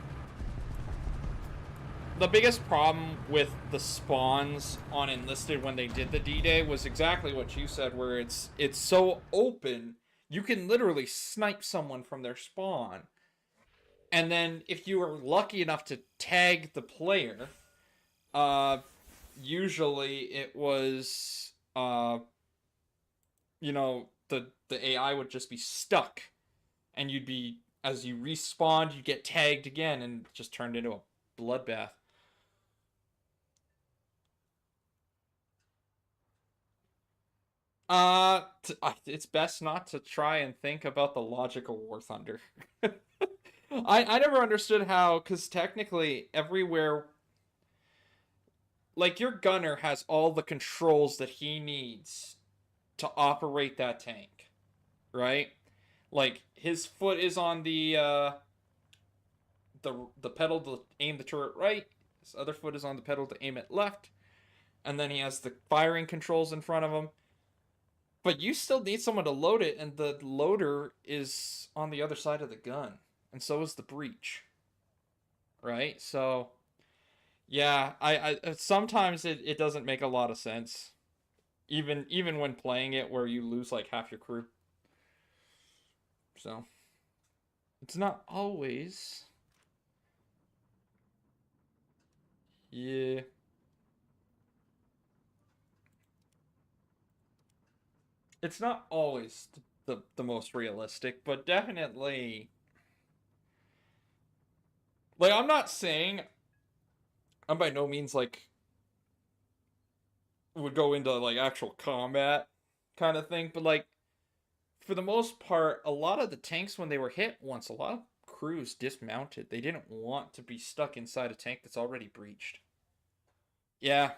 The biggest problem with the spawns on Enlisted when they did the D-Day was exactly what you said, where it's so open, you can literally snipe someone from their spawn. And then if you were lucky enough to tag the player, usually it was, you know, the AI would just be stuck. And you'd be, as you respawned, you'd get tagged again and just turned into a bloodbath. It's best not to try and think about the logic of Warthunder. I never understood how, because technically everywhere, like, your gunner has all the controls that he needs to operate that tank, right? Like, his foot is on the pedal to aim the turret right, his other foot is on the pedal to aim it left, and then he has the firing controls in front of him. But you still need someone to load it, and the loader is on the other side of the gun. And so is the breach. Right? So, yeah, I sometimes it doesn't make a lot of sense. Even when playing it where you lose like half your crew. So, it's not always. Yeah. It's not always the most realistic, but definitely... Like, I'm not saying... I'm by no means, like... would go into, like, actual combat kind of thing, but, like, for the most part, a lot of the tanks, when they were hit once, a lot of crews dismounted. They didn't want to be stuck inside a tank that's already breached. Yeah.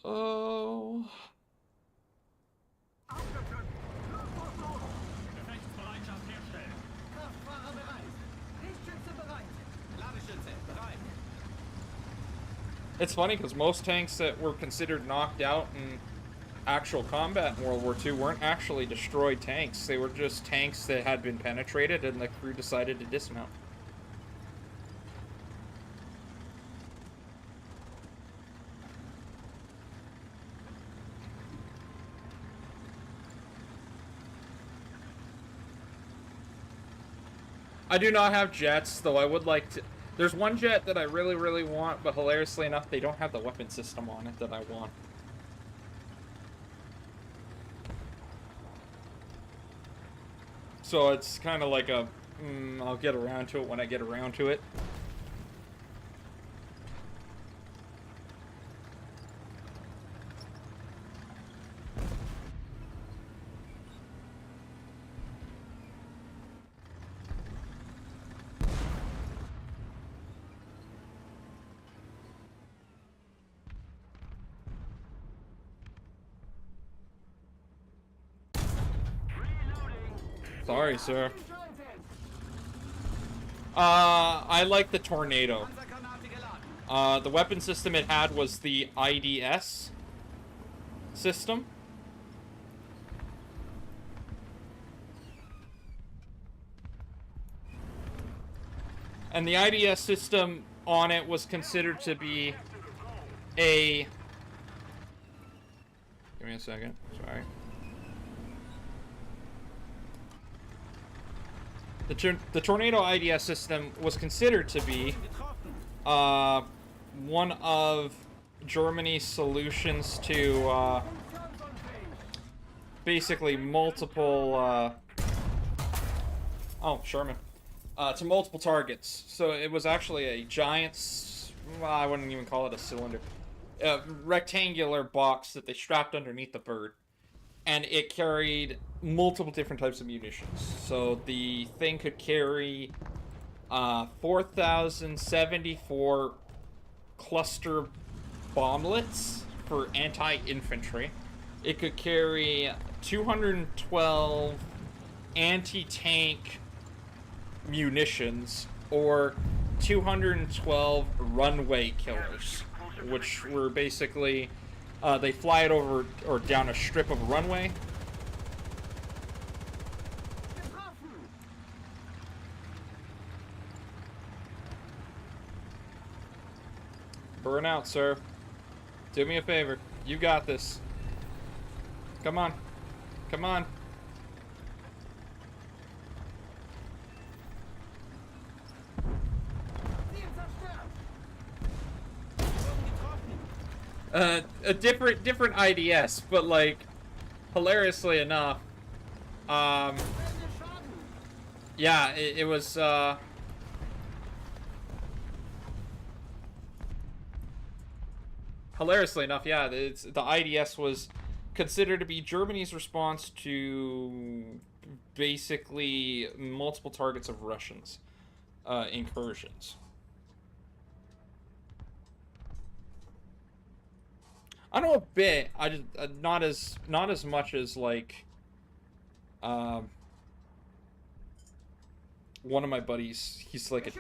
Oh... Aufsetzen! Los! Gefechtsbereitschaft herstellen! Kraftfahrer bereit. Lichtschütze bereit. Ladeschütze bereit! It's funny because most tanks that were considered knocked out in actual combat in World War II weren't actually destroyed tanks. They were just tanks that had been penetrated and the crew decided to dismount. I do not have jets, though I would like to... There's one jet that I really, really want, but hilariously enough, they don't have the weapon system on it that I want. So it's kind of like a... I'll get around to it when I get around to it. Sorry, sir. I like the tornado. The weapon system it had was the IDS system. And the IDS system on it was considered to be a... Give me a second, sorry. The Tornado IDS system was considered to be one of Germany's solutions to basically multiple Sherman to multiple targets. So it was actually a giant, well, I wouldn't even call it a cylinder, rectangular box that they strapped underneath the bird, and it carried multiple different types of munitions. So the thing could carry 4,074 cluster bomblets for anti-infantry. It could carry 212 anti-tank munitions, or 212 runway killers, which were basically they fly it over or down a strip of runway. Burn out, sir. Do me a favor. You got this. Come on. Come on. A different IDS, but like, hilariously enough, yeah, it was, hilariously enough, yeah, the IDS was considered to be Germany's response to basically multiple targets of Russians, incursions. I know a bit. I just not as much as like one of my buddies. He's like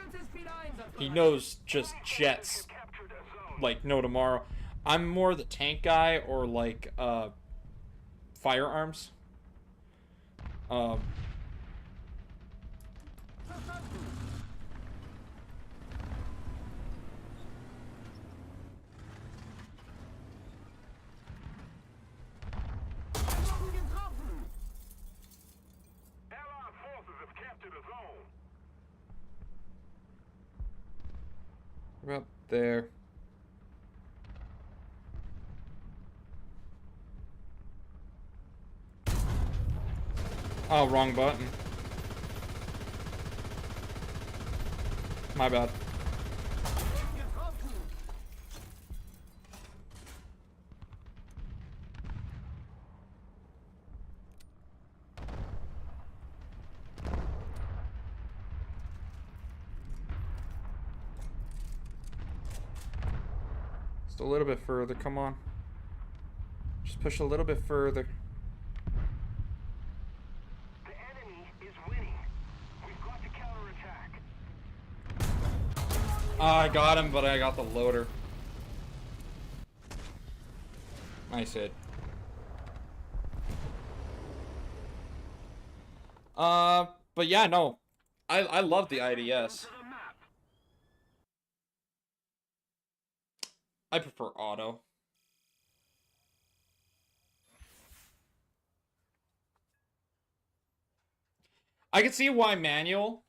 he knows just jets like no tomorrow. I'm more the tank guy, or like firearms. About there. Oh, wrong button. My bad. Just a little bit further, come on. Just push a little bit further. The enemy is winning. We've got to counterattack. I got him, but I got the loader. Nice hit. But yeah, no. I love the IDS. I prefer auto. I can see why manual.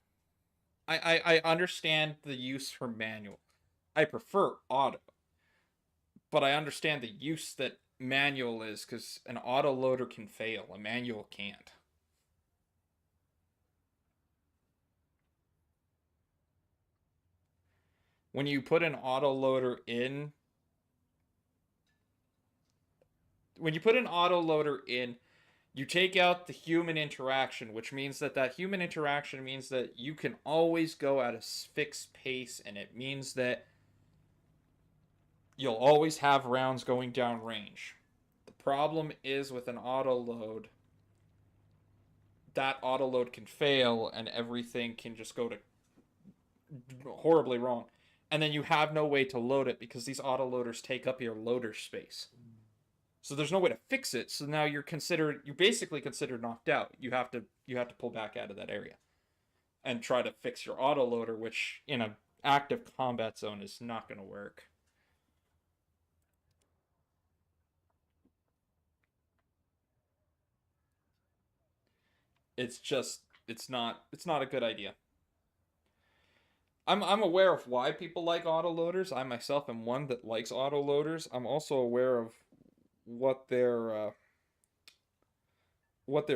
I understand the use for manual. I prefer auto. But I understand the use that manual is, because an auto loader can fail. A manual can't. When you put an auto loader in, you take out the human interaction, which means that human interaction means that you can always go at a fixed pace, and it means that you'll always have rounds going down range. The problem is with an auto load, that auto load can fail and everything can just go to horribly wrong. and then you have no way to load it because these autoloaders take up your loader space. So there's no way to fix it. So now you're basically considered knocked out. You have to pull back out of that area and try to fix your autoloader, which in an active combat zone is not going to work. It's not a good idea. I'm aware of why people like autoloaders. I myself am one that likes autoloaders. I'm also aware of what their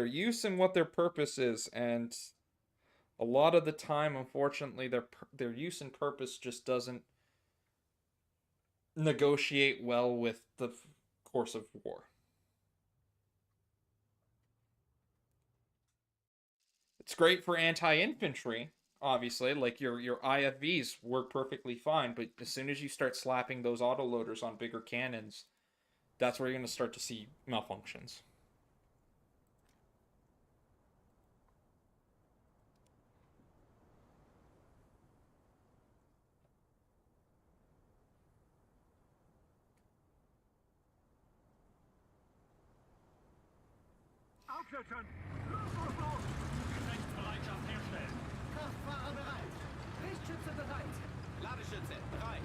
use and what their purpose is, and a lot of the time, unfortunately, their use and purpose just doesn't negotiate well with the course of war. It's great for anti-infantry, obviously, like your IFVs work perfectly fine, but as soon as you start slapping those autoloaders on bigger cannons, that's where you're going to start to see malfunctions. Aufsetzen! Los, los, los! Gefechtsbereitschaft herstellen! Kraftfahrer bereit. Lichtschütze bereit. Ladeschütze, bereit.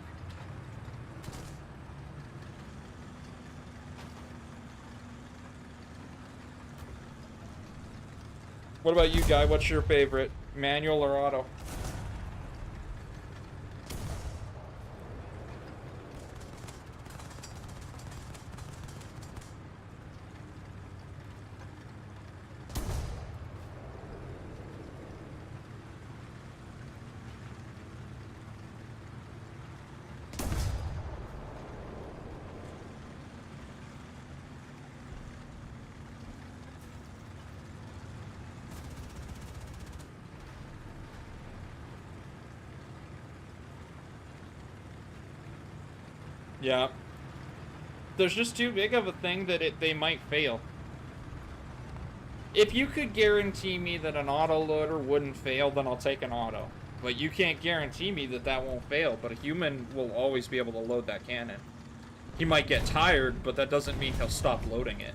What about you, Guy? What's your favorite, manual or auto? Yeah. There's just too big of a thing that they might fail. If you could guarantee me that an autoloader wouldn't fail, then I'll take an auto. But you can't guarantee me that that won't fail, but a human will always be able to load that cannon. He might get tired, but that doesn't mean he'll stop loading it.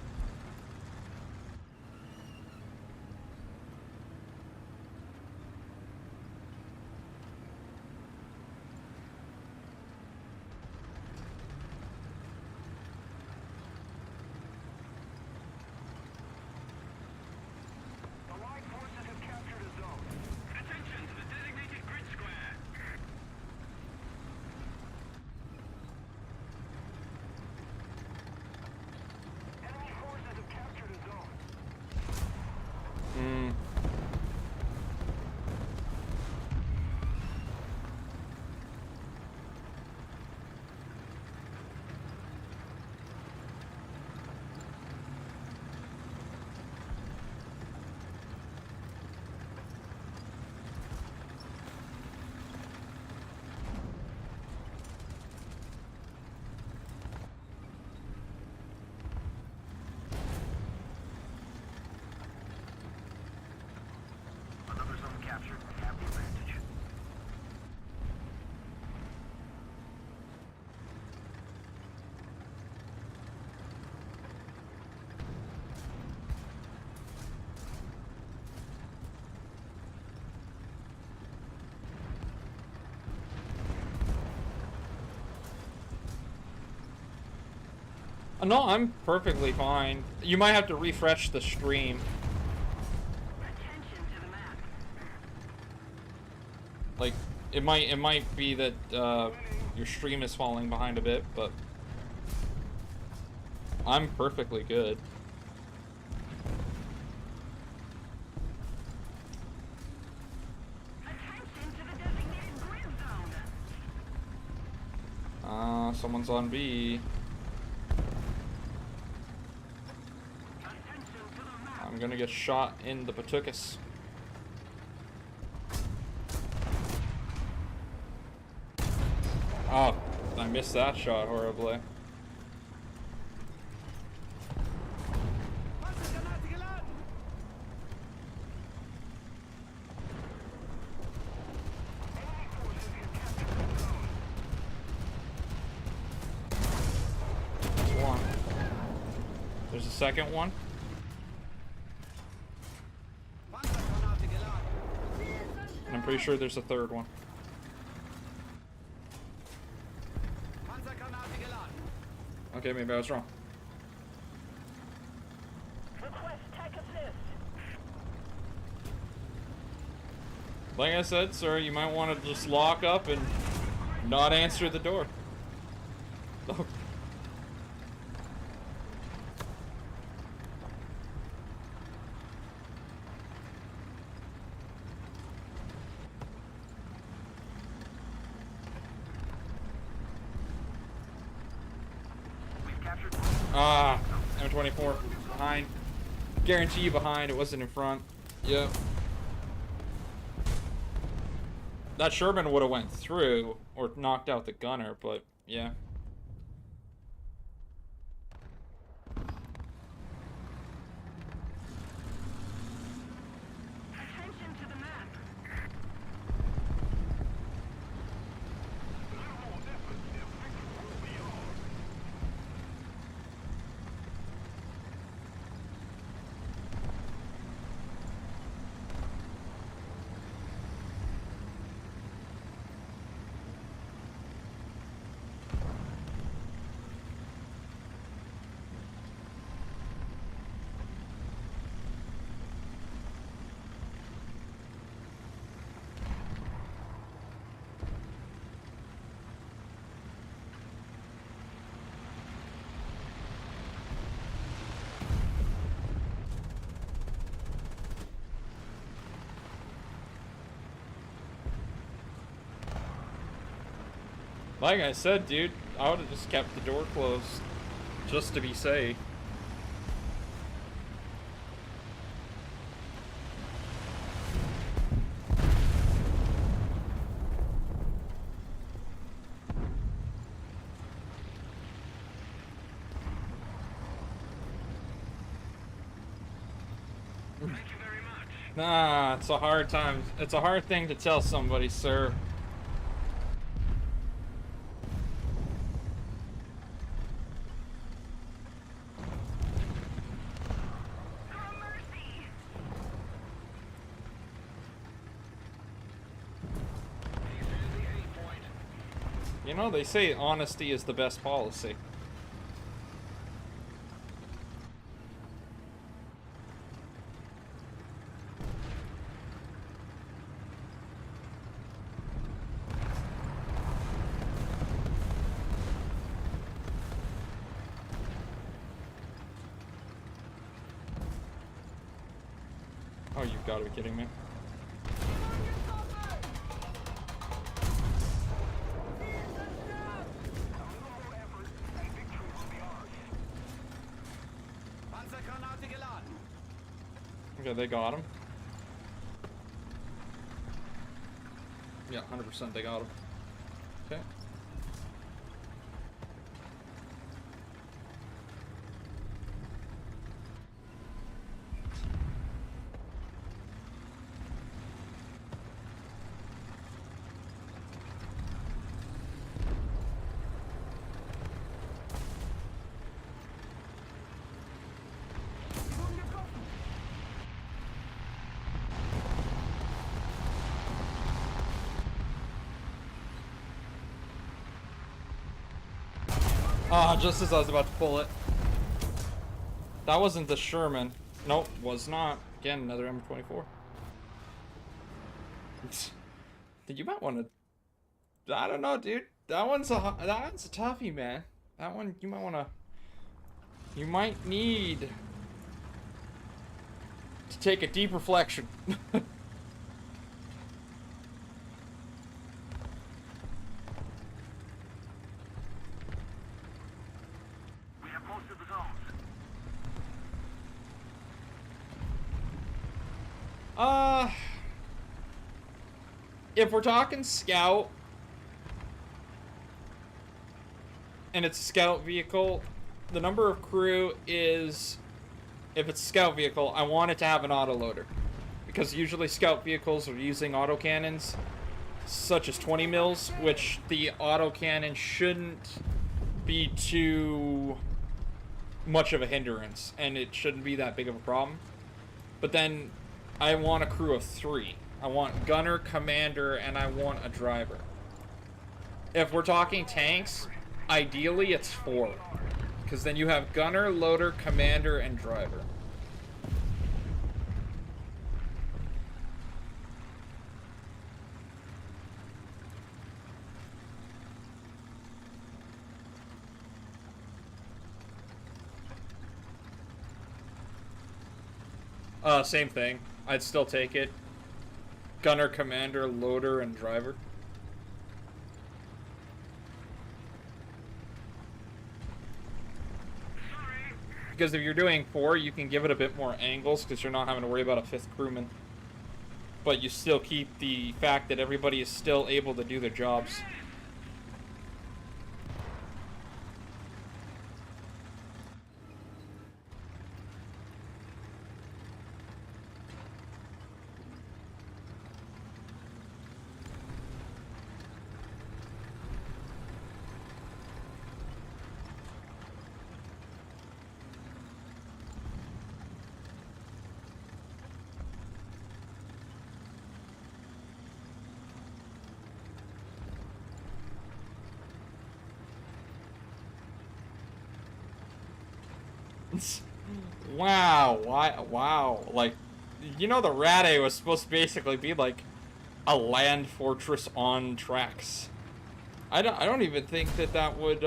Allied forces have captured a zone. Attention to the designated grid square! Enemy forces have captured a zone. Another zone captured. We have the advantage. No, I'm perfectly fine. You might have to refresh the stream. Attention to the map. Like, it might be that your stream is falling behind a bit, but I'm perfectly good. Attention to the designated grid zone. Someone's on B. Attention to the map. I'm gonna get shot in the Patukas. Oh, I missed that shot horribly. Panzergranate geladen. Enemy forces have captured a zone. There's a second one. Panzergranate geladen. And I'm pretty sure there's a third one. Panzergranate geladen. Okay, maybe I was wrong. Request tech assist. Like I said, sir, you might want to just lock up and not answer the door. Oh. We've captured. Ah, M24 behind. Guarantee you behind. It wasn't in front. Yep. That Sherman would have went through or knocked out the gunner, but yeah. Attention to the map. A little more effort and victory will be ours. Like I said, dude, I would have just kept the door closed just to be safe. Thank you very much. Nah, it's a hard time. It's a hard thing to tell somebody, sir. For mercy. He's in the A point. You know, they say honesty is the best policy. Oh, you've got to be kidding me. Panzergranate geladen. Okay, they got him. Yeah, 100% they got him. Okay. Ah, just as I was about to pull it. That wasn't the Sherman. Nope, was not. Again, another M24. You might want to. I don't know, dude. That one's a toughie, man. That one you might want to. You might need to take a deep reflection. We have most of the zones. If we're talking scout, and it's a scout vehicle, the number of crew is, if it's a scout vehicle, I want it to have an autoloader. Because usually scout vehicles are using autocannons, such as 20 mils, which the autocannon shouldn't be too much of a hindrance, and it shouldn't be that big of a problem. But then I want a crew of 3. I want gunner, commander, and I want a driver. If we're talking tanks, ideally it's 4. Because then you have gunner, loader, commander, and driver. Same thing. I'd still take it. Gunner, commander, loader, and driver. Because if you're doing 4, you can give it a bit more angles because you're not having to worry about a 5th crewman. But you still keep the fact that everybody is still able to do their jobs. Wow, wow, like, you know, the Rade was supposed to basically be like a land fortress on tracks. I don't even think that would,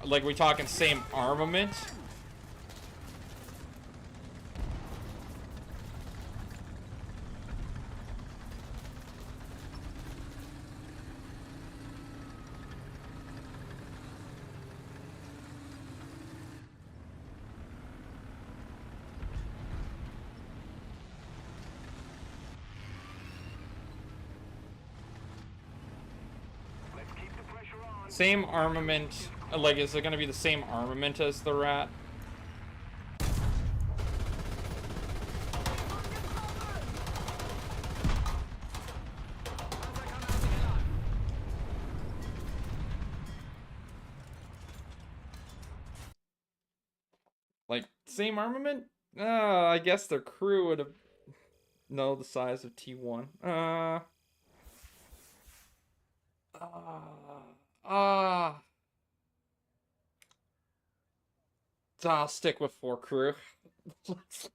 like, we talking same armament? Same armament, like, is it gonna be the same armament as the Rat? Like, same armament? I guess their crew would have... No, the size of T1. I'll stick with 4 crew.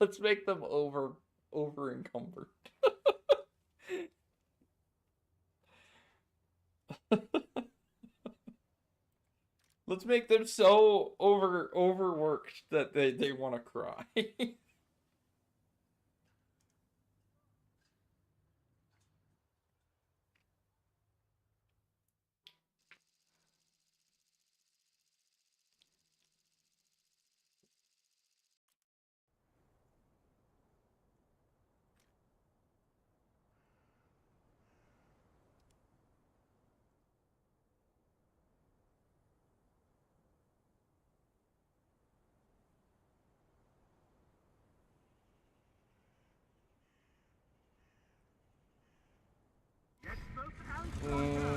let's make them over encumbered. Let's make them so overworked that they want to cry.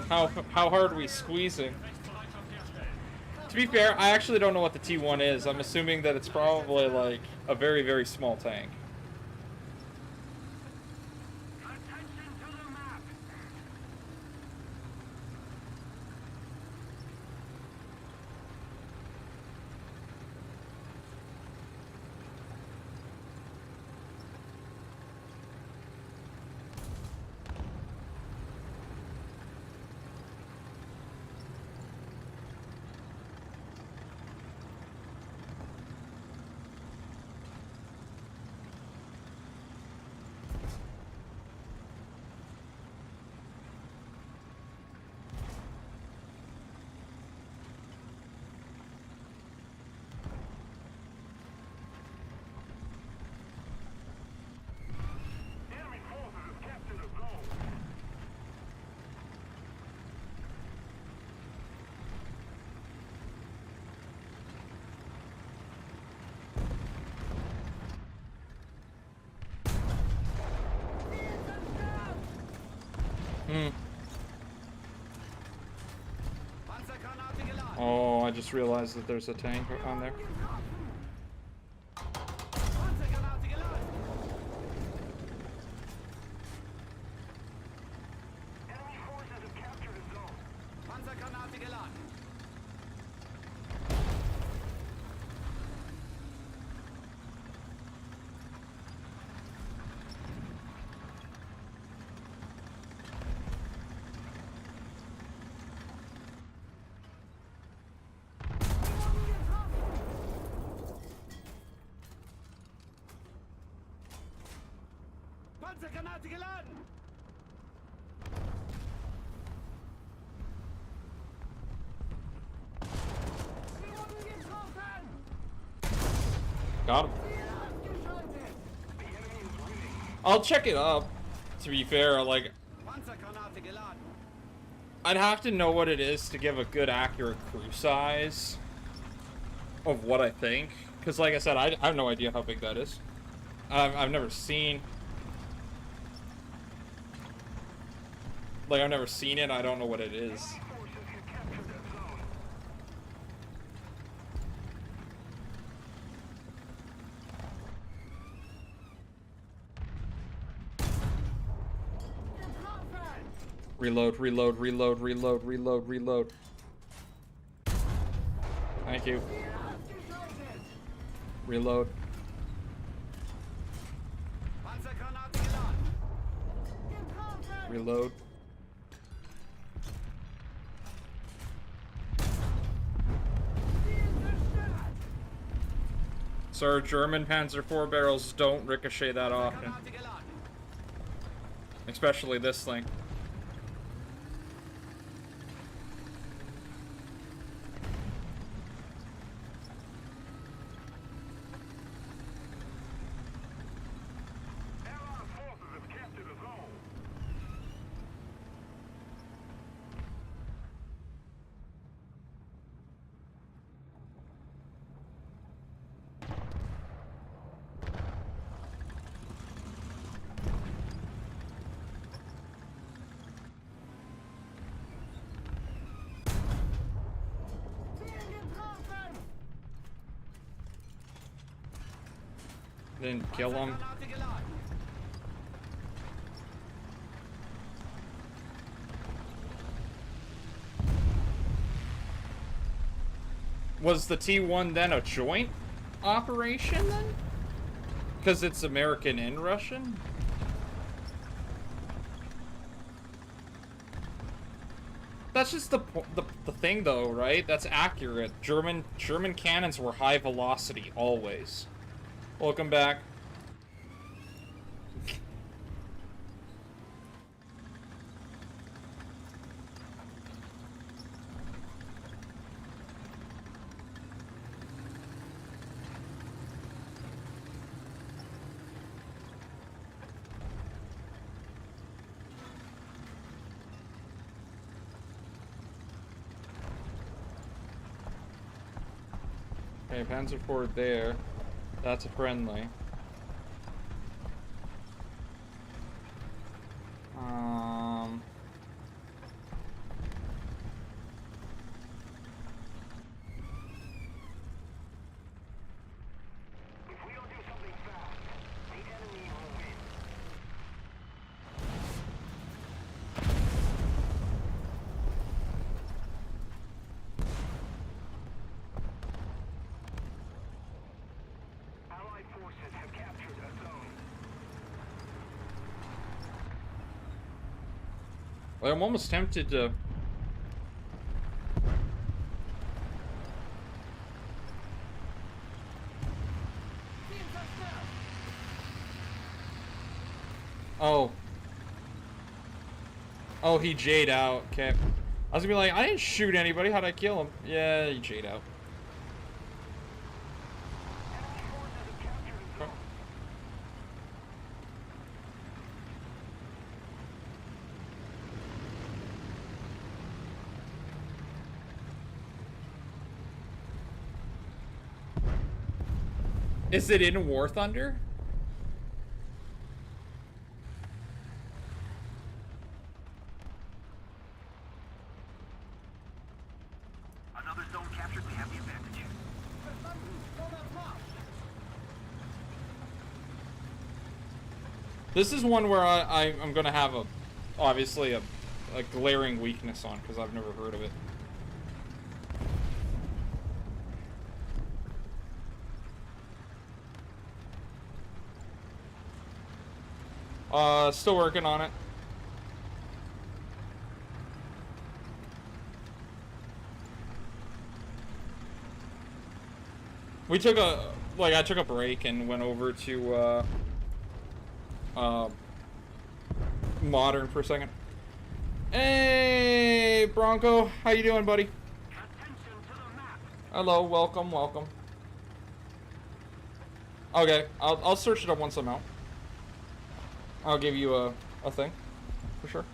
How hard are we squeezing? To be fair, I actually don't know what the T1 is. I'm assuming that it's probably like a very, very small tank. Oh, I just just realized that there's a tank on there. Panzergranate geladen. Enemy forces have captured a zone. Panzergranate geladen. Panzergranate geladen. Wir wurden getroffen! Got him. Ziel ausgeschaltet! I'll check it up. To be fair, like, Panzergranate geladen. I'd have to know what it is to give a good, accurate crew size of what I think. Because, like I said, I have no idea how big that is. I've never seen... Like, I've never seen it. I don't know what it is. Forces have captured that zone. Getroffen! Reload, reload, reload, reload, reload, reload. Thank you. Ziel ausgeschaltet! Reload. Panzergranate geladen. Getroffen! Reload. Ziel zerstört! Sir, German Panzer IV barrels don't ricochet that often. Granate geladen. Especially this thing. Allied forces have captured a zone. Ziel getroffen! Didn't kill him. Panzergranate geladen. Was the T1 then a joint operation then? Because it's American and Russian? That's just the thing though, right? That's accurate. German cannons were high velocity always. Welcome back. Okay, Panzer IV there. That's a friendly. If we don't do something fast, the enemy will win. Allied forces have captured a zone. Well, I'm almost tempted to... Ziel zerstört! Oh. Oh, he J'd out. Okay. I was gonna be like, I didn't shoot anybody. How'd I kill him? Yeah, he J'd out. Enemy forces have captured a zone. Is it in Warthunder? Another zone captured. We have This is one where I'm gonna have obviously a glaring weakness on, because I've never heard of it. Still working on it. We took I took a break and went over to, Modern for a second. Hey, Bronco, how you doing, buddy? Attention to the map. Hello, welcome, welcome. Okay, I'll search it up once I'm out. I'll give you a thing, for sure.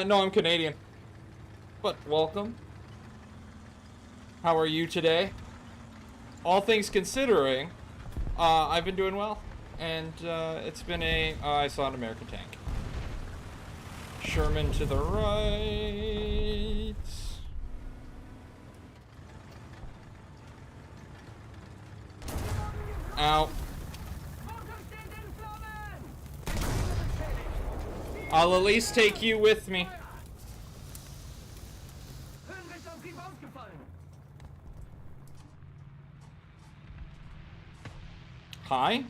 No, I'm Canadian. But welcome. How are you today? All things considering, I've been doing well. And, it's been I saw an American tank. Sherman to the right. Ow. I'll at least take you with me. Hi?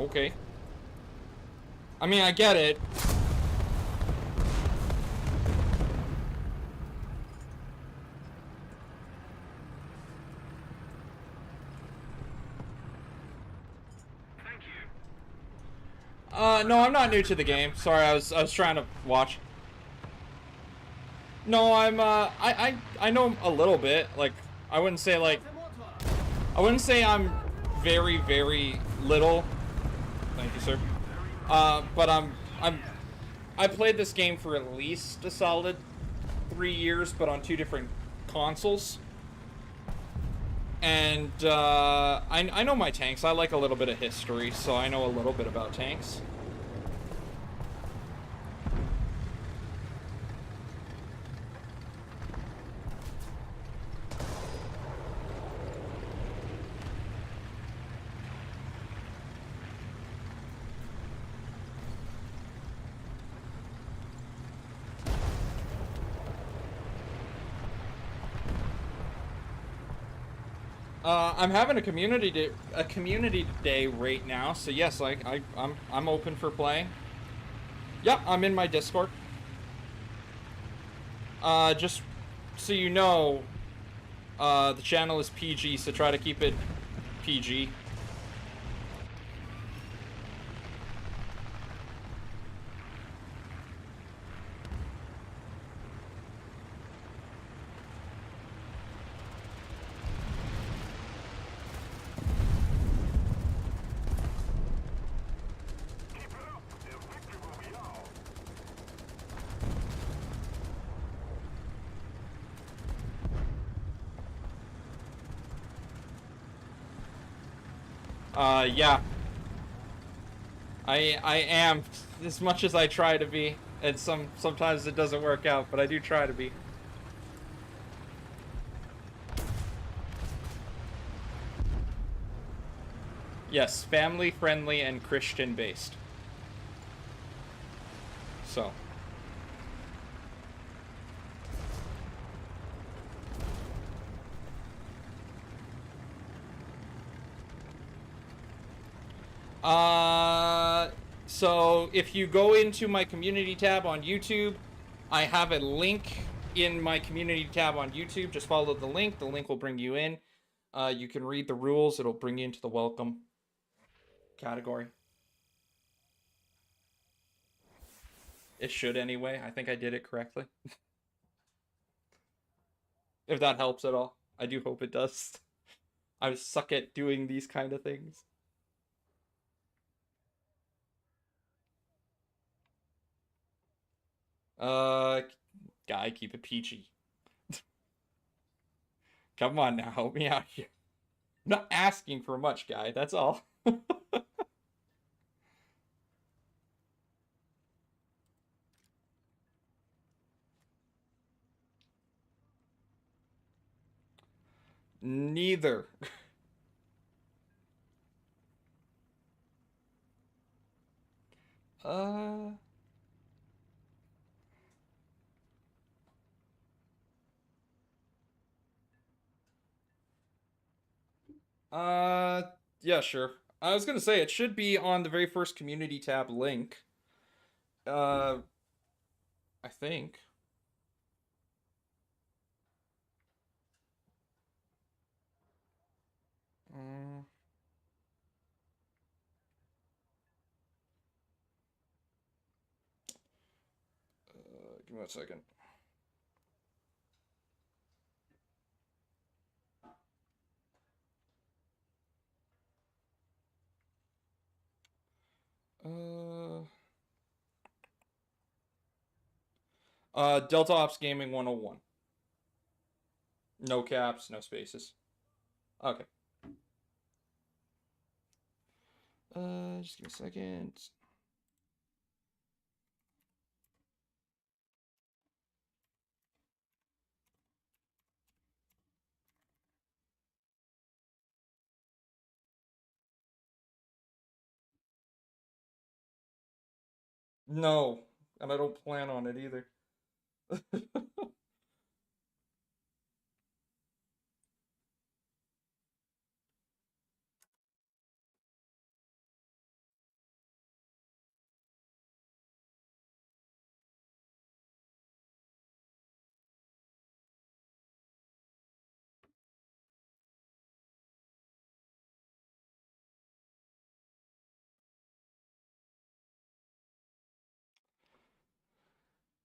Okay. I mean, I get it. No, I'm not new to the game. Sorry, I was trying to watch. No, I know a little bit. Like, I wouldn't say I'm very, very little. Thank you, sir. But I played this game for at least a solid 3 years, but on 2 different consoles. And, I know my tanks. I like a little bit of history, so I know a little bit about tanks. I'm having a community day right now, so yes, I'm open for playing. Yep, I'm in my Discord. Just so you know, the channel is PG, so try to keep it PG. Yeah. I am, as much as I try to be, and sometimes it doesn't work out, but I do try to be. Yes, family friendly and Christian based. So. So if you go into my community tab on YouTube, I have a link in my community tab on YouTube. Just follow the link. The link will bring you in. You can read the rules. It'll bring you into the welcome category. It should anyway. I think I did it correctly. If that helps at all. I do hope it does. I suck at doing these kind of things. Guy, keep it peachy. Come on now, help me out here. I'm not asking for much, guy, that's all. Neither. Uh... yeah, sure. I was gonna say, it should be on the very first community tab link. Uh, I think. Uh, give me 1 second. Delta Ops Gaming 101. No caps, no spaces. Okay. Just give me a second. No, and I don't plan on it either.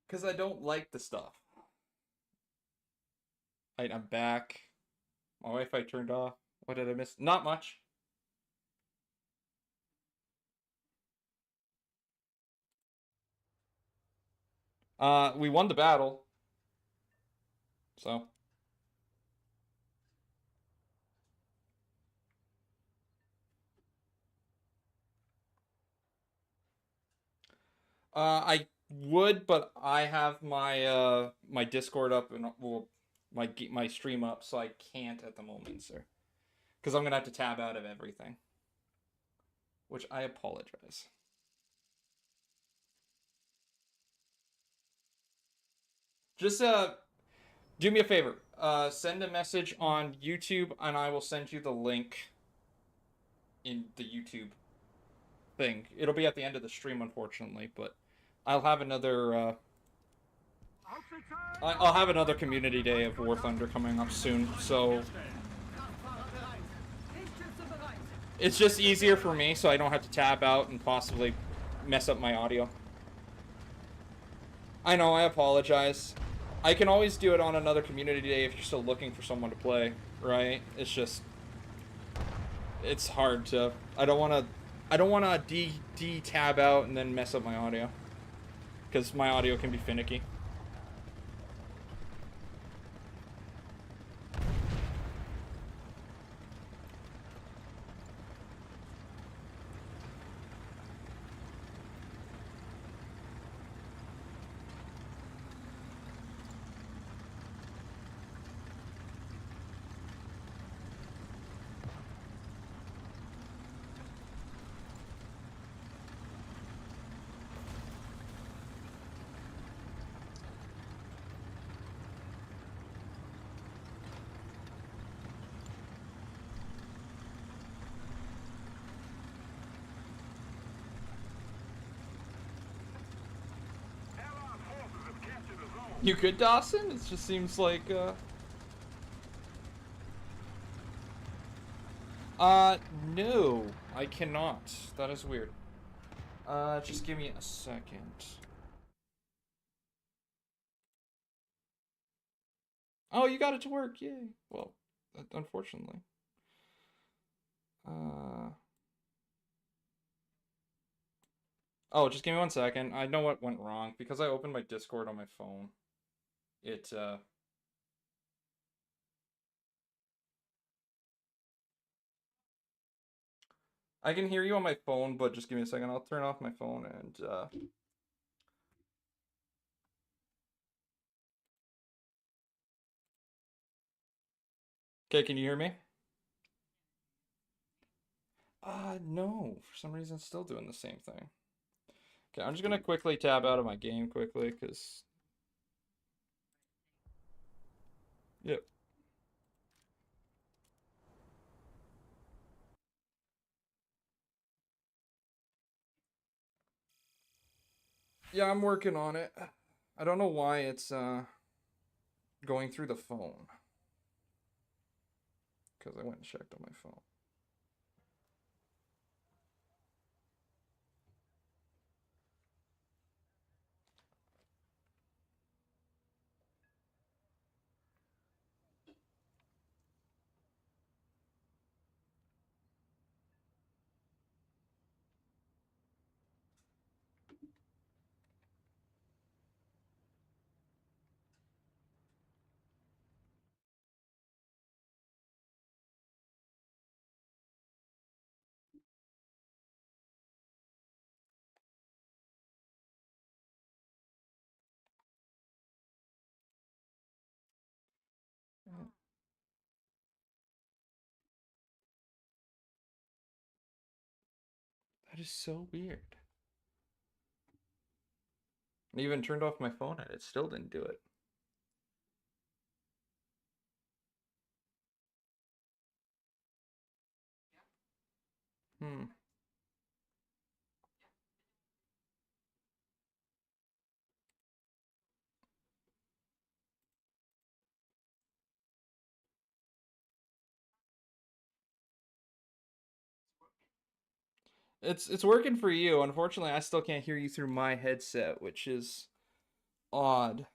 Because I don't like the stuff. I'm back. My Wi-Fi turned off. What did I miss? Not much. We won the battle. So. I would, but I have my Discord up and well, my stream up, so I can't at the moment, sir. Because I'm gonna have to tab out of everything, which I apologize. Just do me a favor. Send a message on YouTube, and I will send you the link in the YouTube thing. It'll be at the end of the stream, unfortunately, but I'll have another. I'll have another community day of Warthunder coming up soon, so it's just easier for me, so I don't have to tab out and possibly mess up my audio. I know, I apologize. I can always do it on another community day if you're still looking for someone to play, right? It's just, it's hard to. I don't want to tab out and then mess up my audio, because my audio can be finicky. You could, Dawson? It just seems like, no, I cannot. That is weird. Just give me a second. Oh, you got it to work, yay. Well, unfortunately. Oh, just give me 1 second. I know what went wrong because I opened my Discord on my phone. It I can hear you on my phone, but just give me a second. I'll turn off my phone and okay, can you hear me? No. For some reason, it's still doing the same thing. Okay, I'm just gonna quickly tab out of my game quickly, because... Yep. Yeah, I'm working on it. I don't know why it's going through the phone. Because I went and checked on my phone. That is so weird. I even turned off my phone and it still didn't do it. Hmm. It's working for you. Unfortunately, I still can't hear you through my headset, which is odd.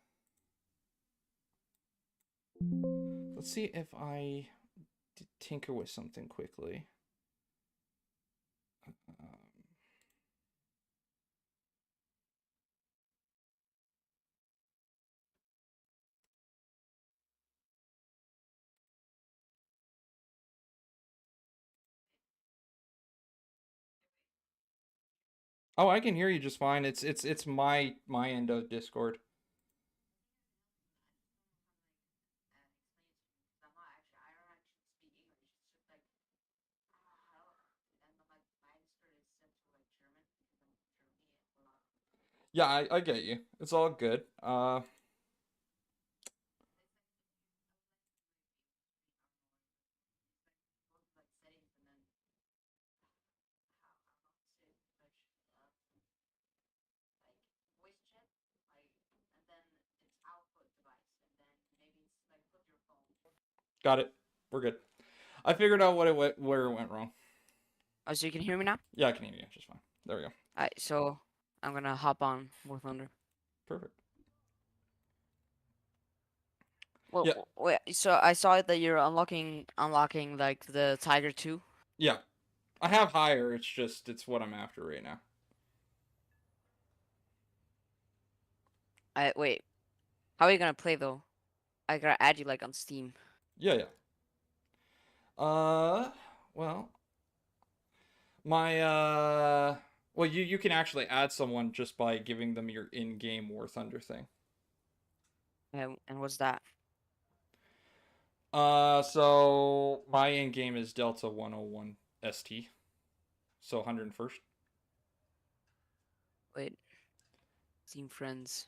Let's see if I tinker with something quickly. Um, oh, I can hear you just fine. It's my end of Discord. Yeah, I get you. It's all good. Got it. We're good. I figured out what it went, where it went wrong. Oh, so you can hear me now? Yeah, I can hear you just fine. There we go. Alright, so I'm gonna hop on Warthunder. Perfect. Well, Yeah. wait. So I saw that you're unlocking like the Tiger 2. Yeah. I have higher. It's just it's what I'm after right now. Wait. How are you gonna play though? I gotta add you like on Steam. Yeah, yeah. Well, my well, you can actually add someone just by giving them your in-game Warthunder thing. And what's that? So my in-game is Delta 101 ST. So 101st. Wait. Steam friends.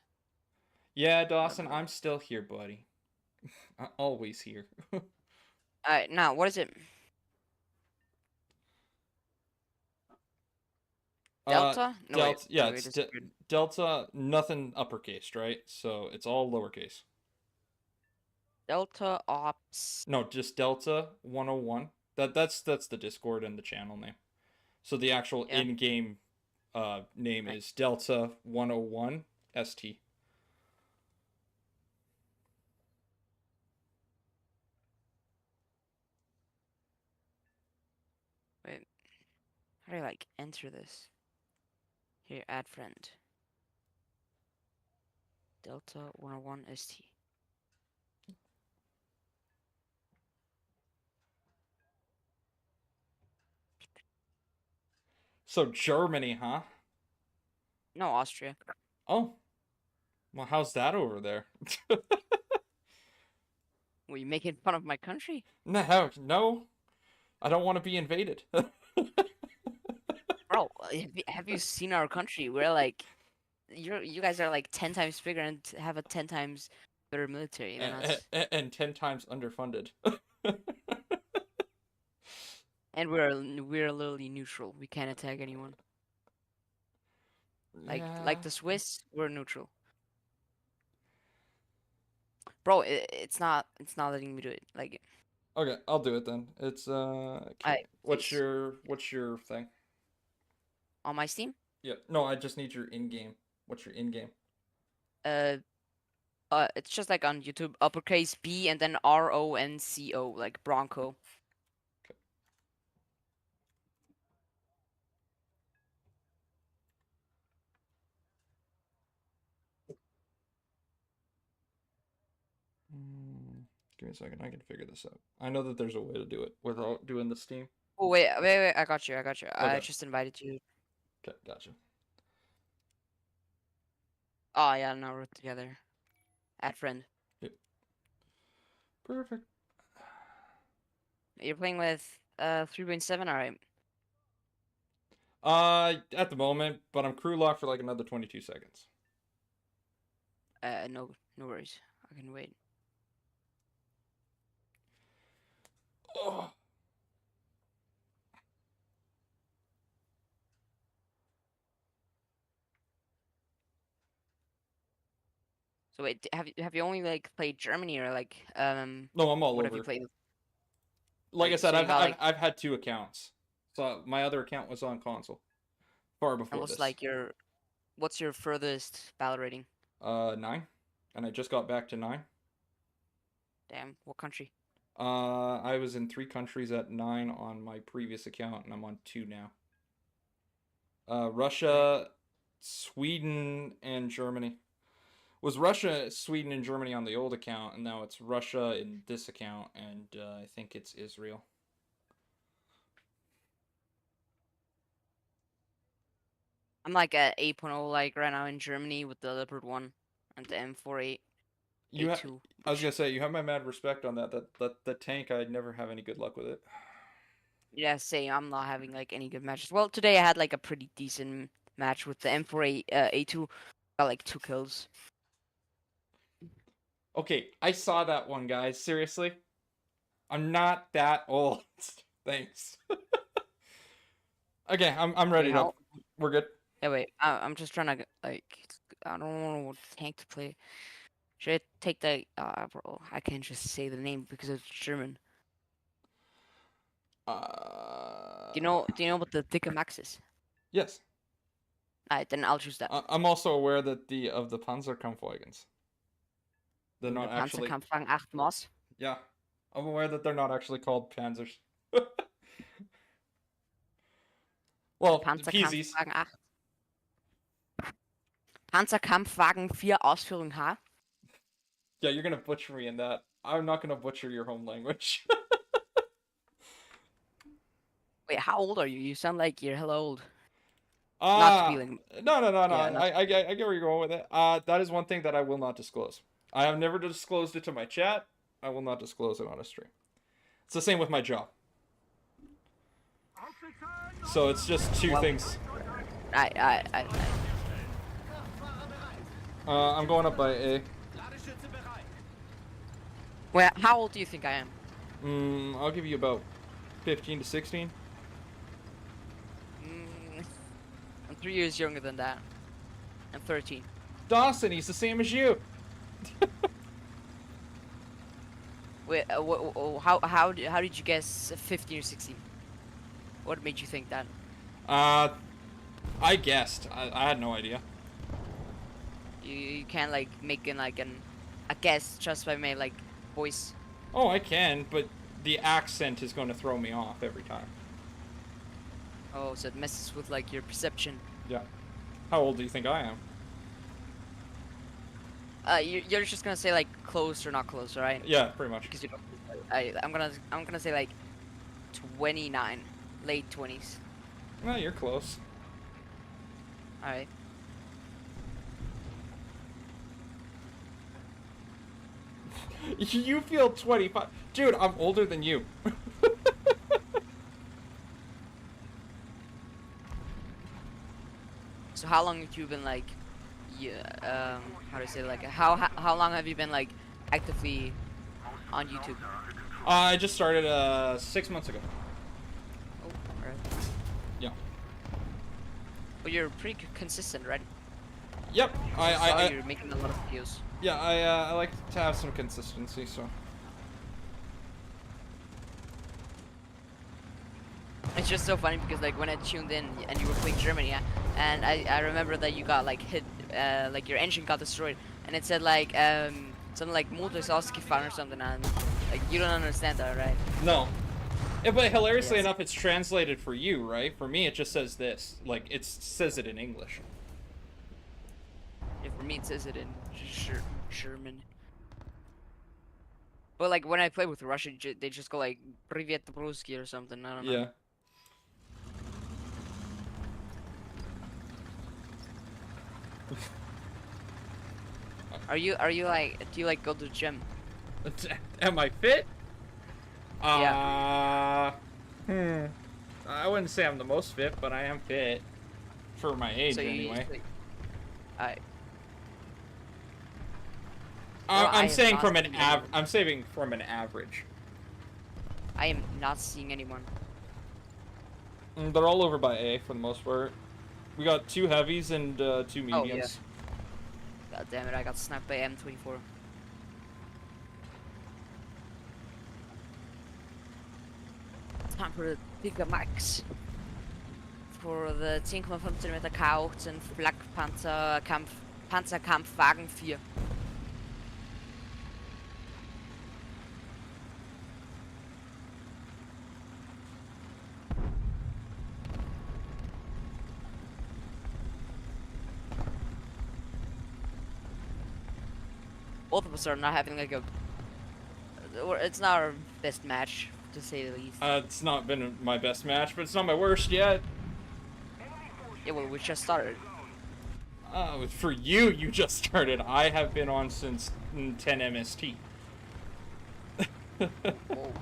Yeah, Dawson, I'm still here, buddy. I'm always here. Alright, now what is it? Delta? No, wait. Delta, yeah, Wait, it's it disappeared. Delta, nothing uppercase, right? So it's all lowercase. Delta Ops. No, just Delta 101. That's the Discord and the channel name. So the actual Yeah. in-game name Right. is Delta 101 ST. How do I like enter this? Here, add friend. Delta 101 ST. So Germany, huh? No, Austria. Oh, well, how's that over there? Were you making fun of my country? No, no, I don't want to be invaded. Bro, have you seen our country? We're like, you guys are like 10 times bigger and have a 10 times better military than us. And 10 times underfunded. And we're literally neutral. We can't attack anyone. Yeah. Like the Swiss, we're neutral. Bro, it's not letting me do it. Like, Okay, I'll do it then. It's I what's please. your thing? On my Steam? Yeah. No, I just need your in-game. What's your in-game? Uh it's just like on YouTube, uppercase B and then RONCO, like Bronco. Give me a second. I can figure this out. I know that there's a way to do it without doing the Steam. Oh wait, I got you. I Okay. just invited you. Okay, gotcha. Oh yeah, now we're together. Add friend. Yep. Perfect. You're playing with 3.7, alright. At the moment, but I'm crew locked for like another 22 seconds. No worries. I can wait. Oh. So wait, have you only like played Germany or like No, I'm all what over. have you played? Like I Like, said, so you got, like- I've had 2 accounts. So my other account was on console far before And what's this. like what's your furthest battle rating? 9, and I just got back to 9. Damn, what country? I was in 3 countries at 9 on my previous account, and I'm on 2 now. Russia, Sweden, and Germany. Was Russia, Sweden, and Germany on the old account, and now it's Russia in this account, and I think it's Israel. I'm like at 8.0 like right now in Germany with the Leopard 1 and the M48. You ha- A2. I was gonna say you have my mad respect on that. That tank, I'd never have any good luck with it. Yeah, same. I'm not having like any good matches. Well, today I had like a pretty decent match with the M48 A2. Got like 2 kills. Okay, I saw that one, guys. Seriously, I'm not that old. Thanks. Okay, I'm ready to. how- We're good. Yeah, wait. I'm just trying to like. I don't know what tank to play. Should I take the? Bro, I can't just say the name because it's German. Do you know what the Dicke Max is? Yes. Alright, then I'll choose that. I'm also aware that the Panzerkampfwagens. They're The not actually. Panzerkampfwagen 8 Moss. Yeah, I'm aware that they're not actually called Panzers. Well, the PZs. Panzerkampfwagen 8. Panzerkampfwagen 4 Ausführung H. Yeah, you're gonna butcher me in that. I'm not gonna butcher your home language. Wait, how old are you? You sound like you're hella old. Not to be like. No. Yeah, I get where you're going with it. That is one thing that I will not disclose. I have never disclosed it to my chat. I will not disclose it on a stream. It's the same with my job. So it's just 2 things. I'm going up by A. Ladeschütze bereit. Well, how old do you think I am? I'll give you about 15 to 16. I'm 3 years younger than that. I'm 13. Dawson, he's the same as you. Wait, how did you guess 15 or 16? What made you think that? I guessed. I had no idea. You can't like make a guess just by my like voice. Oh, I can, but the accent is going to throw me off every time. Oh, so it messes with like your perception. Yeah. How old do you think I am? You're just gonna say like close or not close, right? Yeah, pretty much. Because you don't. I'm gonna say like 29, late 20s. Well, you're close. All right. You feel 25. Dude, I'm older than you. So how long have you been like, yeah, how do I say it? Like how long have you been like actively on YouTube? I just started 6 months ago. Oh, alright. Yeah. But you're pretty consistent, right? Yep. You're making a lot of videos. Yeah, I like to have some consistency, so. It's just so funny because like when I tuned in and you were playing Germany, yeah, and I remember that you got like hit, like your engine got destroyed, and it said like something like Motor ist ausgefahren or something, and like you don't understand that, right? No. Yeah, but hilariously Yes. enough, it's translated for you, right? For me, it just says this. Like, it says it in English. Yeah, for me it says it in German. But like when I play with Russian, they just go like "Привет, Bruski" or something. I don't know. Yeah. Are you like? Do you like go to the gym? Am I fit? Yeah. I wouldn't say I'm the most fit, but I am fit. For my age, So you anyway. usually- I I'm am saying not from an seeing anyone. I'm saving from an average. I am not seeing anyone. They're all over by A for the most part. We got 2 heavies and 2 mediums. God damn it! I got sniped by M24. Time for the bigger max. For the 10,5 cm K18 Panzerkampfwagen 4. Both of us are not having like a. It's not our best match, to say the least. It's not been my best match, but it's not my worst yet. Yeah, well, we just started. For you, you just started. I have been on since 10 MST. Whoa.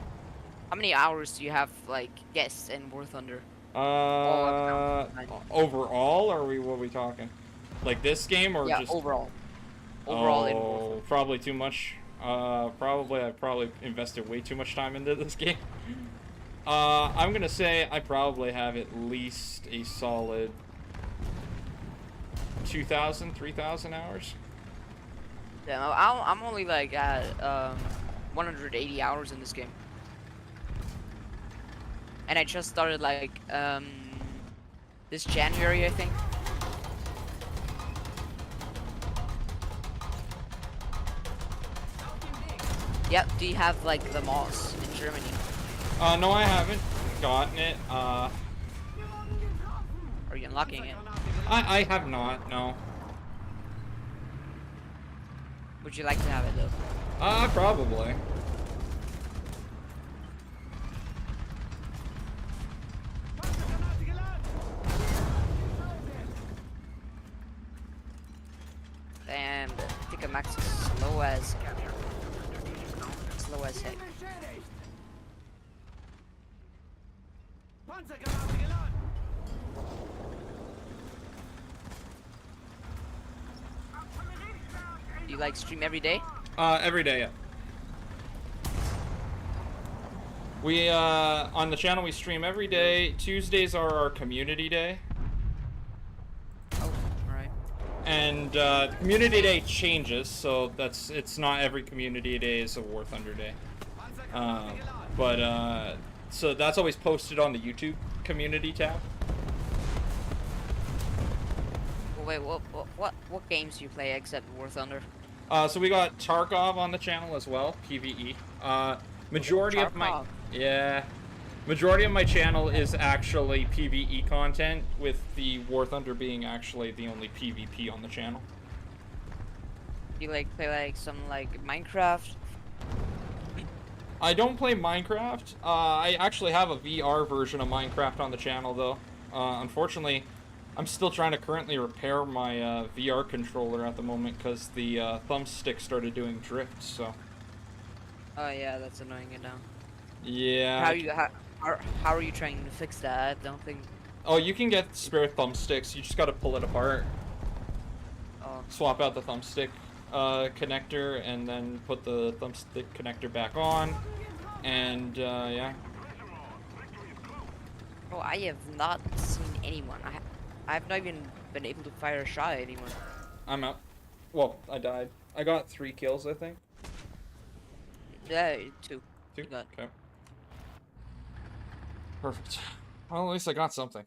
How many hours do you have, like, guests in Warthunder? Overall, or what are we talking? Like this game, or Yeah, just overall. Overall in Oh, Warthunder. probably too much. I probably invested way too much time into this game. I'm gonna say I probably have at least a solid 2,000, 3,000 hours. Yeah, no, I'm only like at 180 hours in this game. And I just started like this January, I think. Yep, do you have like the mods in Germany? No, I haven't gotten it. Are you unlocking it? I have not. No. Would you like to have it though? Probably. Panzergranate geladen! Damn, the Ticker Max is slow as heck. Beschädigt! Panzergranate geladen! Do you like stream every day? Every day, yeah. We, on the channel, we stream every day. Tuesdays are our community day. Oh, alright. And, the community day changes, so it's not every community day is a War Thunder day. Panzergranate geladen! But, so that's always posted on the YouTube community tab. Well, wait, what games do you play except War Thunder? So we got Tarkov on the channel as well, PvE. Majority of my... Tarkov? Yeah. Majority of my channel is actually PvE content, with the Warthunder being actually the only PvP on the channel. Do you like play like some like Minecraft? I don't play Minecraft. I actually have a VR version of Minecraft on the channel, though. Unfortunately, I'm still trying to currently repair my VR controller at the moment because the thumbstick started doing drift, so... Oh yeah, that's annoying it now. Yeah. How are you trying to fix that? I don't think. Oh, you can get spare thumbsticks. You just gotta pull it apart. Oh. Swap out the thumbstick connector, and then put the thumbstick connector back on. And, yeah. Oh, I have not seen anyone. I've not even been able to fire a shot at anyone. I'm out. Well, I died. I got 3 kills, I think. Yeah, 2. 2? You got. Okay. Perfect. Well, at least I got something.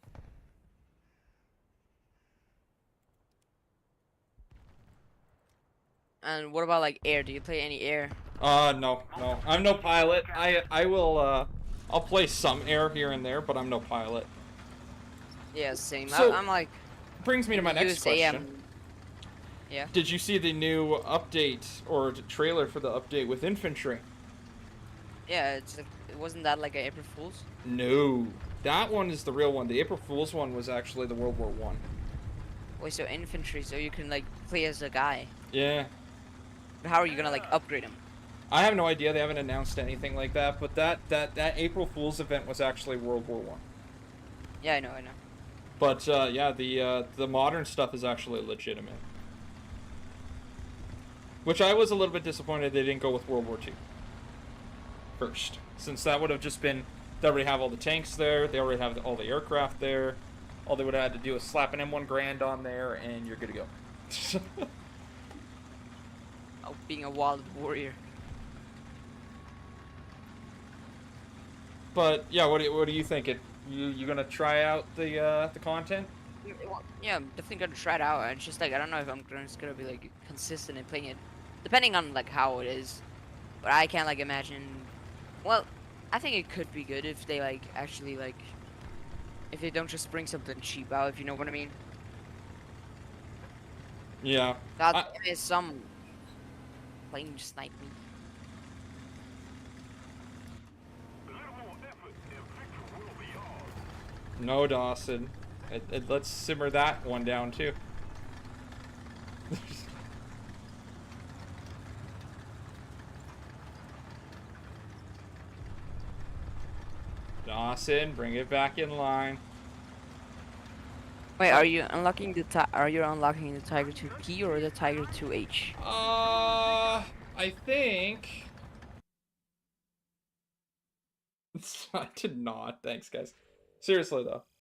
And what about like air? Do you play any air? No. I'm no pilot. I will, I'll play some air here and there, but I'm no pilot. Yeah, same. So, I'm like. Brings me to my next question. Yeah. Did you see the new update or trailer for the update with infantry? Yeah, it wasn't that like an April Fool's? No, that one is the real one. The April Fool's one was actually the World War One. Wait, so infantry, so you can like play as a guy. Yeah. But how are you gonna like upgrade him? I have no idea. They haven't announced anything like that. But that April Fool's event was actually World War One. Yeah, I know. But yeah, the modern stuff is actually legitimate. Which I was a little bit disappointed they didn't go with World War II first, since that would have just been, they already have all the tanks there, they already have all the aircraft there, all they would have had to do is slap an M1 Grand on there and you're good to go. Oh, being a wild warrior. But yeah, what do you think? You gonna try out the content? Yeah, I'm definitely gonna try it out. It's just like I don't know if I'm just gonna be like consistent in playing it, depending on like how it is. But I can't like imagine. Well, I think it could be good if they like actually like, if they don't just bring something cheap out, if you know what I mean. Yeah. That is some playing snipe me. No, Dawson. Let's simmer that one down too. Dawson, bring it back in line. Wait, are you unlocking the Tiger 2P or the Tiger 2H? I think. I did not. Thanks, guys. Seriously though,